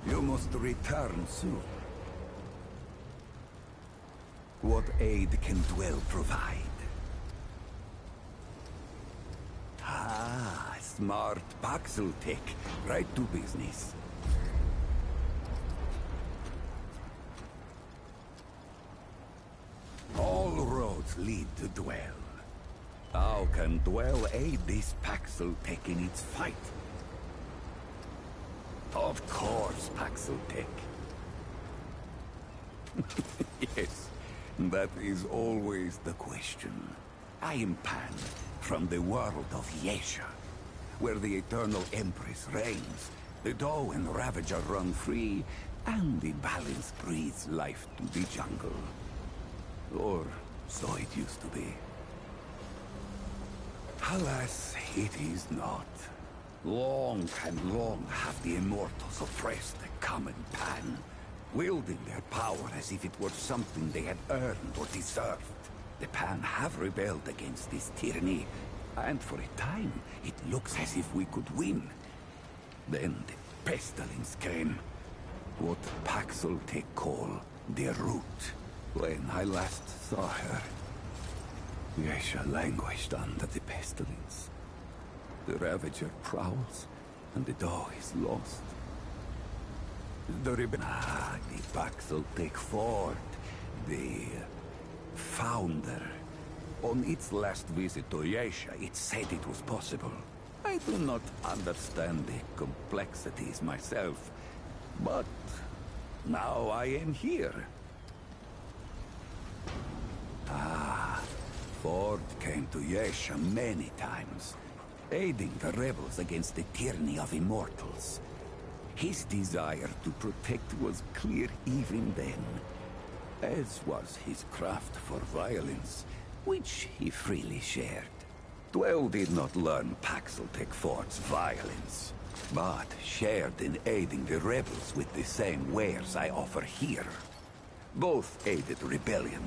You must return soon. What aid can Dwell provide? Ah, smart Paxutech. Right to business. All roads lead to Dwell. How can Dwell aid this Paxutech in its fight? Of course, Paxutech. Yes, That is always the question. I am Pan, from the world of Yesha, where the Eternal Empress reigns, the Doe and Ravager run free, and the balance breathes life to the jungle. Or so it used to be. Alas, it is not. Long and long have the Immortals oppressed the common Pan, wielding their power as if it were something they had earned or deserved. The Pan have rebelled against this tyranny, and for a time, it looks as if we could win. Then the pestilence came. What Paxel-Tech call the root. When I last saw her, Yesha languished under the pestilence. The Ravager prowls, and the Doe is lost. The Paxel-Tech Ford, the founder. On its last visit to Yesha, it said it was possible. I do not understand the complexities myself, but now I am here. Ford came to Yesha many times, aiding the rebels against the tyranny of immortals. His desire to protect was clear even then, as was his craft for violence, which he freely shared. Dwell did not learn Paxel-Tech Ford's violence, but shared in aiding the rebels with the same wares I offer here. Both aided rebellion,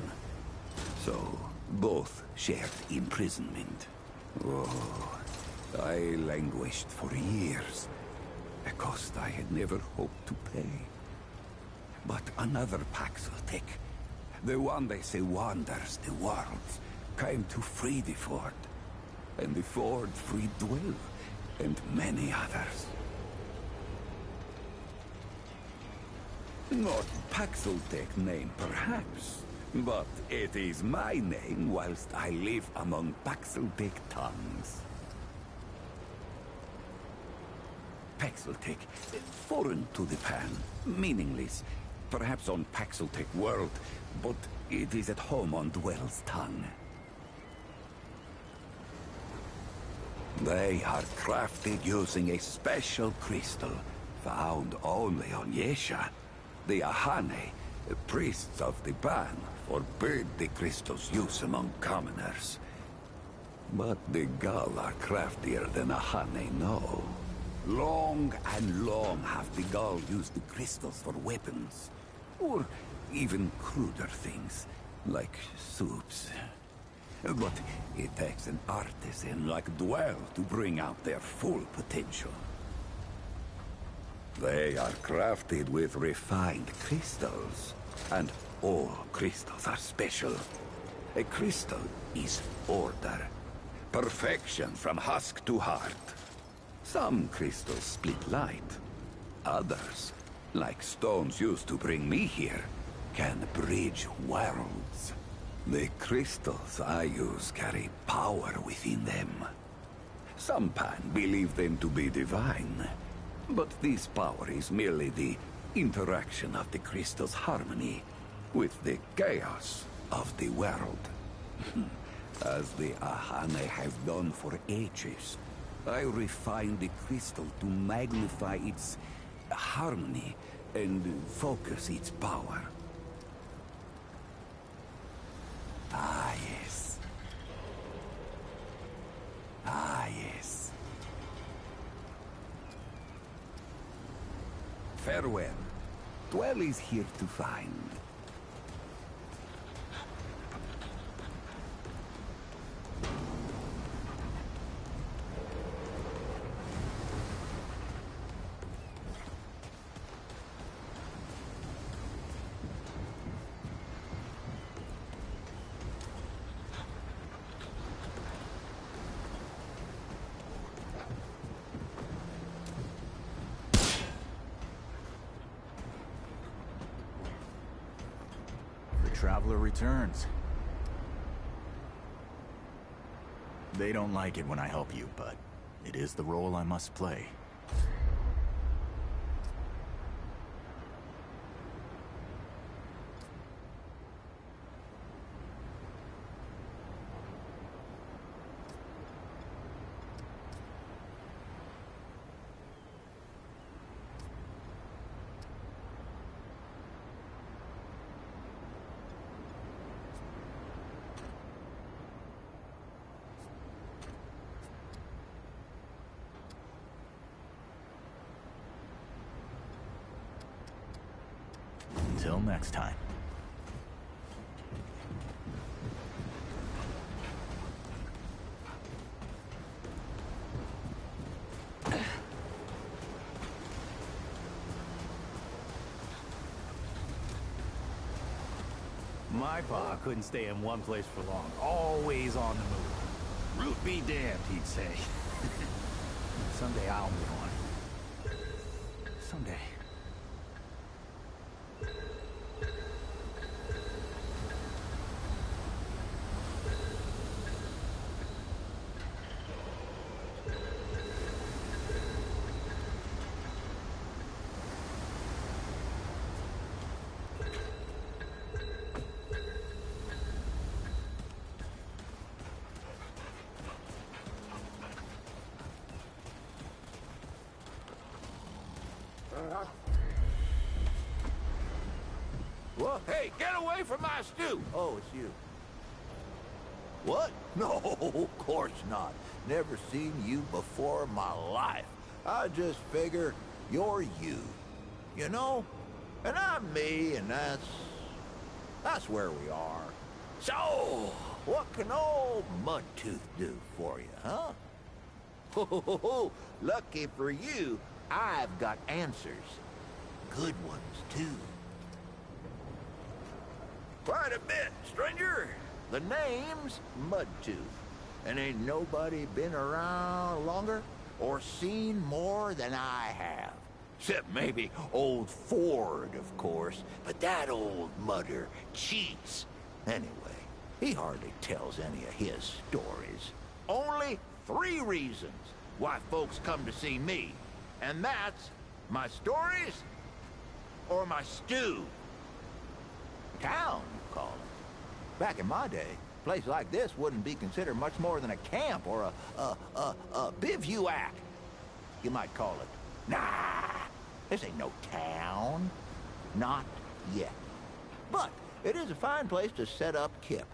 so both shared imprisonment. Oh, I languished for years, a cost I had never hoped to pay. But another Paxel-Tech, the one they say wanders the world, came to free the Ford. And the Ford freed Dwell, and many others. Not Paxel-Tech name, perhaps, but it is my name whilst I live among Paxel-Tech tongues. Paxel-Tech, foreign to the Pan, meaningless, perhaps on Paxel-Tech world, but it is at home on Dwell's tongue. They are crafted using a special crystal found only on Yesha. The Ahane, the priests of the Ban, forbid the crystal's use among commoners. But the Gal are craftier than Ahane know. Long and long have the Gal used the crystals for weapons, or even cruder things, like soups. But it takes an artisan like Dwell to bring out their full potential. They are crafted with refined crystals, and all crystals are special. A crystal is order, perfection from husk to heart. Some crystals split light. Others, like stones used to bring me here, can bridge worlds. The crystals I use carry power within them. Some Pan believe them to be divine, but this power is merely the interaction of the crystal's harmony with the chaos of the world. As the Ahane have done for ages, I refine the crystal to magnify its harmony and focus its power. Ah, yes. Ah, yes. Farewell. Dwell is here to find. Traveler returns. They don't like it when I help you, but it is the role I must play. Until next time. My pa couldn't stay in one place for long. Always on the move. Root be damned, he'd say. Someday I'll move on. Someday. Well, hey, get away from my stew! Oh, it's you. What? No, of course not. Never seen you before in my life. I just figure you're you. You know? And I'm me, and that's where we are. So, what can old Mudtooth do for you, huh? Ho, lucky for you, I've got answers. Good ones, too. Quite a bit, stranger. The name's Mudtooth. And ain't nobody been around longer or seen more than I have. Except maybe old Ford, of course. But that old mudder cheats. Anyway, he hardly tells any of his stories. Only 3 reasons why folks come to see me. And that's my stories or my stew. Town, you call it. Back in my day, a place like this wouldn't be considered much more than a camp or a bivouac. You might call it. Nah, this ain't no town. Not yet. But it is a fine place to set up kip.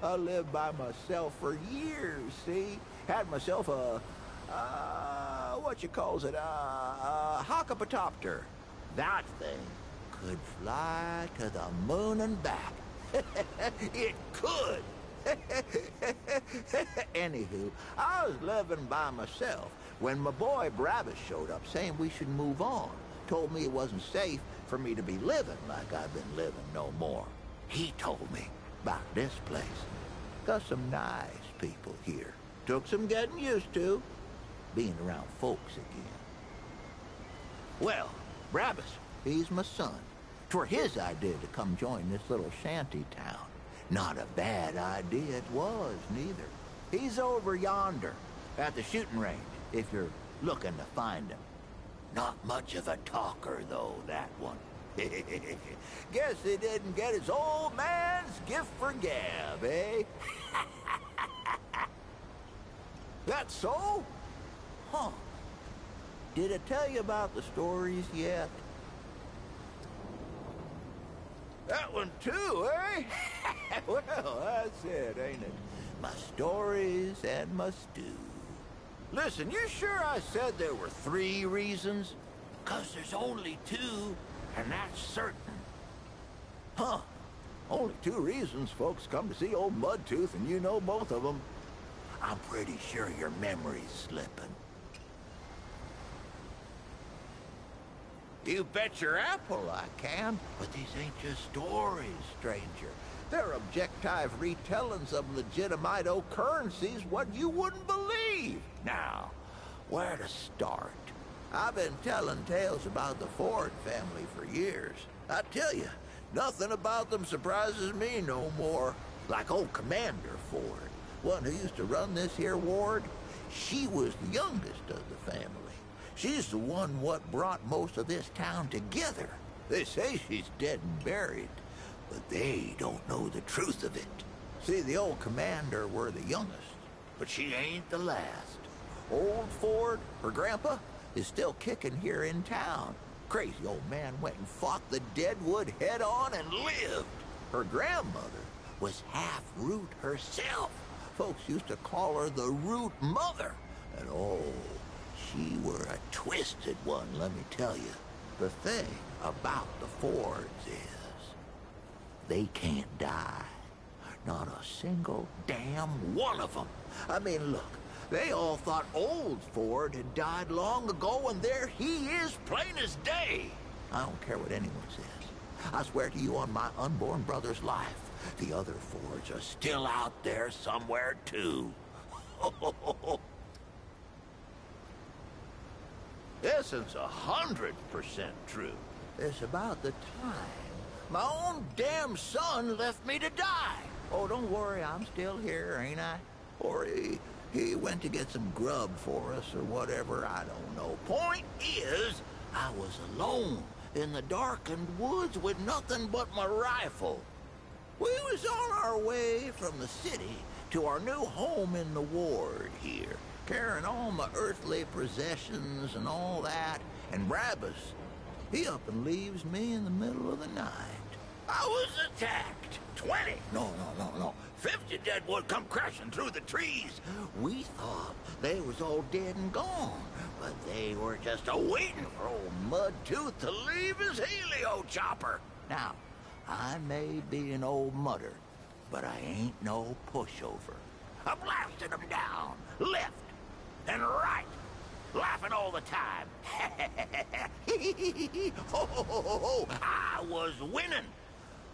I lived by myself for years, see? Had myself what you calls it, a hockapatopter. That thing could fly to the moon and back. It could. Anywho, I was living by myself when my boy Brabus showed up saying we should move on. Told me it wasn't safe for me to be living like I've been living no more. He told me about this place. Got some nice people here. Took some getting used to, being around folks again. Well, Brabus, he's my son. 'Twere his idea to come join this little shanty town. Not a bad idea it was, neither. He's over yonder, at the shooting range, if you're looking to find him. Not much of a talker, though, that one. Guess he didn't get his old man's gift for gab, eh? That so? Huh. Did I tell you about the stories yet? That one too, eh? Well, that's it, ain't it? My stories and my stew. Listen, you sure I said there were 3 reasons? 'Cause there's only 2, and that's certain. Huh. Only 2 reasons folks come to see old Mudtooth, and you know both of them. I'm pretty sure your memory's slipping. You bet your apple I can, but these ain't just stories, stranger. They're objective retellings of legitimate occurrences what you wouldn't believe. Now, where to start? I've been telling tales about the Ford family for years. I tell you, nothing about them surprises me no more. Like old Commander Ford, one who used to run this here ward, she was the youngest of the family. She's the one what brought most of this town together. They say she's dead and buried, but they don't know the truth of it. See, the old commander were the youngest, but she ain't the last. Old Ford, her grandpa, is still kicking here in town. Crazy old man went and fought the Deadwood head-on and lived. Her grandmother was half Root herself. Folks used to call her the Root Mother. And oh, she were a twisted one, let me tell you. The thing about the Fords is, they can't die. Not a single damn one of them. I mean, look, they all thought old Ford had died long ago, and there he is, plain as day. I don't care what anyone says. I swear to you on my unborn brother's life, the other Fords are still out there somewhere, too. This is 100% true. It's about the time my own damn son left me to die. Oh, don't worry, I'm still here, ain't I? Or he went to get some grub for us or whatever, I don't know. Point is, I was alone in the darkened woods with nothing but my rifle. We was on our way from the city to our new home in the ward here, carrying all my earthly possessions and all that, and Brabus, he up and leaves me in the middle of the night. I was attacked. 20, no, 50 deadwood come crashing through the trees. We thought they was all dead and gone, but they were just a-waiting for old Mudtooth to leave his helio chopper. Now, I may be an old mudder, but I ain't no pushover. I blasted them down, left and right, laughing all the time. I was winning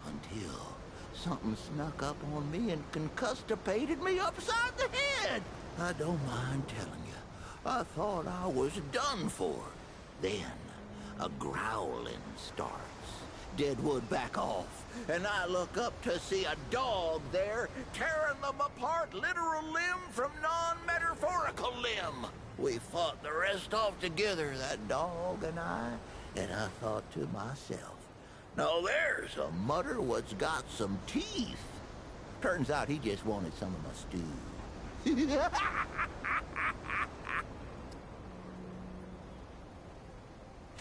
until something snuck up on me and concustipated me upside the head. I don't mind telling you, I thought I was done for. Then a growling starts. Deadwood back off, and I look up to see a dog there tearing them apart, literal limb from non-metaphorical limb. We fought the rest off together, that dog and I thought to myself, now there's a mudder what's got some teeth. Turns out he just wanted some of my stew.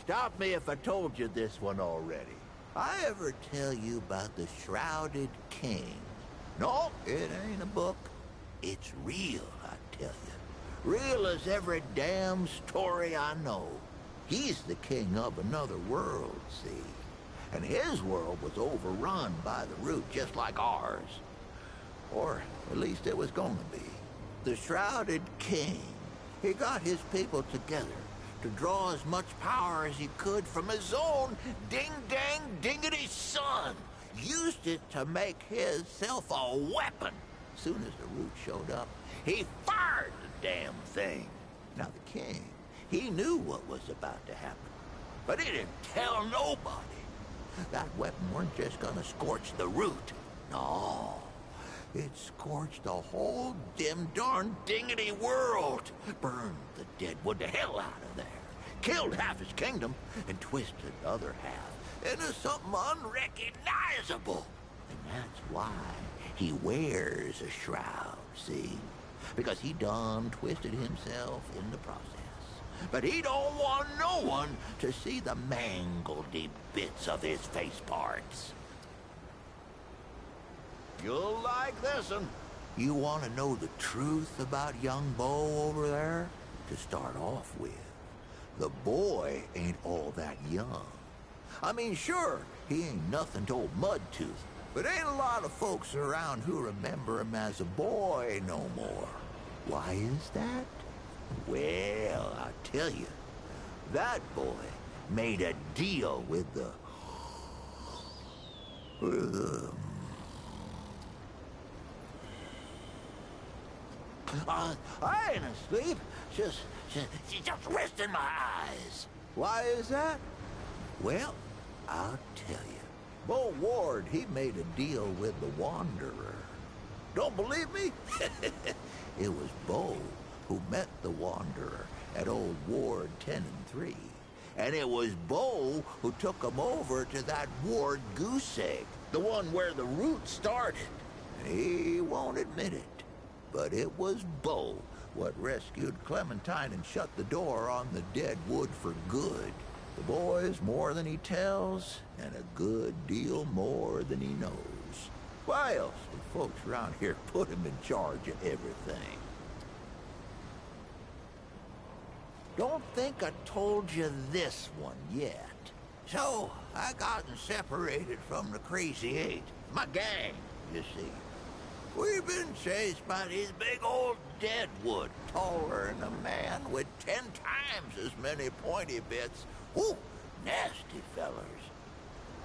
Stop me if I told you this one already. I ever tell you about the Shrouded King? No, it ain't a book. It's real, I tell you. Real as every damn story I know. He's the king of another world, see? And his world was overrun by the Root just like ours. Or at least it was gonna be. The Shrouded King, he got his people together to draw as much power as he could from his own ding-dang-dingity son. Used it to make himself a weapon. Soon as the Root showed up, he fired the damn thing. Now the king, he knew what was about to happen, but he didn't tell nobody. That weapon weren't just gonna scorch the Root. No, it scorched the whole dim darn dingity world. Burned the Deadwood the hell out of there. Killed half his kingdom and twisted the other half into something unrecognizable. And that's why he wears a shroud, see? Because he done twisted himself in the process. But he don't want no one to see the mangledy bits of his face parts. You'll like this one. You want to know the truth about young Bo over there? To start off with, the boy ain't all that young. I mean, sure, he ain't nothing to old Mudtooth, but ain't a lot of folks around who remember him as a boy no more. Why is that? Well, I'll tell you, that boy made a deal with the... I ain't asleep. Just resting my eyes. Why is that? Well, I'll tell you. Bo Ward, he made a deal with the Wanderer. Don't believe me? It was Bo who met the Wanderer at Old Ward 10 and 3. And it was Bo who took him over to that Ward Goose Egg, the one where the Root started. And he won't admit it, but it was Bo what rescued Clementine and shut the door on the Deadwood for good. The boy's more than he tells, and a good deal more than he knows. Why else would folks around here put him in charge of everything? Don't think I told you this one yet. So, I gotten separated from the Crazy Eight. My gang, you see. We've been chased by these big old deadwood, taller than a man with 10 times as many pointy bits. Whew, nasty fellers.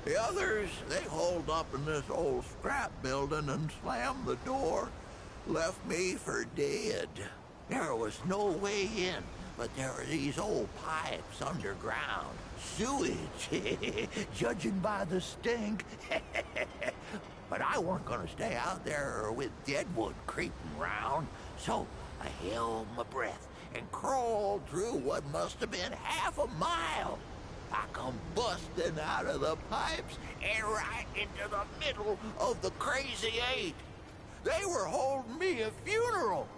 The others, they holed up in this old scrap building and slammed the door. Left me for dead. There was no way in, but there were these old pipes underground. Sewage, judging by the stink. But I weren't gonna stay out there with Deadwood creeping round, so I held my breath and crawled through what must have been half a mile. I come busting out of the pipes and right into the middle of the Crazy Eight. They were holding me a funeral.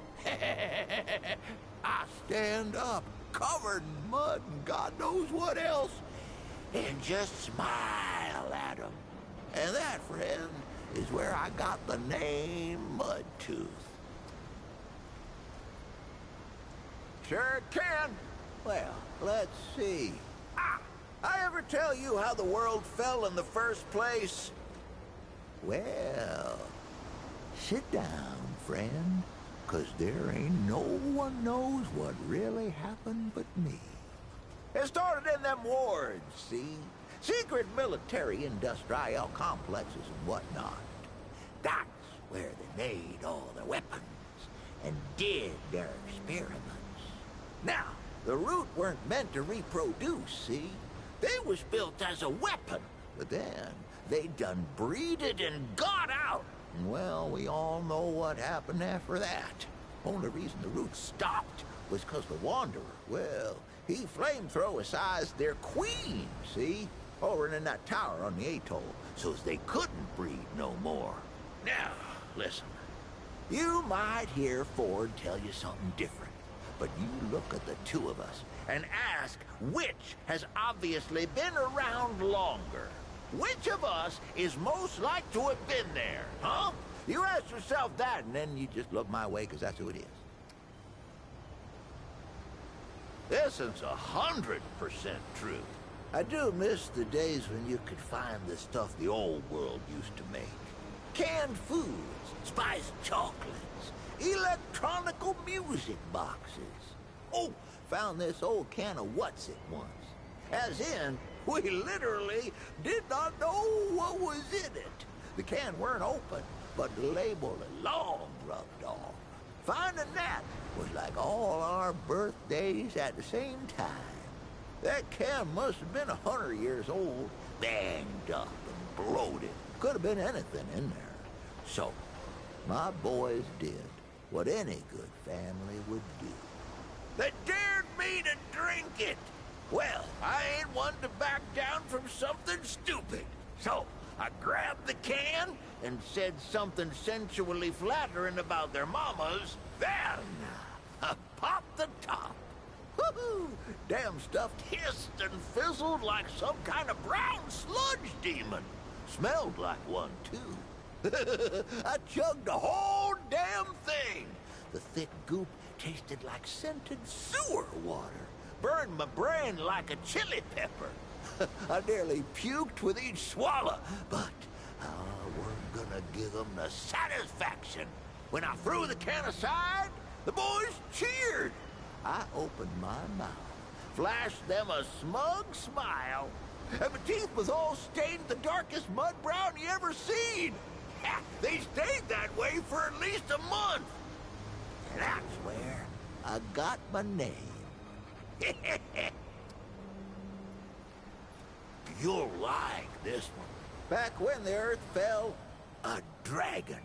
I stand up, covered in mud and God knows what else, and just smile at them. And that, friend, is where I got the name Mudtooth. Sure can. Well, let's see. I ever tell you how the world fell in the first place? Well, sit down, friend, 'cause there ain't no one knows what really happened but me. It started in them wards, see? Secret military-industrial complexes and whatnot. That's where they made all their weapons and did their experiments. Now, the root weren't meant to reproduce, see? They was built as a weapon, but then they done breeded and got out. And well, we all know what happened after that. Only reason the root stopped was 'cause the Wanderer, well, he flamethrower-sized their queen, see? Over in that tower on the atoll, so as they couldn't breed no more. Now, listen. You might hear Ford tell you something different, but you look at the two of us and ask which has obviously been around longer. Which of us is most like to have been there, huh? You ask yourself that, and then you just look my way, 'cause that's who it is. This is 100% true. I do miss the days when you could find the stuff the old world used to make. Canned foods, spiced chocolates, electronical music boxes. Oh, found this old can of what's-it once. As in, we literally did not know what was in it. The can weren't open, but the label had long rubbed off. Finding that was like all our birthdays at the same time. That can must have been 100 years old, banged up and bloated. Could have been anything in there. So, my boys did what any good family would do. They dared me to drink it. Well, I ain't one to back down from something stupid. So, I grabbed the can and said something sensually flattering about their mamas. Then, I popped the top. Woohoo! Damn stuff hissed and fizzled like some kind of brown sludge demon. Smelled like one, too. I chugged the whole damn thing. The thick goop tasted like scented sewer water. Burned my brain like a chili pepper. I nearly puked with each swallow, but I weren't gonna give them the satisfaction. When I threw the can aside, the boys cheered. I opened my mouth, flashed them a smug smile, and my teeth was all stained the darkest mud brown you ever seen. They stayed that way for at least a month. And that's where I got my name. You'll like this one. Back when the Earth fell, a dragon,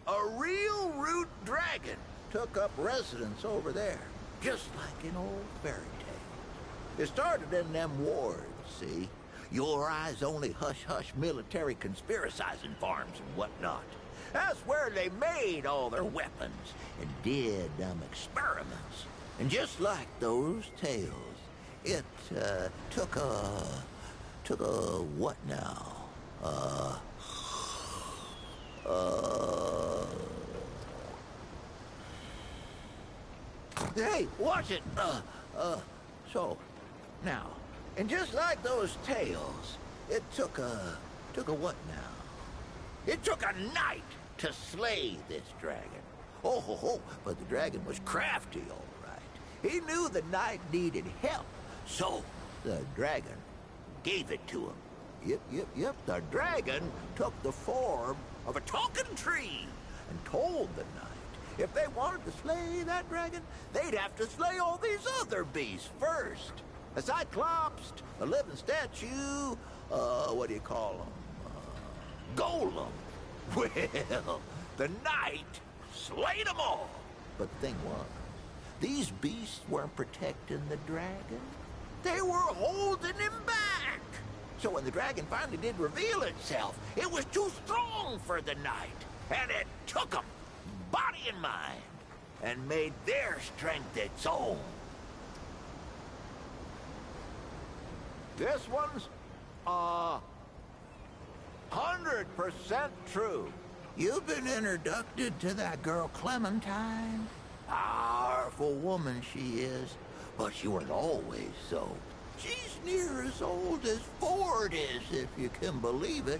a real root dragon, took up residence over there, just like in old fairy tales. It started in them wards, see? Your eyes only hush-hush military conspiracizing farms and whatnot. That's where they made all their weapons and did them experiments. And just like those tales, it took a what now? Hey, watch it! So, now, And just like those tales, it took a what now? It took a night to slay this dragon. Oh ho ho, but the dragon was crafty, all right. He knew the knight needed help, so the dragon gave it to him. Yep, the dragon took the form of a talking tree and told the knight if they wanted to slay that dragon, they'd have to slay all these other beasts first. A cyclops, a living statue, what do you call them? Golem. Well, the knight slayed them all. But the thing was, these beasts weren't protecting the dragon. They were holding him back. So when the dragon finally did reveal itself, it was too strong for the knight. And it took him, body and mind, and made their strength its own. This one's, 100% true. You've been introduced to that girl Clementine. Powerful woman she is, but she wasn't always so. She's near as old as Ford is, if you can believe it.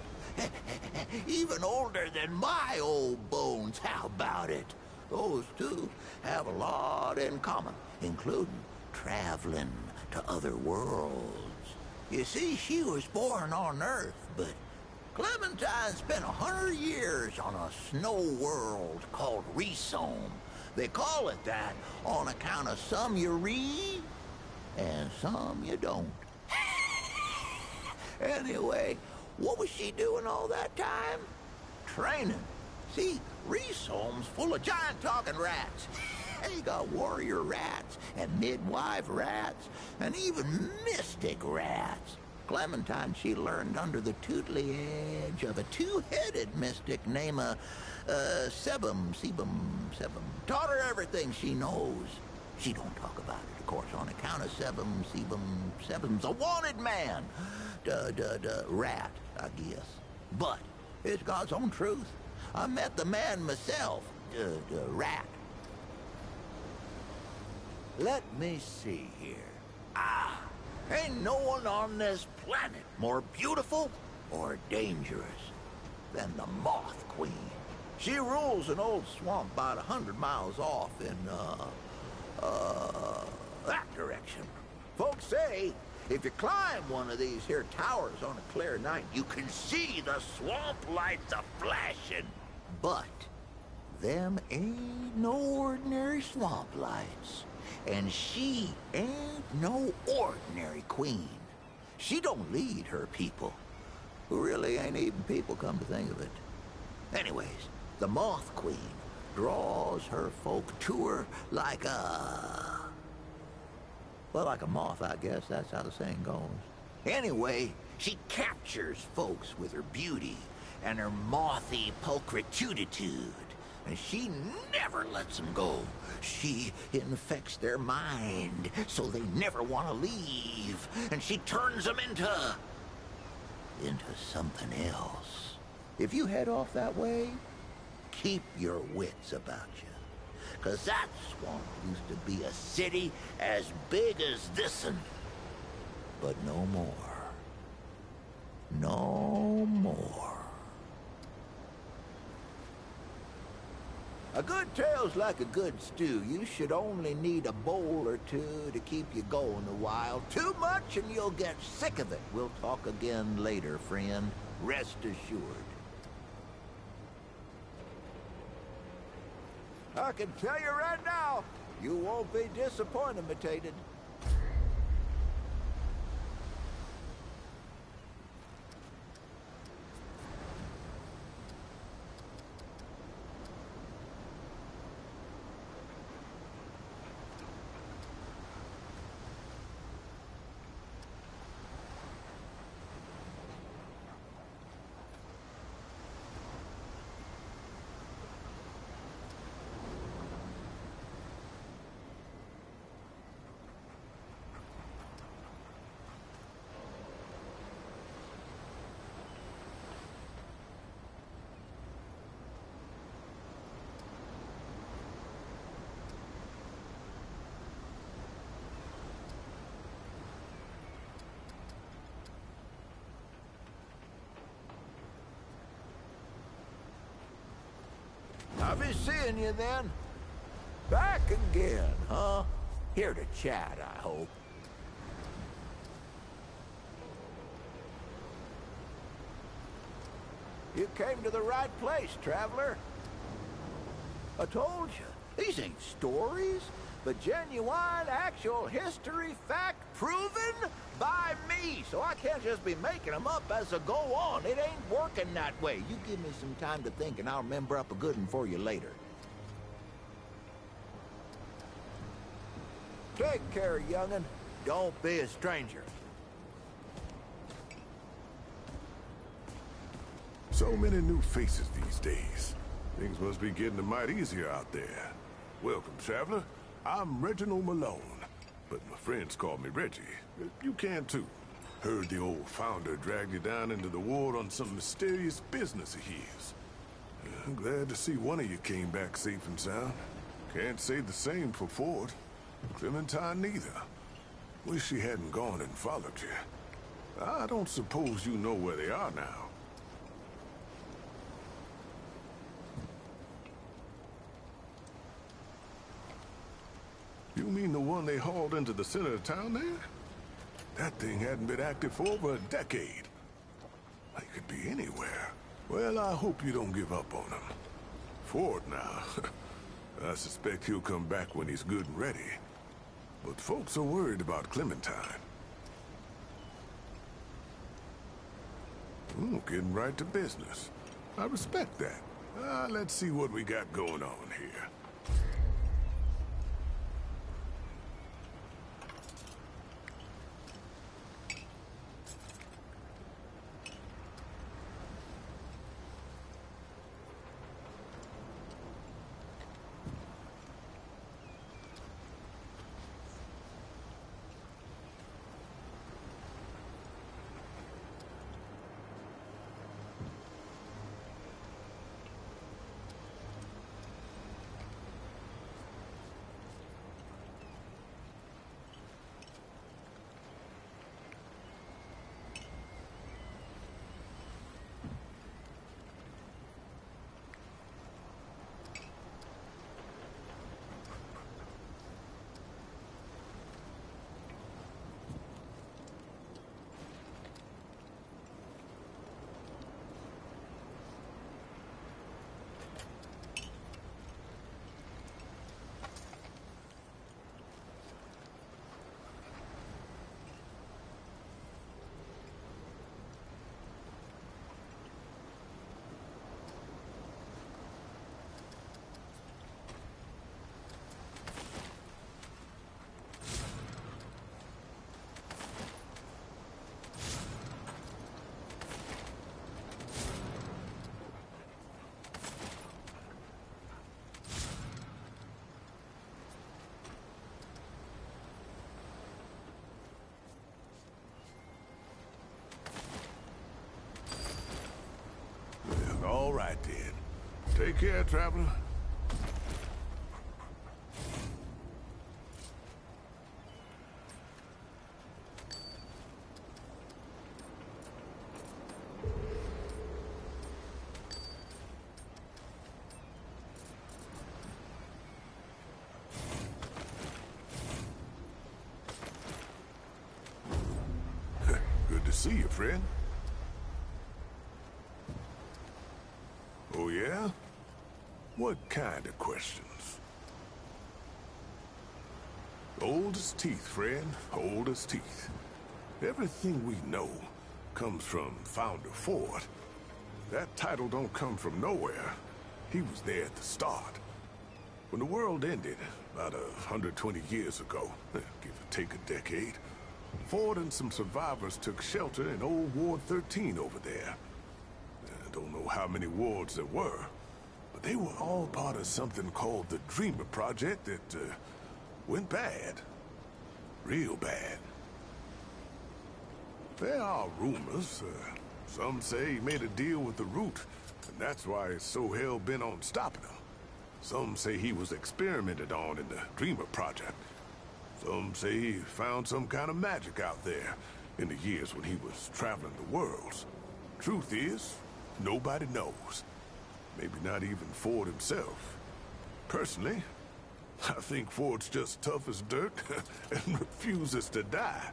Even older than my old bones, how about it? Those two have a lot in common, including traveling to other worlds. You see, she was born on Earth, but Clementine spent 100 years on a snow world called Resome. They call it that on account of some you read and some you don't. Anyway, what was she doing all that time? Training. See, Resome's full of giant talking rats. They got warrior rats and midwife rats and even mystic rats. Clementine, she learned under the tutelage of a two-headed mystic named Sebum. Taught her everything she knows. She don't talk about it, of course, on account of Sebum's a wanted man. Rat, I guess. But it's God's own truth. I met the man myself, rat. Let me see here. Ain't no one on this planet more beautiful or dangerous than the Moth Queen. She rules an old swamp about 100 miles off in, that direction. Folks say, if you climb one of these here towers on a clear night, you can see the swamp lights a-flashing. But them ain't no ordinary swamp lights. And she ain't no ordinary queen. She don't lead her people, who really ain't even people, come to think of it. Anyways, the Moth Queen draws her folk to her like a... well, like a moth, I guess. That's how the saying goes. Anyway, she captures folks with her beauty and her mothy pulchritude. And she never lets them go. She infects their mind so they never want to leave. And she turns them into something else. If you head off that way, keep your wits about you. 'Cause that swamp used to be a city as big as this'n. But no more. No more. A good tale's like a good stew. You should only need a bowl or two to keep you going a while. Too much and you'll get sick of it. We'll talk again later, friend. Rest assured. I can tell you right now, you won't be disappointed, mutated. be seeing you then. Back again, huh? Here to chat, I hope. You came to the right place, traveler. I told you, these ain't stories, but genuine, actual history, fact proven by me. So I can't just be making them up as I go on. It ain't working that way. You give me some time to think and I'll remember up a good one for you later. Take care, young'un. Don't be a stranger. So many new faces these days. Things must be getting a mite easier out there. Welcome, traveler. I'm Reginald Malone, but my friends call me Reggie. You can too. Heard the old founder dragged you down into the ward on some mysterious business of his. I'm glad to see one of you came back safe and sound. Can't say the same for Ford. Clementine neither. Wish she hadn't gone and followed you. I don't suppose you know where they are now. You mean the one they hauled into the center of town there? That thing hadn't been active for over a decade. They could be anywhere. Well, I hope you don't give up on him. Ford now. I suspect he'll come back when he's good and ready. But folks are worried about Clementine. Ooh, getting right to business. I respect that. Let's see what we got going on here. All right, then. Take care, traveler. Good to see you, friend. Oh, yeah? What kind of questions? Old as teeth, friend. Old as teeth. Everything we know comes from Founder Ford. That title don't come from nowhere. He was there at the start. When the world ended, about 120 years ago, give or take a decade, Ford and some survivors took shelter in old Ward 13 over there. I don't know how many wards there were, but they were all part of something called the Dreamer Project that went bad. Real bad. There are rumors. Some say he made a deal with the Root, and that's why he's so hell-bent on stopping him. Some say he was experimented on in the Dreamer Project. Some say he found some kind of magic out there in the years when he was traveling the worlds. Truth is, nobody knows. Maybe not even Ford himself. Personally, I think Ford's just tough as dirt and refuses to die.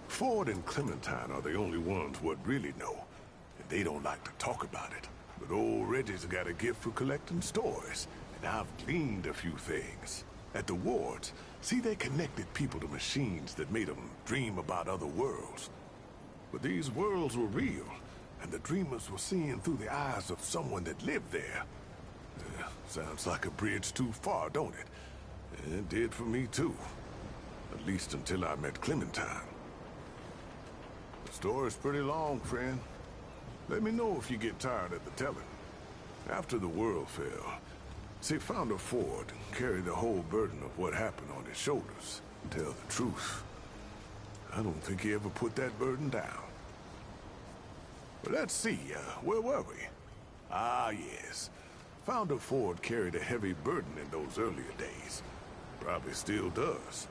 Ford and Clementine are the only ones what really know, and they don't like to talk about it. But old Reggie's got a gift for collecting stories, and I've gleaned a few things. At the wards, see, they connected people to machines that made them dream about other worlds. But these worlds were real, and the dreamers were seeing through the eyes of someone that lived there. Sounds like a bridge too far, don't it? It did for me, too. At least until I met Clementine. The story's pretty long, friend. Let me know if you get tired of the telling. After the world fell, see, Founder Ford carried the whole burden of what happened on his shoulders. To tell the truth, I don't think he ever put that burden down. But let's see, where were we? Ah, yes. Founder Ford carried a heavy burden in those earlier days. Probably still does.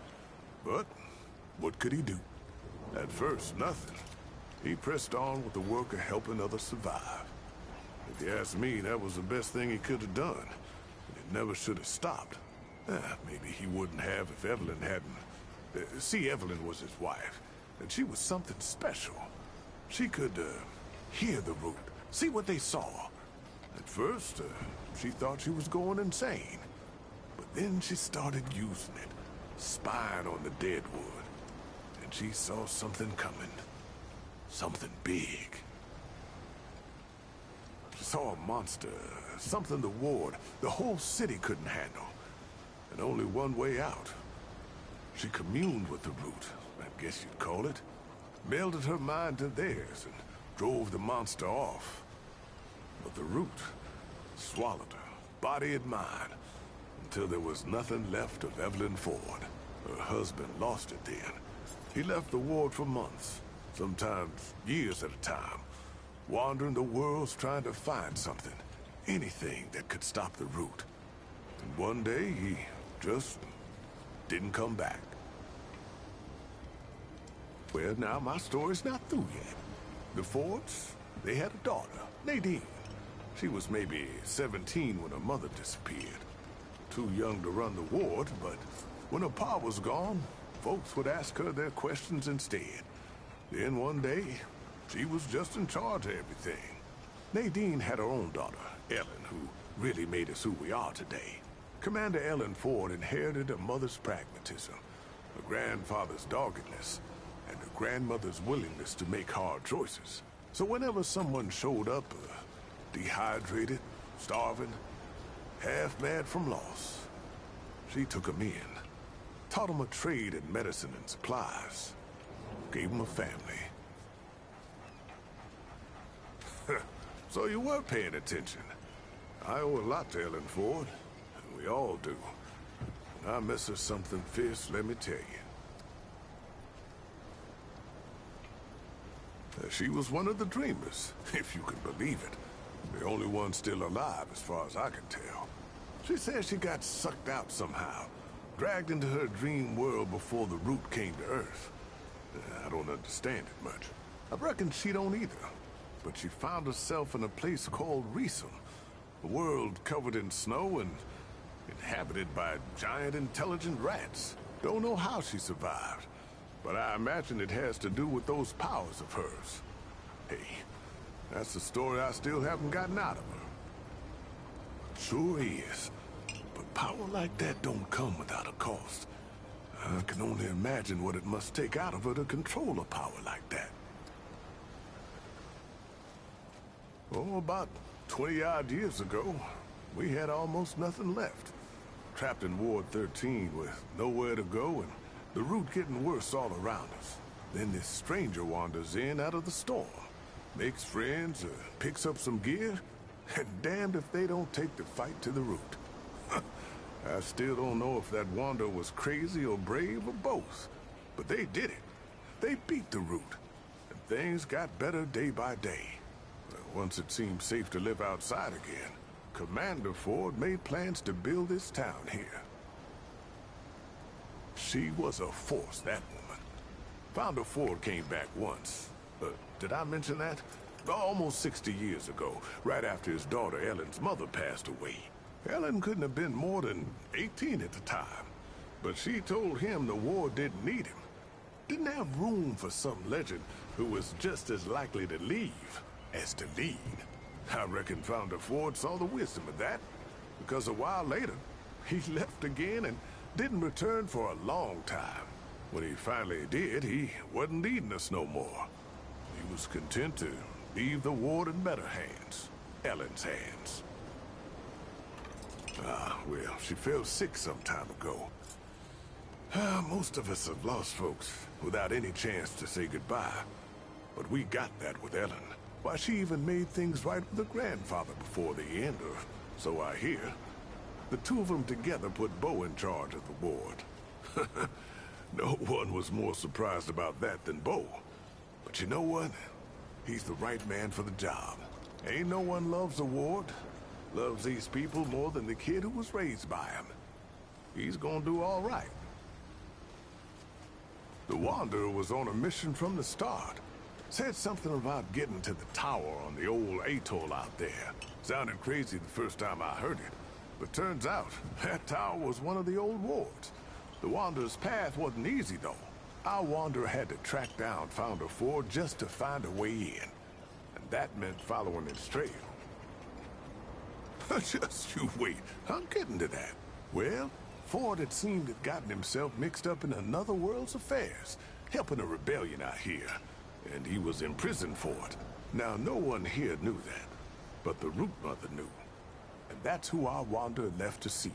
But what could he do? At first, nothing. He pressed on with the work of helping others survive. If you ask me, that was the best thing he could have done. And it never should have stopped. Maybe he wouldn't have if Evelyn hadn't... see, Evelyn was his wife, and she was something special. She could, hear the root, see what they saw. At first, she thought she was going insane. But then she started using it, spying on the dead wood. And she saw something coming. Something big. She saw a monster, something the ward, the whole city couldn't handle. And only one way out. She communed with the root, I guess you'd call it. Melded her mind to theirs and drove the monster off. But the root swallowed her, body and mind, until there was nothing left of Evelyn Ford. Her husband lost it then. He left the ward for months, sometimes years at a time, wandering the worlds trying to find something, anything that could stop the root. And one day, he just didn't come back. Well, now my story's not through yet. The Fords, they had a daughter, Nadine. She was maybe 17 when her mother disappeared. Too young to run the ward, but when her pa was gone, folks would ask her their questions instead. Then one day, she was just in charge of everything. Nadine had her own daughter, Ellen, who really made us who we are today. Commander Ellen Ford inherited her mother's pragmatism, her grandfather's doggedness, and her grandmother's willingness to make hard choices. So whenever someone showed up, dehydrated, starving, half mad from loss, she took them in, taught them a trade in medicine and supplies, gave them a family. So you were paying attention. I owe a lot to Ellen Ford, and we all do. And I miss her something fierce, let me tell you. She was one of the dreamers, if you can believe it. The only one still alive, as far as I can tell. She says she got sucked out somehow, dragged into her dream world before the root came to Earth. I don't understand it much. I reckon she don't either. But she found herself in a place called Reesum, a world covered in snow and inhabited by giant intelligent rats. Don't know how she survived, but I imagine it has to do with those powers of hers. Hey, that's the story I still haven't gotten out of her. Sure is. But power like that don't come without a cost. I can only imagine what it must take out of her to control a power like that. Oh, about 20-odd years ago, we had almost nothing left. Trapped in Ward 13 with nowhere to go and the root getting worse all around us. Then this stranger wanders in out of the storm, makes friends, picks up some gear, and damned if they don't take the fight to the root. I still don't know if that wanderer was crazy or brave or both, but they did it. They beat the root, and things got better day by day. Once it seemed safe to live outside again, Commander Ford made plans to build this town here. She was a force, that woman. Founder Ford came back once. Did I mention that? Almost 60 years ago, right after his daughter Ellen's mother passed away. Ellen couldn't have been more than 18 at the time, but she told him the war didn't need him. Didn't have room for some legend who was just as likely to leave as to lead. I reckon Founder Ford saw the wisdom of that, because a while later, he left again and didn't return for a long time. When he finally did, he wasn't leading us no more. He was content to leave the ward in better hands. Ellen's hands. Well, she fell sick some time ago. Most of us have lost folks without any chance to say goodbye. But we got that with Ellen. Why, she even made things right with her grandfather before the end, or so I hear. The two of them together put Bo in charge of the ward. No one was more surprised about that than Bo. But you know what? He's the right man for the job. Ain't no one loves the ward, loves these people more than the kid who was raised by him. He's gonna do all right. The Wanderer was on a mission from the start. Said something about getting to the tower on the old atoll out there. Sounded crazy the first time I heard it. But turns out, that tower was one of the old wards. The Wanderer's path wasn't easy, though. Our Wanderer had to track down Founder Ford just to find a way in. And that meant following his trail. Just you wait. I'm getting to that. Well, Ford had seemed to have gotten himself mixed up in another world's affairs, helping a rebellion out here. And he was imprisoned for it. Now, no one here knew that, but the Root Mother knew. And that's who our Wanderer left to see.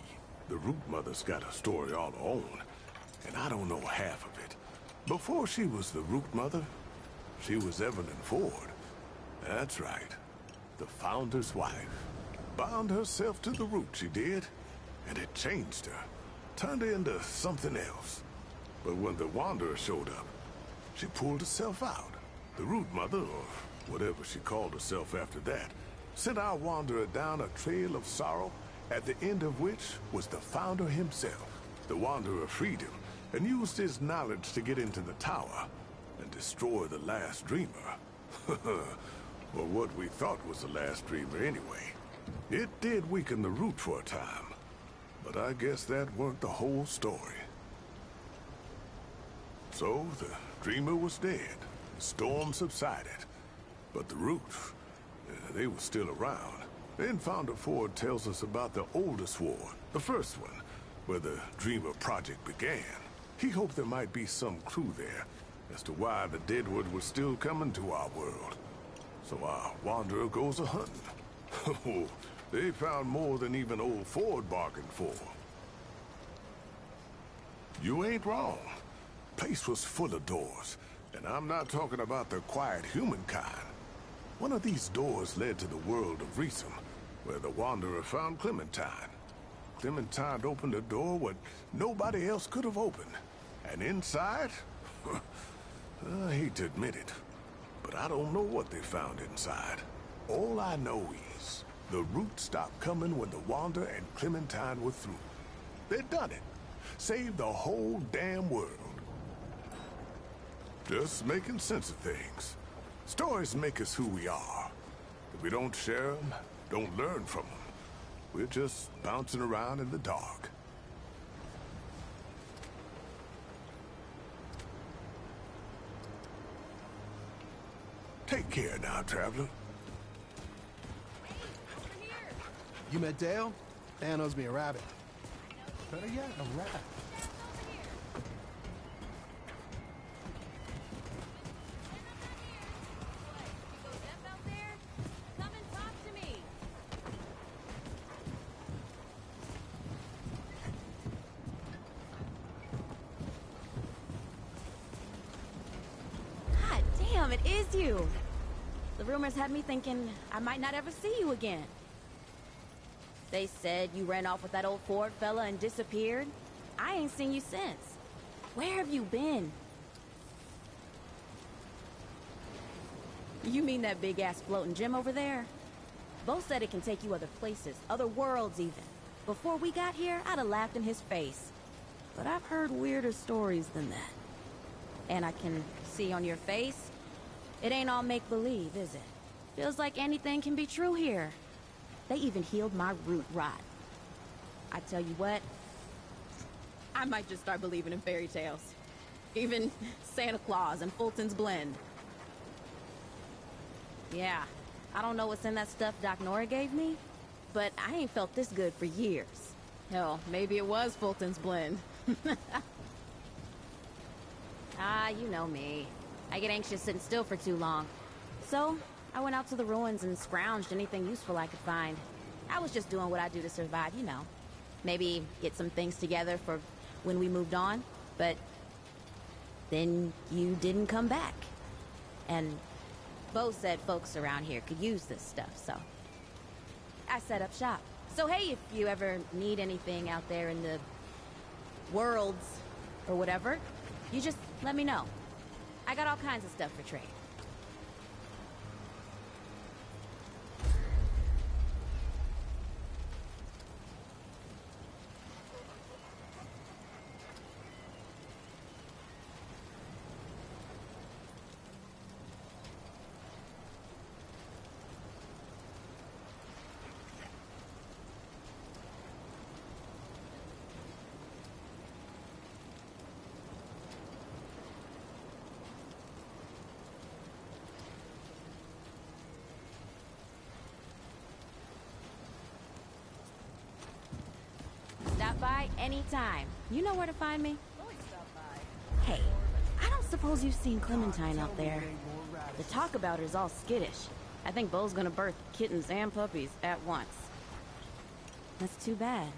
The Root Mother's got a story all her own, and I don't know half of it. Before she was the Root Mother, she was Evelyn Ford. That's right, the Founder's wife. Bound herself to the Root, she did, and it changed her. Turned her into something else. But when the Wanderer showed up, she pulled herself out. The Root Mother, or whatever she called herself after that, sent our Wanderer down a trail of sorrow, at the end of which was the Founder himself. The Wanderer freed him, and used his knowledge to get into the tower, and destroy the last Dreamer. Or what we thought was the last Dreamer anyway. It did weaken the Root for a time, but I guess that weren't the whole story. So, the Dreamer was dead. The storm subsided. But the Root, they were still around. Then Founder Ford tells us about the oldest ward, the first one, where the Dreamer Project began. He hoped there might be some clue there as to why the Deadwood was still coming to our world. So our Wanderer goes a-hunting. They found more than even old Ford bargained for. You ain't wrong. Place was full of doors, and I'm not talking about the quiet humankind. One of these doors led to the world of Reesum, where the Wanderer found Clementine. Clementine opened a door what nobody else could have opened. And inside? I hate to admit it, but I don't know what they found inside. All I know is the Root stopped coming when the Wanderer and Clementine were through. They'd done it. Saved the whole damn world. Just making sense of things. Stories make us who we are. If we don't share them, don't learn from them, we're just bouncing around in the dark. Take care now, traveler. You met Dale? Dan owes me a rabbit. Better yet, a rat. It is you. The rumors had me thinking I might not ever see you again. They said you ran off with that old Ford fella and disappeared. I ain't seen you since. Where have you been? You mean that big-ass floating gym over there? Bo said it can take you other places, other worlds even. Before we got here, I'd have laughed in his face. But I've heard weirder stories than that. And I can see on your face, it ain't all make-believe, is it? Feels like anything can be true here. They even healed my root rot. I tell you what, I might just start believing in fairy tales. Even Santa Claus and Fulton's Blend. Yeah, I don't know what's in that stuff Doc Nora gave me, but I ain't felt this good for years. Hell, maybe it was Fulton's Blend. Ah, you know me. I get anxious sitting still for too long. So, I went out to the ruins and scrounged anything useful I could find. I was just doing what I do to survive, you know. Maybe get some things together for when we moved on, but then you didn't come back. And Bo said folks around here could use this stuff, so I set up shop. So hey, if you ever need anything out there in the worlds or whatever, you just let me know. I got all kinds of stuff for trade. Stop by anytime. You know where to find me. Hey, I don't suppose you've seen Clementine out there. The talk about her is all skittish. I think Bo's gonna birth kittens and puppies at once. That's too bad.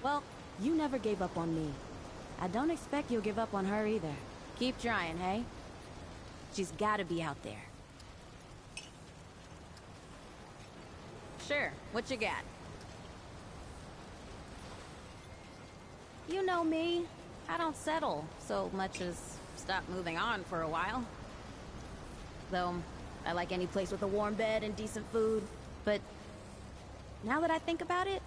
Well, you never gave up on me. I don't expect you'll give up on her either. Keep trying, hey? She's gotta be out there. Sure, what you got? You know me. I don't settle so much as stop moving on for a while. Though, I like any place with a warm bed and decent food. But now that I think about it,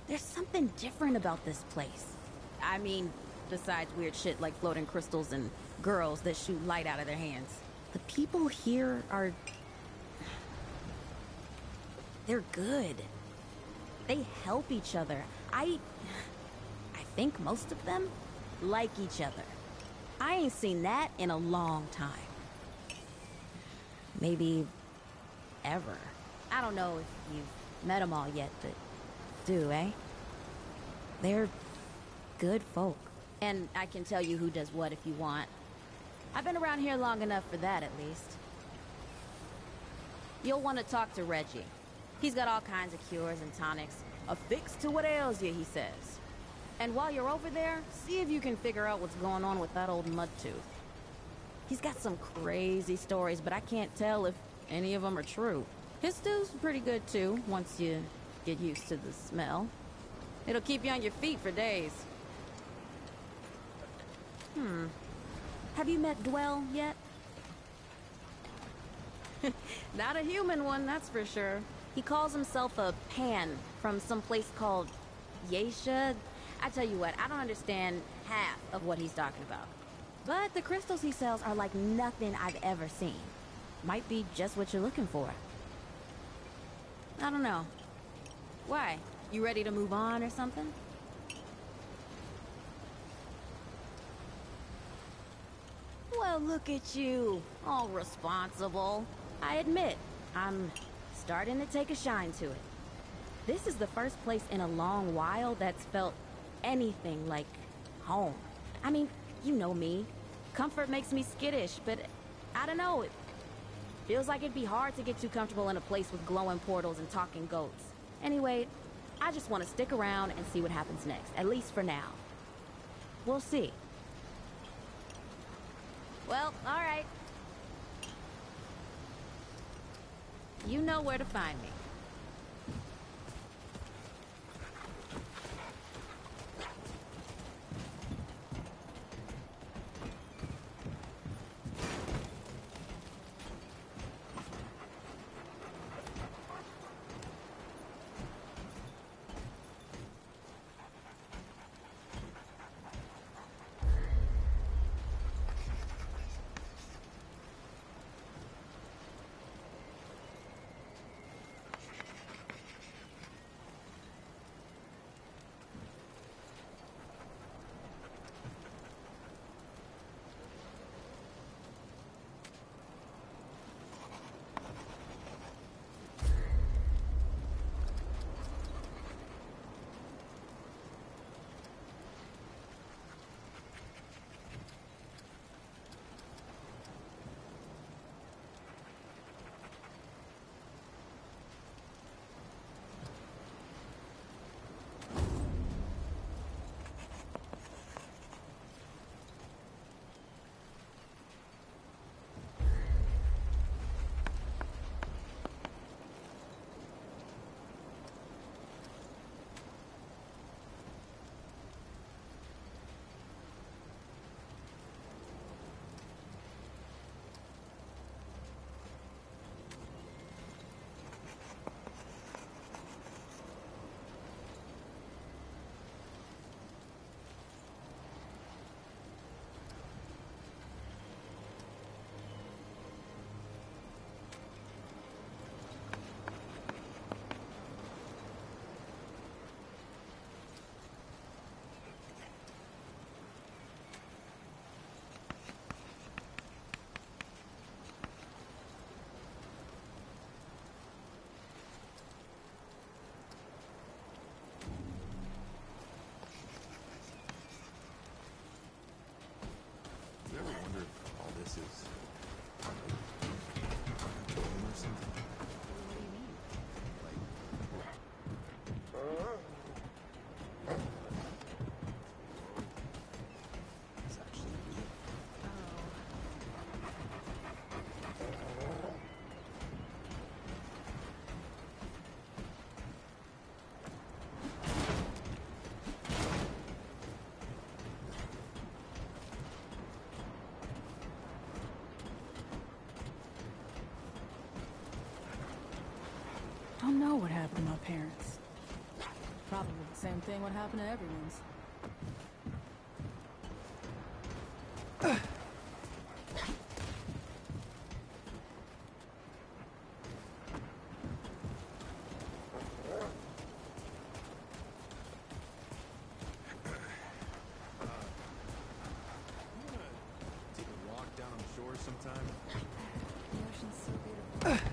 there's something different about this place. I mean, besides weird shit like floating crystals and girls that shoot light out of their hands. The people here are... they're good. They help each other. I think most of them like each other. I ain't seen that in a long time. Maybe ever. I don't know if you've met them all yet, but do, eh? They're good folk. And I can tell you who does what if you want. I've been around here long enough for that, at least. You'll want to talk to Reggie. He's got all kinds of cures and tonics. A fix to what ails you, he says. And while you're over there, see if you can figure out what's going on with that old Mudtooth. He's got some crazy stories, but I can't tell if any of them are true. His stew's pretty good, too, once you get used to the smell. It'll keep you on your feet for days. Have you met Dwell yet? Not a human one, that's for sure. He calls himself a Pan from some place called Yesha. I tell you what, I don't understand half of what he's talking about. But the crystals he sells are like nothing I've ever seen. Might be just what you're looking for. I don't know. Why? You ready to move on or something? Well, look at you. All responsible. I admit, I'm starting to take a shine to it. This is the first place in a long while that's felt anything like home. I mean, you know me. Comfort makes me skittish, but I don't know. It feels like it'd be hard to get too comfortable in a place with glowing portals and talking goats. Anyway, I just want to stick around and see what happens next, at least for now. We'll see. Well, all right. You know where to find me. is... Don't know what happened to my parents. Probably the same thing would happen to everyone's. Take a walk down on the shore sometime. The ocean's so beautiful.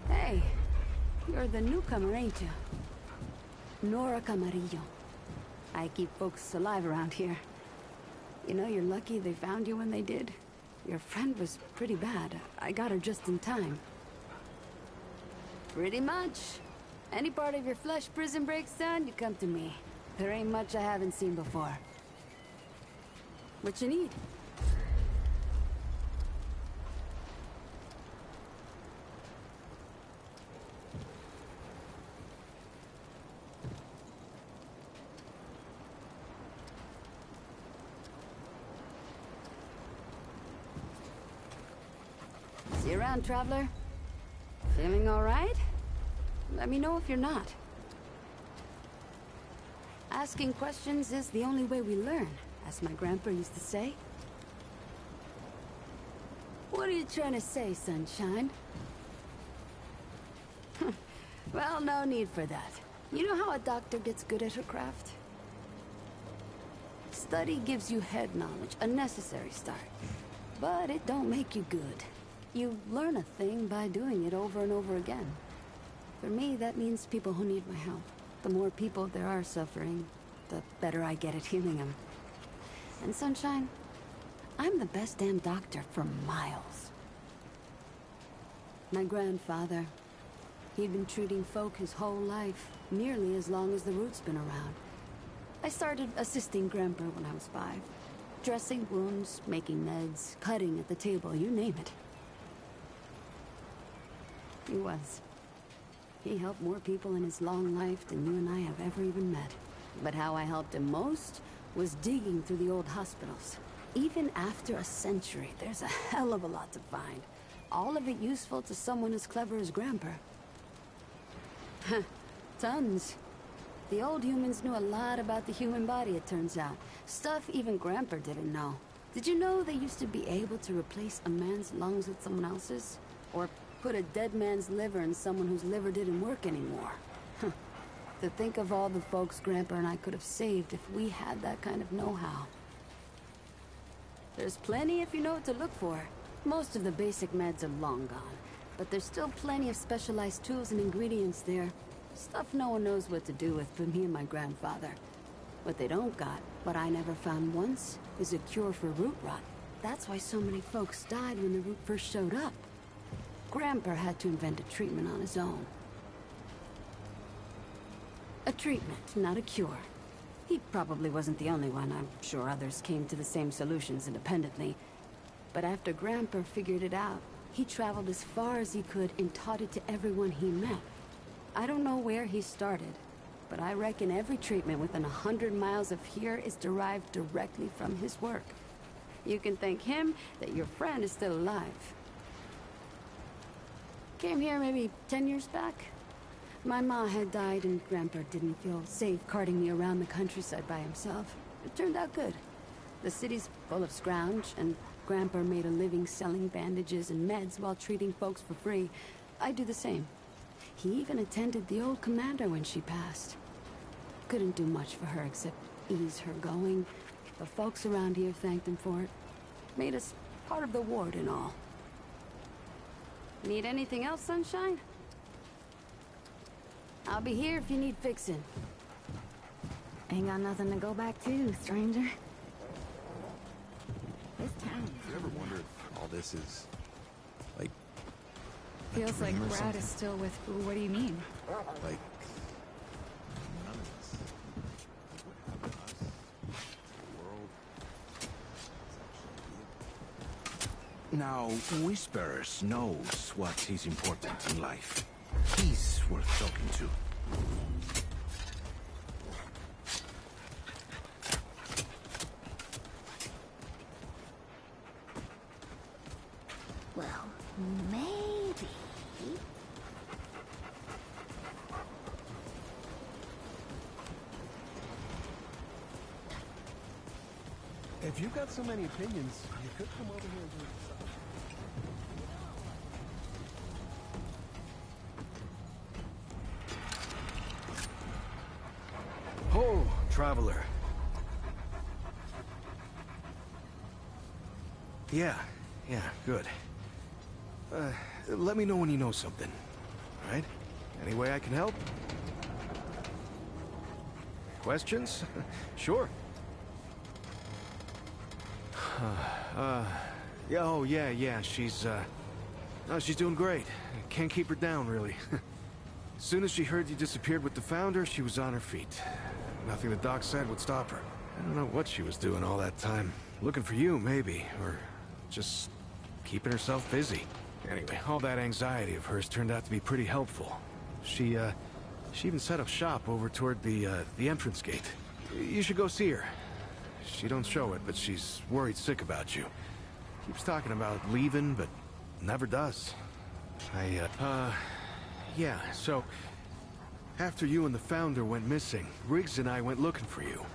Hey, you're the newcomer, ain't you? Nora Camarillo. I keep folks alive around here. You know, you're lucky they found you when they did. Your friend was pretty bad. I got her just in time. Pretty much. Any part of your flesh prison breaks down, you come to me. There ain't much I haven't seen before. What you need? See you around, traveler. Feeling all right? Let me know if you're not. Asking questions is the only way we learn, as my grandpa used to say. What are you trying to say, sunshine? Well, no need for that. You know how a doctor gets good at her craft? Study gives you head knowledge, a necessary start. But it don't make you good. You learn a thing by doing it over and over again. For me, that means people who need my help. The more people there are suffering, the better I get at healing them. And Sunshine, I'm the best damn doctor for miles. My grandfather, he'd been treating folk his whole life, nearly as long as the root's been around. I started assisting Grandpa when I was 5. Dressing wounds, making meds, cutting at the table, you name it. He was. He helped more people in his long life than you and I have ever even met. But how I helped him most was digging through the old hospitals. Even after a century, there's a hell of a lot to find. All of it useful to someone as clever as Grandpa. Tons. The old humans knew a lot about the human body, it turns out. Stuff even Grandpa didn't know. Did you know they used to be able to replace a man's lungs with someone else's? Or put a dead man's liver in someone whose liver didn't work anymore? To think of all the folks Grandpa and I could have saved if we had that kind of know-how. There's plenty if you know what to look for. Most of the basic meds are long gone, but there's still plenty of specialized tools and ingredients there. Stuff no one knows what to do with but me and my grandfather. What they don't got, what I never found once, is a cure for root rot. That's why so many folks died when the root first showed up. Grandpa had to invent a treatment on his own. A treatment, not a cure. He probably wasn't the only one. I'm sure others came to the same solutions independently. But after Grandpa figured it out, he traveled as far as he could and taught it to everyone he met. I don't know where he started, but I reckon every treatment within 100 miles of here is derived directly from his work. You can thank him that your friend is still alive. Came here maybe 10 years back. My ma had died and Grandpa didn't feel safe carting me around the countryside by himself. It turned out good. The city's full of scrounge, and Grandpa made a living selling bandages and meds while treating folks for free. I do the same. He even attended the old commander when she passed. Couldn't do much for her except ease her going. The folks around here thanked him for it. Made us part of the ward and all. Need anything else, Sunshine? I'll be here if you need fixing. Ain't got nothing to go back to, stranger. This town. You ever wonder if all this is, like... Feels like Brad is still with... What do you mean? Like... Now, Whisperers knows what is important in life. He's worth talking to. Well, maybe... If you've got so many opinions, you could come over here and do it yourself. Oh, traveler. Yeah, good. Let me know when you know something, right? Any way I can help? Questions? Sure. Yeah, she's doing great. Can't keep her down, really. As soon as she heard you disappeared with the Founder, she was on her feet. Nothing the doc said would stop her. I don't know what she was doing all that time. Looking for you, maybe, or just keeping herself busy. Anyway, all that anxiety of hers turned out to be pretty helpful. She even set up shop over toward the entrance gate. You should go see her. She don't show it, but she's worried sick about you. Keeps talking about leaving, but never does. Yeah, so... After you and the Founder went missing, Riggs and I went looking for you.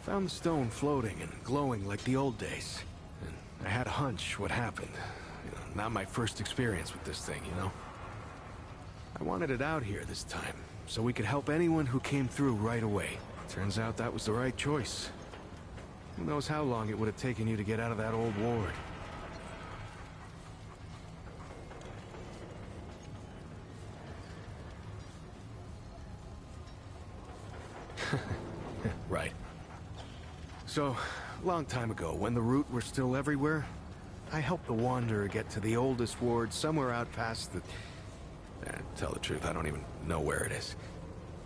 Found the stone floating and glowing like the old days. And I had a hunch what happened. You know, not my first experience with this thing, you know? I wanted it out here this time, so we could help anyone who came through right away. Turns out that was the right choice. Who knows how long it would have taken you to get out of that old ward. Right. So, long time ago, when the Root were still everywhere, I helped the Wanderer get to the oldest ward somewhere out past the... tell the truth, I don't even know where it is.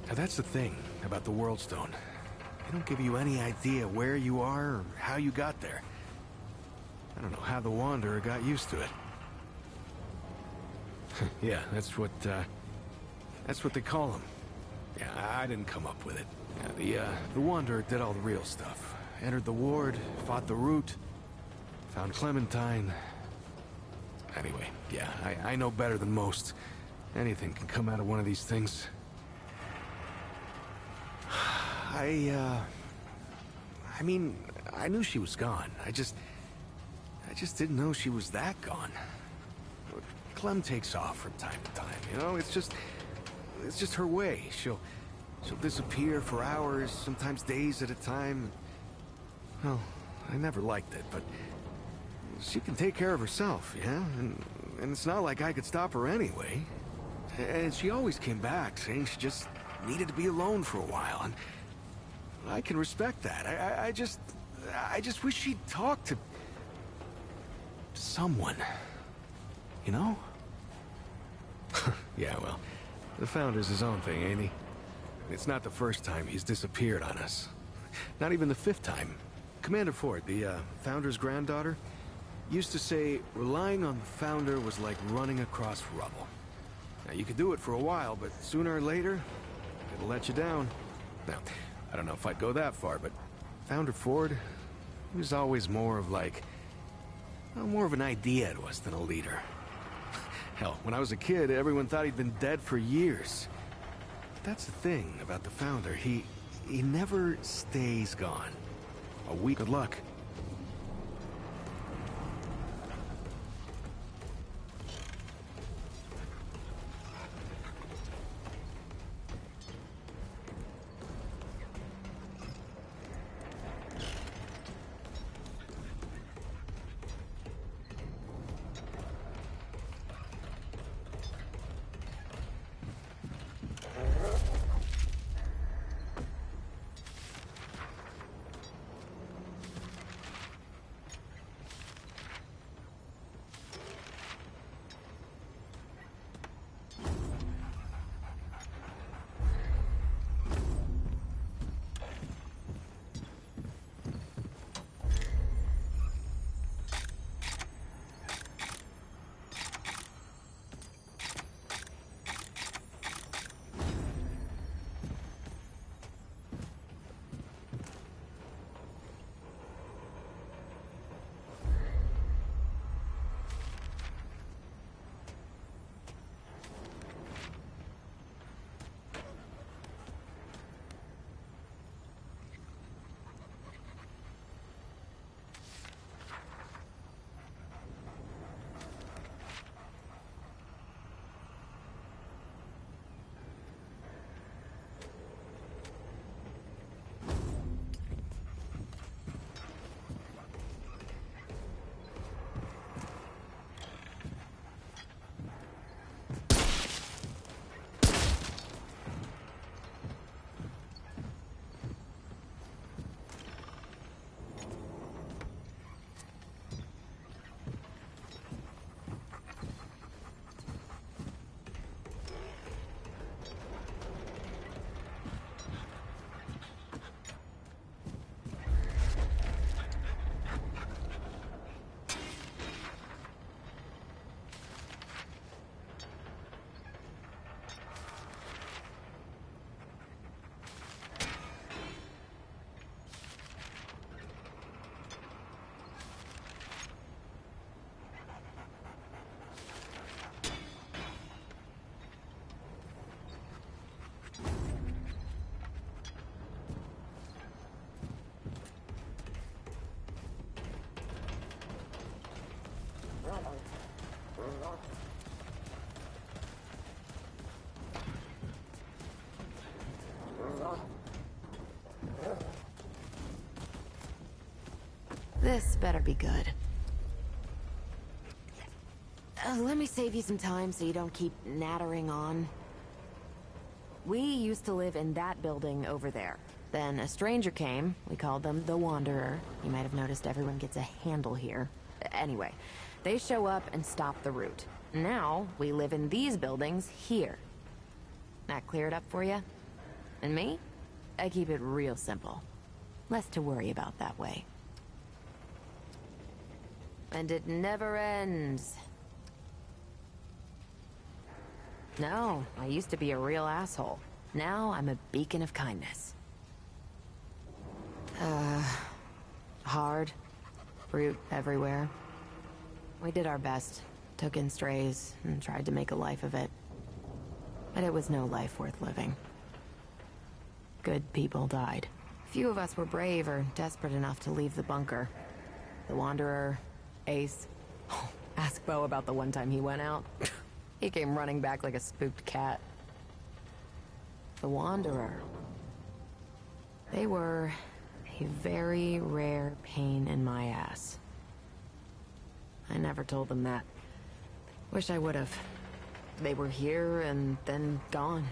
Now that's the thing about the World Stone. They don't give you any idea where you are or how you got there. I don't know how the Wanderer got used to it. Yeah, that's what they call him. Yeah, I didn't come up with it. Yeah, the Wanderer did all the real stuff. Entered the ward, fought the Root, found Clementine. Anyway, yeah, I know better than most. Anything can come out of one of these things. I mean, I knew she was gone. I just didn't know she was that gone. Clem takes off from time to time, you know? It's just her way. She'll disappear for hours, sometimes days at a time. Well, I never liked it, but she can take care of herself, yeah? And it's not like I could stop her anyway. And she always came back, saying she just needed to be alone for a while, and I can respect that. I just wish she'd talk to someone, you know? Yeah, well, the Founder's his own thing, ain't he? It's not the first time he's disappeared on us. Not even the 5th time. Commander Ford, the Founder's granddaughter, used to say relying on the Founder was like running across rubble. Now, you could do it for a while, but sooner or later, to let you down. Now, I don't know if I'd go that far, but Founder Ford, he was always more of like... well, more of an idea to us than a leader. Hell, when I was a kid, everyone thought he'd been dead for years. But that's the thing about the Founder, he never stays gone. A week. Good luck. This better be good. Let me save you some time so you don't keep nattering on. We used to live in that building over there. Then a stranger came. We called them the Wanderer. You might have noticed everyone gets a handle here. Anyway, they show up and stop the route. Now, we live in these buildings here. That clear it up for you? And me? I keep it real simple. Less to worry about that way. And it never ends. No, I used to be a real asshole. Now I'm a beacon of kindness. Hard. Brute everywhere. We did our best. Took in strays and tried to make a life of it. But it was no life worth living. Good people died. Few of us were brave or desperate enough to leave the bunker. The Wanderer, Ace. Ask Bo about the one time he went out. He came running back like a spooked cat. The Wanderer. They were a very rare pain in my ass. I never told them that. Wish I would've. They were here and then gone.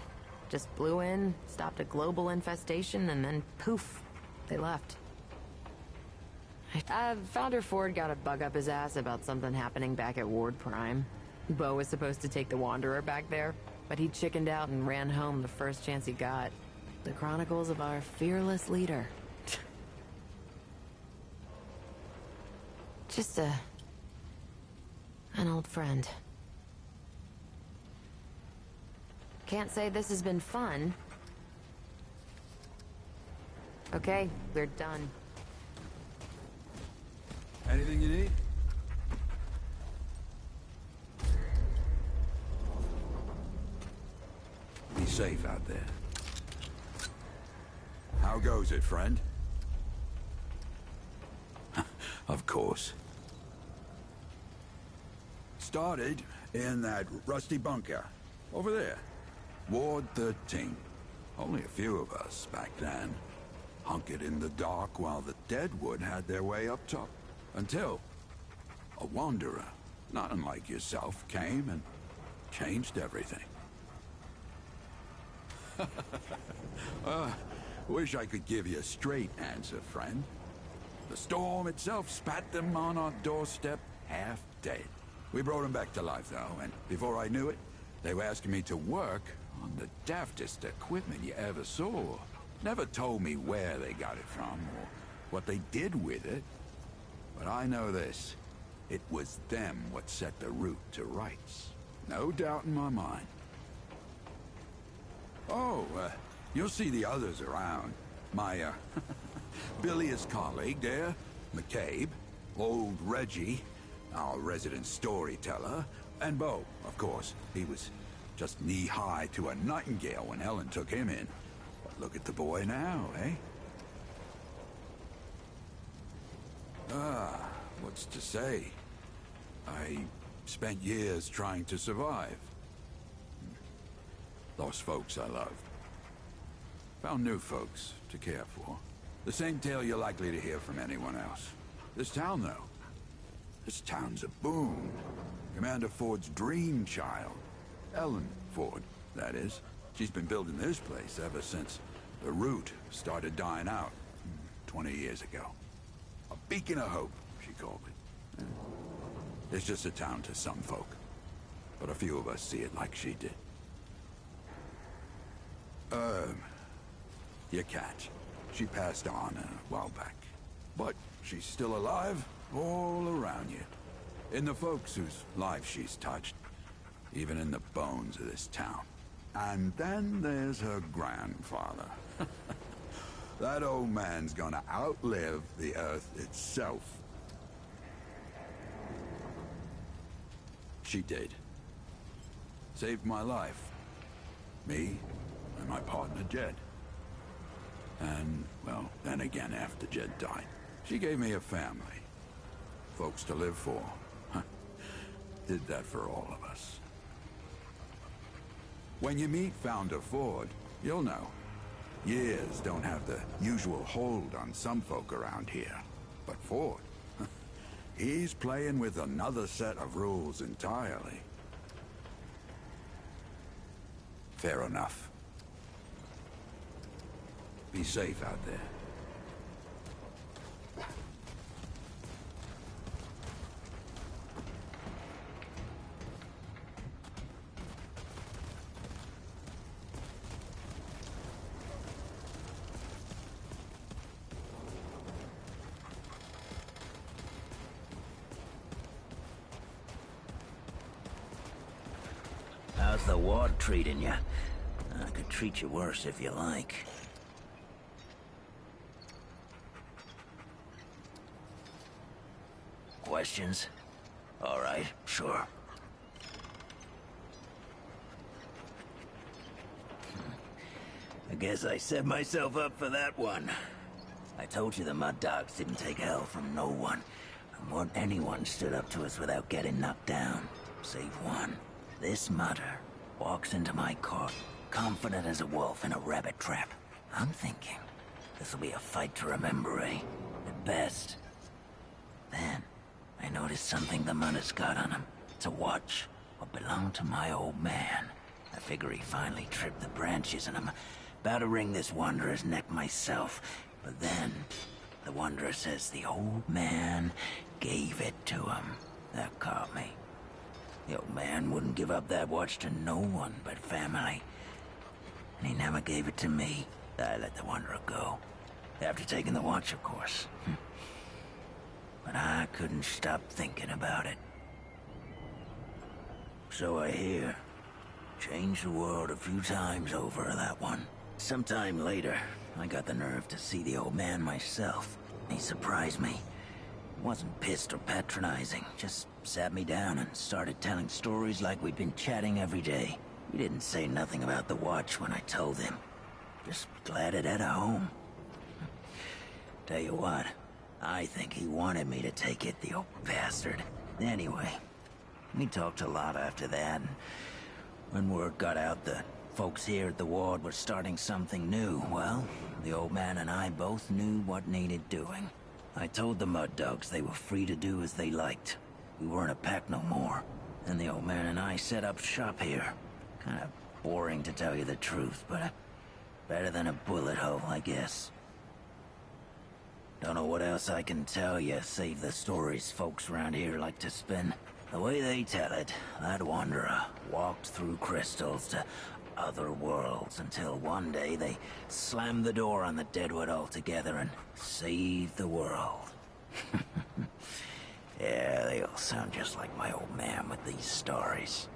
Just blew in, stopped a global infestation, and then poof, they left. Founder Ford got a bug up his ass about something happening back at Ward Prime. Bo was supposed to take the Wanderer back there, but he chickened out and ran home the first chance he got. The chronicles of our fearless leader. Just an old friend. Can't say this has been fun, Okay, we're done. Anything you need? Be safe out there. How goes it, friend? Of course. Started in that rusty bunker. Over there. Ward 13. Only a few of us back then. Hunkered in the dark while the Deadwood had their way up top. Until a wanderer, not unlike yourself, came and changed everything. Wish I could give you a straight answer, friend. The storm itself spat them on our doorstep half dead. We brought them back to life, though, and before I knew it, they were asking me to work on the daftest equipment you ever saw. Never told me where they got it from or what they did with it. But I know this. It was them what set the route to rights. No doubt in my mind. Oh, you'll see the others around. My, bilious colleague there, McCabe, old Reggie, our resident storyteller, and Bo, of course. He was just knee-high to a nightingale when Ellen took him in. But look at the boy now, eh? What's to say? I spent years trying to survive. Lost folks I loved. Found new folks to care for. The same tale you're likely to hear from anyone else. This town, though. This town's a boon. Commander Ford's dream child. Ellen Ford, that is. She's been building this place ever since the route started dying out 20 years ago. A beacon of hope, she called it. It's just a town to some folk. But a few of us see it like she did. Your cat. She passed on a while back. But she's still alive all around you. In the folks whose lives she's touched. Even in the bones of this town. And then there's her grandfather. That old man's gonna outlive the Earth itself. She did. Saved my life. Me and my partner, Jed. And, well, then again after Jed died. She gave me a family. Folks to live for. Did that for all of us. When you meet Founder Ford, you'll know. Years don't have the usual hold on some folk around here. But Ford, he's playing with another set of rules entirely. Fair enough. Be safe out there. How's the ward treating you? I could treat you worse if you like. Questions? All right, sure. I guess I set myself up for that one. I told you the mud dogs didn't take hell from no one. And won't anyone stood up to us without getting knocked down. Save one. This mudder walks into my court, confident as a wolf in a rabbit trap. I'm thinking, this'll be a fight to remember, eh? At best. Then, I noticed something the mudder's got on him. It's a watch, what belonged to my old man. I figure he finally tripped the branches and I'm about to wring this wanderer's neck myself. But then, the wanderer says the old man gave it to him. That caught me. The old man wouldn't give up that watch to no one but family. And he never gave it to me. I let the wanderer go. After taking the watch, of course. But I couldn't stop thinking about it. So I hear. Changed the world a few times over that one. Sometime later, I got the nerve to see the old man myself. He surprised me. Wasn't pissed or patronizing, just sat me down and started telling stories like we'd been chatting every day. He didn't say nothing about the watch when I told him. Just glad it had a home. Tell you what, I think he wanted me to take it, the old bastard. Anyway, we talked a lot after that, and when word got out that folks here at the ward were starting something new, well, the old man and I both knew what needed doing. I told the Mud Dogs they were free to do as they liked. We weren't a pack no more, and the old man and I set up shop here. Kind of boring to tell you the truth, but better than a bullet hole, I guess. Don't know what else I can tell you, save the stories folks around here like to spin. The way they tell it, that wanderer walked through crystals to other worlds until one day they slammed the door on the Deadwood altogether and saved the world. Yeah, they all sound just like my old man with these stories.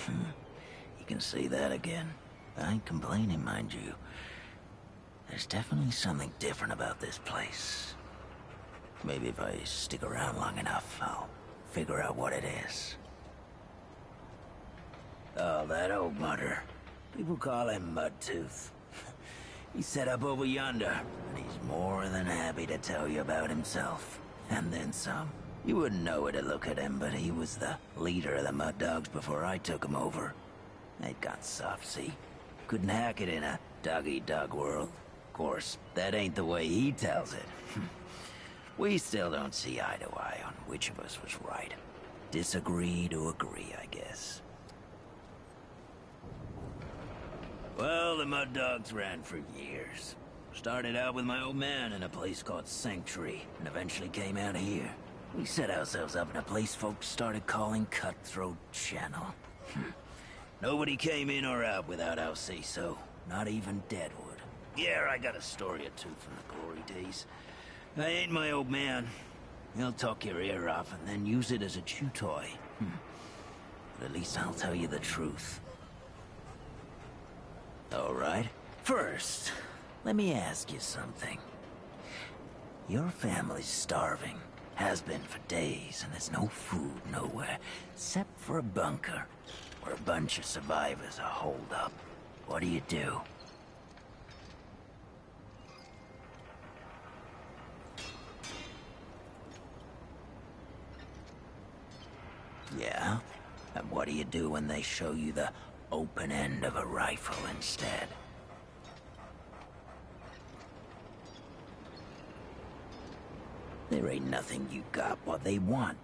You can say that again. I ain't complaining, mind you. There's definitely something different about this place. Maybe if I stick around long enough, I'll figure out what it is. Oh, that old mudder. People call him Mudtooth. He's set up over yonder, and he's more than happy to tell you about himself. And then some. You wouldn't know it to look at him, but he was the leader of the Mud Dogs before I took him over. They'd got soft, see? Couldn't hack it in a dog-eat-dog world. Of course, that ain't the way he tells it. We still don't see eye to eye on which of us was right. Disagree to agree, I guess. Well, the Mud Dogs ran for years. Started out with my old man in a place called Sanctuary, and eventually came out here. We set ourselves up in a place folks started calling Cutthroat Channel. Nobody came in or out without our say-so, not even Deadwood. Yeah, I got a story or two from the glory days. I ain't my old man. He'll talk your ear off and then use it as a chew toy. But at least I'll tell you the truth. All right. First, let me ask you something. Your family's starving. Has been for days, and there's no food nowhere, except for a bunker, where a bunch of survivors are holed up. What do you do? Yeah? And what do you do when they show you the open end of a rifle instead? There ain't nothing you got what they want.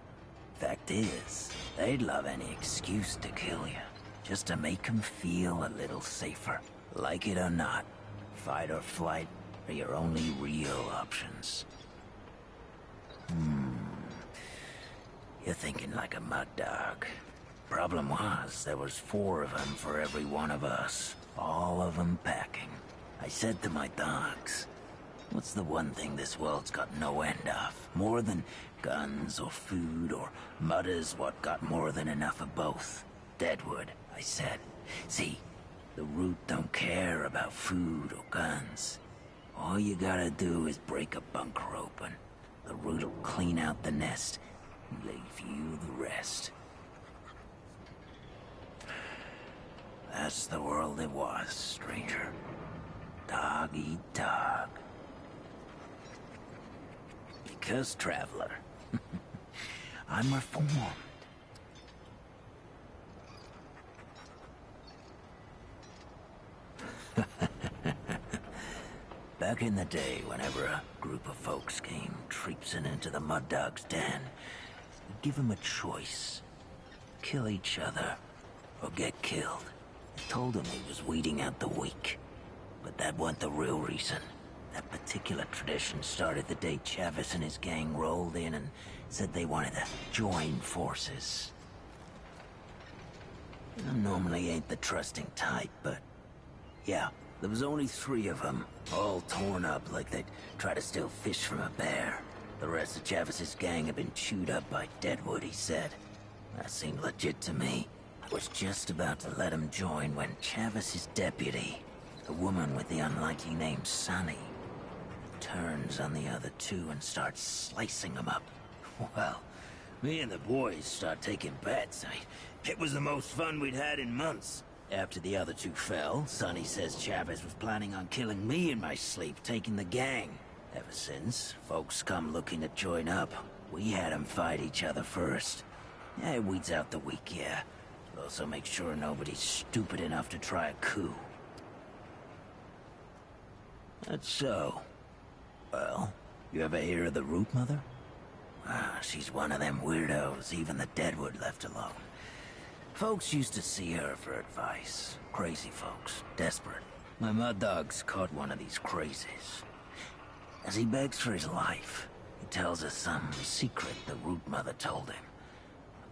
Fact is, they'd love any excuse to kill you, just to make them feel a little safer. Like it or not, fight or flight are your only real options. You're thinking like a mud dog. Problem was, there was 4 of them for every one of us. All of them packing. I said to my dogs, what's the one thing this world's got no end of? More than guns or food or mudders what got more than enough of both? Deadwood, I said. See, the root don't care about food or guns. All you gotta do is break a bunker open. The root'll clean out the nest and leave you the rest. That's the world it was, stranger. Dog eat dog. Because, traveler, I'm reformed. Back in the day, whenever a group of folks came traipsing into the Mud Dog's den, we'd give them a choice. Kill each other, or get killed. I told him he was weeding out the weak. But that wasn't the real reason. That particular tradition started the day Chavis and his gang rolled in and said they wanted to join forces. I normally ain't the trusting type, but yeah, there was only 3 of them, all torn up like they'd try to steal fish from a bear. The rest of Chavis's gang had been chewed up by Deadwood, he said. That seemed legit to me. Was just about to let him join when Chavez's deputy, the woman with the unlikely name Sunny, turns on the other two and starts slicing them up. Well, me and the boys start taking bets. It was the most fun we'd had in months. After the other two fell, Sunny says Chavez was planning on killing me in my sleep, taking the gang. Ever since, folks come looking to join up. We had them fight each other first. Yeah, it weeds out the weak, yeah. But also make sure nobody's stupid enough to try a coup. That's so. Well, you ever hear of the Root Mother? She's one of them weirdos even the Deadwood left alone. Folks used to see her for advice. Crazy folks, desperate. My mud dog's caught one of these crazies. As he begs for his life, he tells us some secret the Root Mother told him.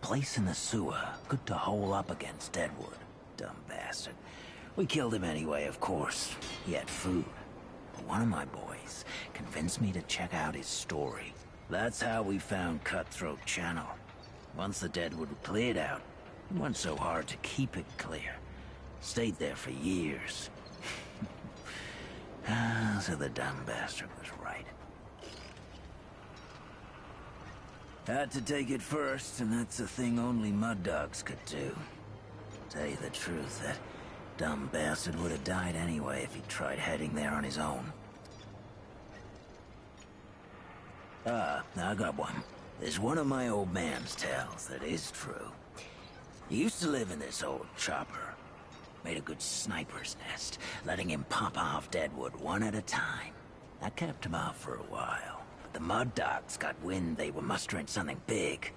A place in the sewer, good to hole up against Deadwood. Dumb bastard. We killed him anyway, of course. He had food. But one of my boys convinced me to check out his story. That's how we found Cutthroat Channel. Once the Deadwood cleared out, it wasn't so hard to keep it clear. Stayed there for years. So the dumb bastard was right. Had to take it first, and that's a thing only mud dogs could do. Tell you the truth, that dumb bastard would have died anyway if he tried heading there on his own. I got one. There's one of my old man's tales that is true. He used to live in this old chopper. Made a good sniper's nest, letting him pop off Deadwood one at a time. That kept him out for a while, but the mud dogs got wind they were mustering something big.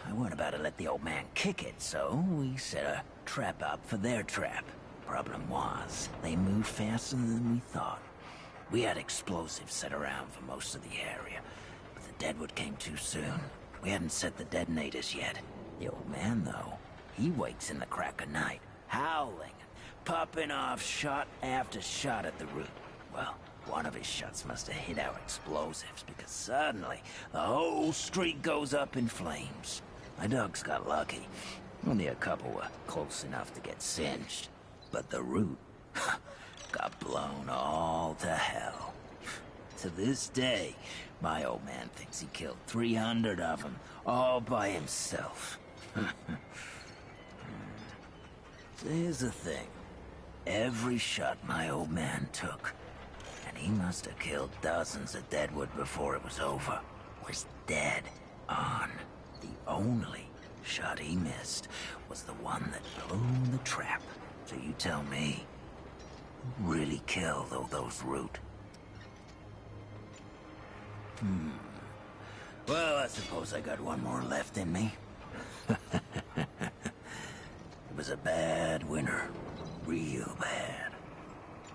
I weren't about to let the old man kick it, so we set a trap up for their trap. Problem was, they moved faster than we thought. We had explosives set around for most of the area, but the Deadwood came too soon. We hadn't set the detonators yet. The old man, though, he wakes in the crack of night, howling, popping off shot after shot at the Root. Well, one of his shots must have hit our explosives, because suddenly, the whole street goes up in flames. My dogs got lucky. Only a couple were close enough to get singed. But the Root got blown all to hell. To this day, my old man thinks he killed 300 of them, all by himself. So here's the thing. Every shot my old man took, and he must have killed dozens of Deadwood before it was over, was dead on. The only shot he missed was the one that blew the trap. So you tell me, who really killed all those Root? Well, I suppose I got one more left in me. It was a bad winter. Real bad.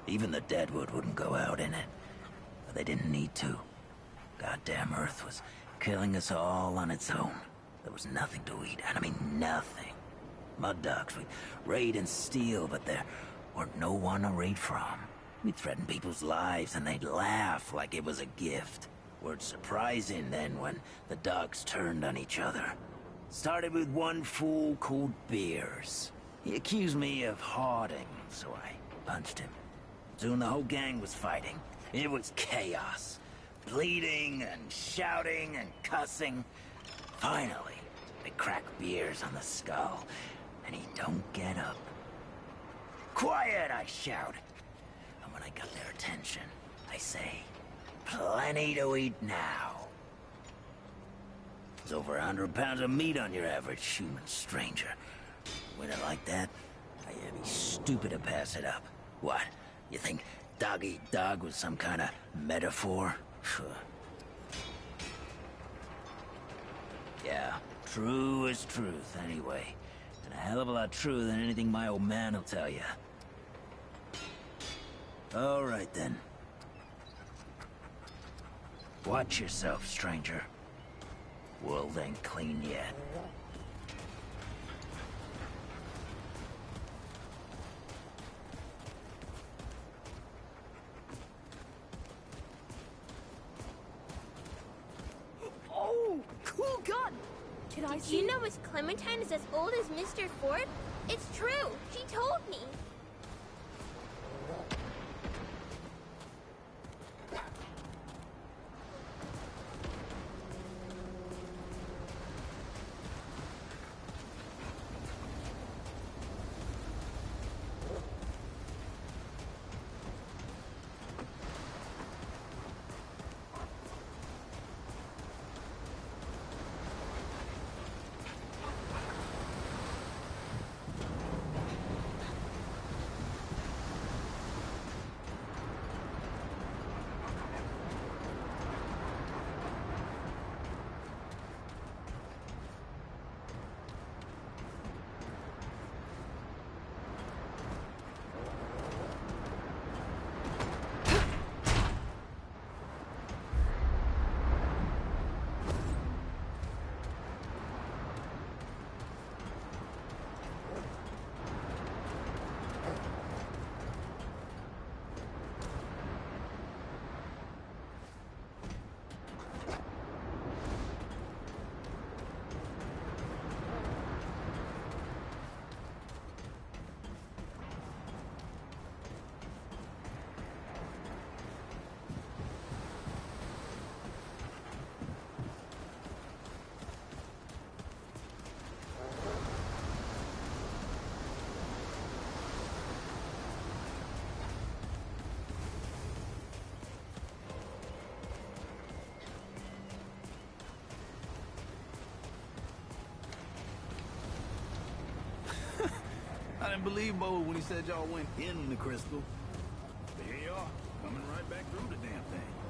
Even the Deadwood wouldn't go out in it. But they didn't need to. Goddamn Earth was killing us all on its own. There was nothing to eat, and I mean nothing. Mud dogs, we'd raid and steal, but there weren't no one to raid from. We'd threaten people's lives, and they'd laugh like it was a gift. Weren't surprising then when the dogs turned on each other. Started with one fool called Beers. He accused me of hoarding, so I punched him. Soon the whole gang was fighting. It was chaos. Bleeding and shouting and cussing. Finally, they crack Beers on the skull, and he don't get up. Quiet, I shout. And when I got their attention, I say, plenty to eat now. There's over 100 pounds of meat on your average human stranger. With it like that, I'd be stupid to pass it up. What? You think dog-eat-dog was some kind of metaphor? Yeah, true is truth, anyway. And a hell of a lot truer than anything my old man will tell you. All right, then. Watch yourself, stranger. World ain't clean yet. Oh, cool gun! Can Could I Did see? you know Miss Clementine is as old as Mr. Ford? It's true. She told me. I didn't believe Bo when he said y'all went in the crystal. But here you are, coming right back through the damn thing.